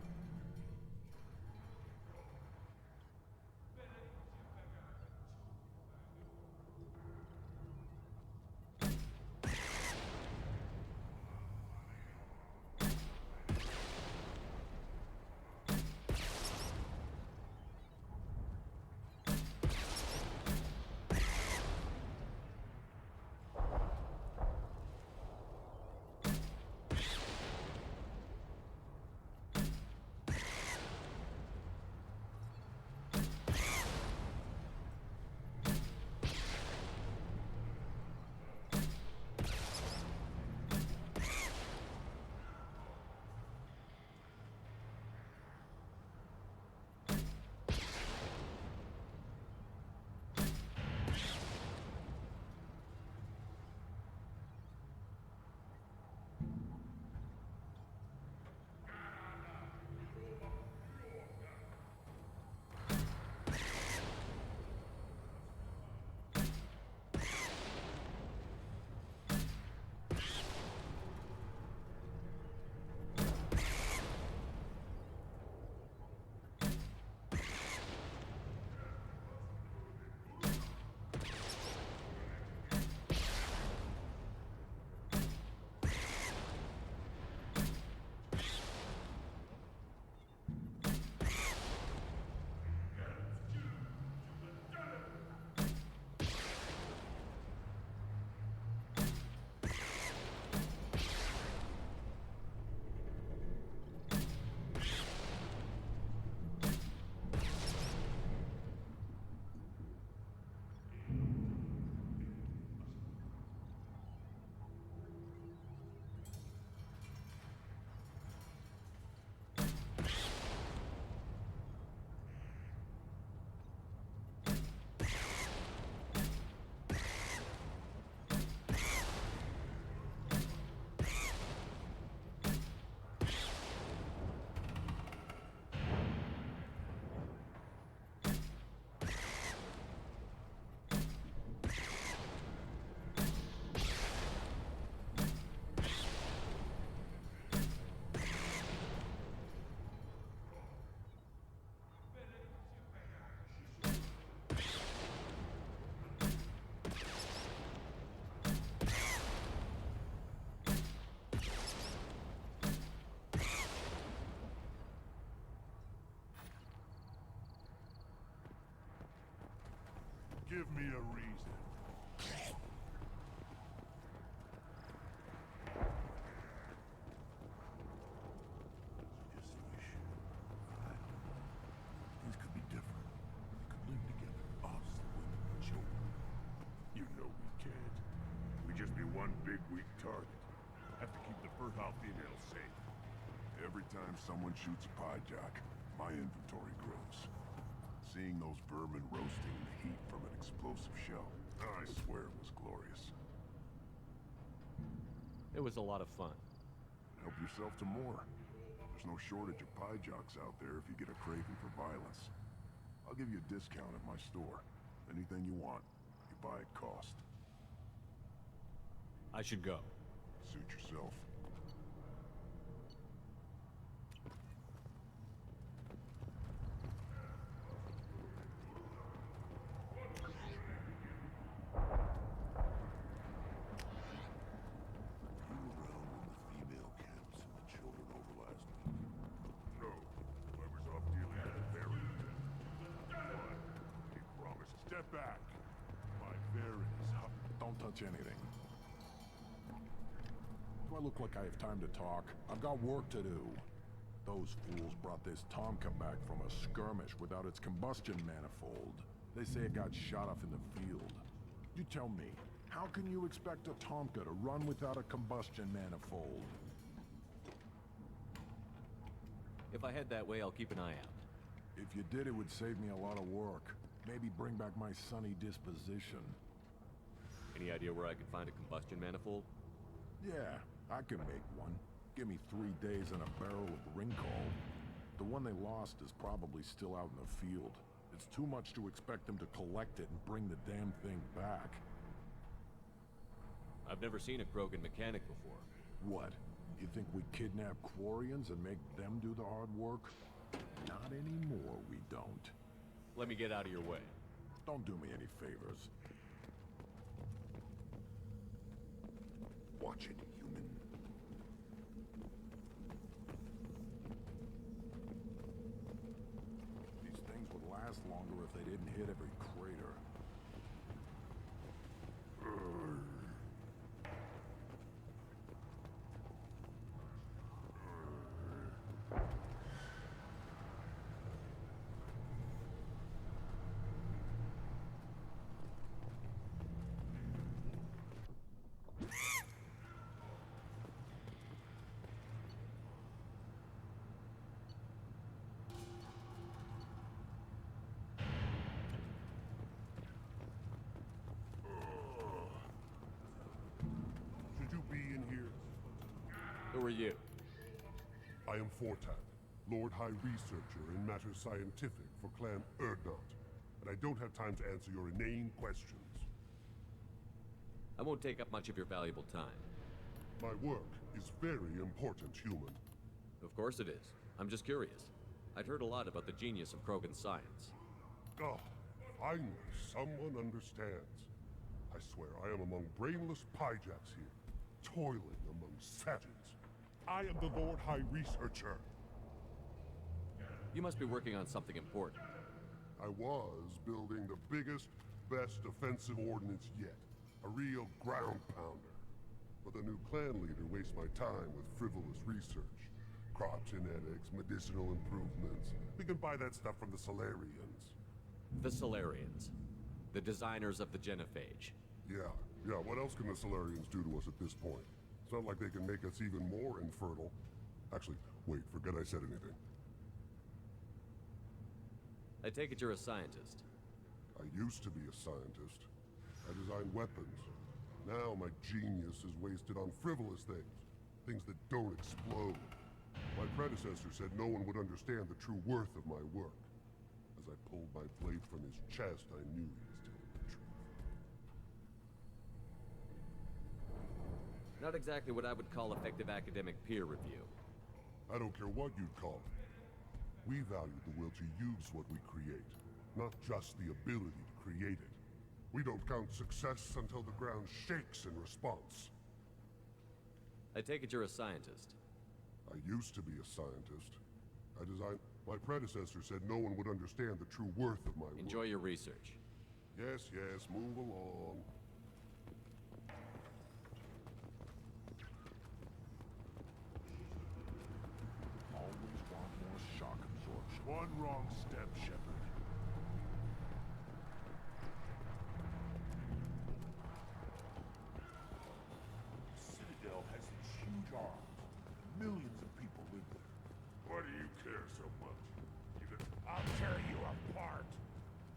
Give me a reason. Just wish. I don't know. Things could be different. We could live together. Us, women, and children. You know we can't. We just be one big weak target. Have to keep the fertile females safe. Every time someone shoots a pyjak, my inventory grows. Seeing those vermin roasting in the heat from an explosive shell, I swear it was glorious. It was a lot of fun. Help yourself to more. There's no shortage of pyjaks out there if you get a craving for violence. I'll give you a discount at my store. Anything you want, you buy at cost. I should go. Suit yourself. Step back. My fairies. Don't touch anything. Do I look like I have time to talk? I've got work to do. Those fools brought this Tomka back from a skirmish without its combustion manifold. They say it got shot off in the field. You tell me, how can you expect a Tomka to run without a combustion manifold? If I head that way, I'll keep an eye out. If you did, it would save me a lot of work. Maybe bring back my sunny disposition. Any idea where I could find a combustion manifold? Yeah, I can make one. Give me 3 days and a barrel of Ringcall. The one they lost is probably still out in the field. It's too much to expect them to collect it and bring the damn thing back. I've never seen a Krogan mechanic before. What? You think we kidnap Quarians and make them do the hard work? Not anymore, we don't. Let me get out of your way. Don't do me any favors. Watch it, human. These things would last longer if they didn't hit every crater. Who are you? I am Fortan, Lord High Researcher in matters scientific for Clan Erdnot, and I don't have time to answer your inane questions. I won't take up much of your valuable time. My work is very important, human. Of course it is. I'm just curious. I'd heard a lot about the genius of Krogan science. Oh, finally, someone understands. I swear I am among brainless pyjaks here, toiling among savages. I am the Lord High Researcher. You must be working on something important. I was building the biggest, best offensive ordnance yet. A real ground pounder. But the new clan leader wastes my time with frivolous research. Crop genetics, medicinal improvements. We can buy that stuff from the Solarians. The Solarians. The designers of the genophage. Yeah. What else can the Solarians do to us at this point? It's not like they can make us even more infertile. Actually, wait, forget I said anything. I take it you're a scientist. I used to be a scientist. I designed weapons. Now my genius is wasted on frivolous things. Things that don't explode. My predecessor said no one would understand the true worth of my work. As I pulled my blade from his chest, I knew he was telling the truth. Not exactly what I would call effective academic peer review. I don't care what you'd call it. We value the will to use what we create, not just the ability to create it. We don't count success until the ground shakes in response. I take it you're a scientist. I used to be a scientist. My predecessor said no one would understand the true worth of my work. Enjoy your research. Yes, yes, move along. Always want more shock absorption. One wrong step, Shepard. The Citadel has these huge arms. Millions of people live there. Why do you care so much? I'll tear you apart.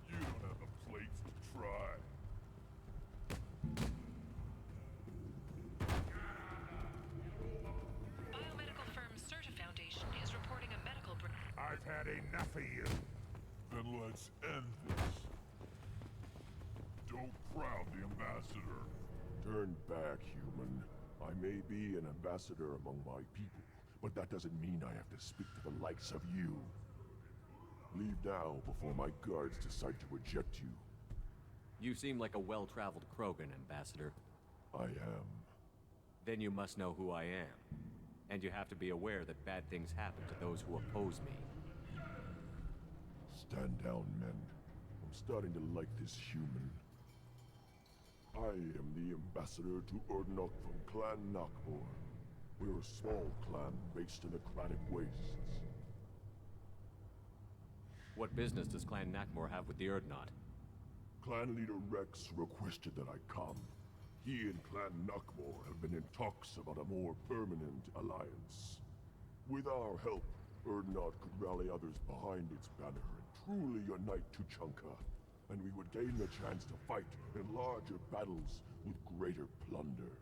You don't have the plates to try. Biomedical firm Certa Foundation is reporting a medical break. I've had enough of you. Then let's end this. Don't crowd the ambassador. Turn back, human. I may be an ambassador among my people, but that doesn't mean I have to speak to the likes of you. Leave now before my guards decide to reject you. You seem like a well-traveled Krogan, Ambassador. I am. Then you must know who I am. And you have to be aware that bad things happen to those who oppose me. Stand down, men. I'm starting to like this human. I am the ambassador to Urdnot from Clan Nakmor. We're a small clan based in the Kratic Wastes. What business does Clan Nakmor have with the Urdnot? Clan leader Rex requested that I come. He and Clan Nakmor have been in talks about a more permanent alliance. With our help, Urdnot could rally others behind its banner and truly unite Tuchanka, and we would gain the chance to fight in larger battles with greater plunder.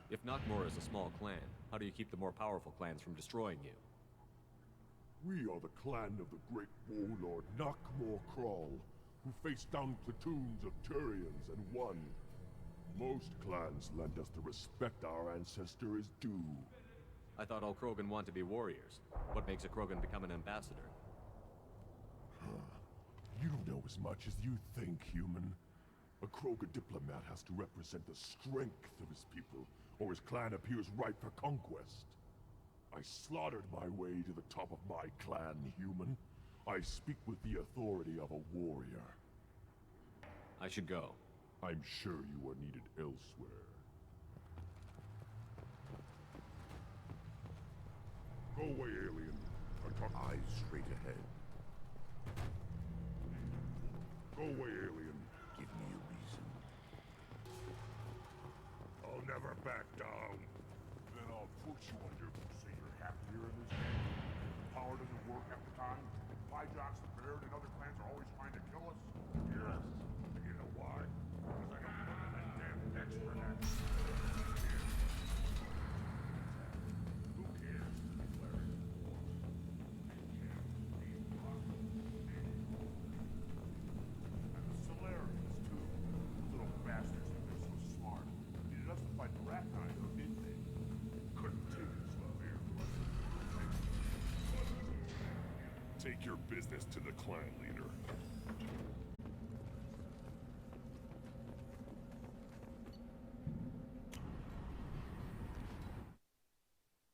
If Nakmor is a small clan, how do you keep the more powerful clans from destroying you? We are the clan of the great warlord Nakmor Krawl, who faced down platoons of Turians and won. Most clans lend us the respect our ancestor is due. I thought all Krogan want to be warriors. What makes a Krogan become an ambassador? You don't know as much as you think, human. A Krogan diplomat has to represent the strength of his people, or his clan appears ripe for conquest. I slaughtered my way to the top of my clan, human. I speak with the authority of a warrior. I should go. I'm sure you are needed elsewhere. Go away, alien. Eyes straight ahead. Go away, alien. Give me a reason. I'll never back down. Then I'll put you under. So you're happier in this game? Power doesn't work half the time? Pyjok's the Baird and other clans are always trying to kill us? Yes. And you know why? Because I don't put that damn extra net. Who cares to declare it war? And the Solarians, too. Those little bastards think they're so smart. Needed us to fight the Rachni, didn't they? Couldn't take this love here. Take your business to the clan leader.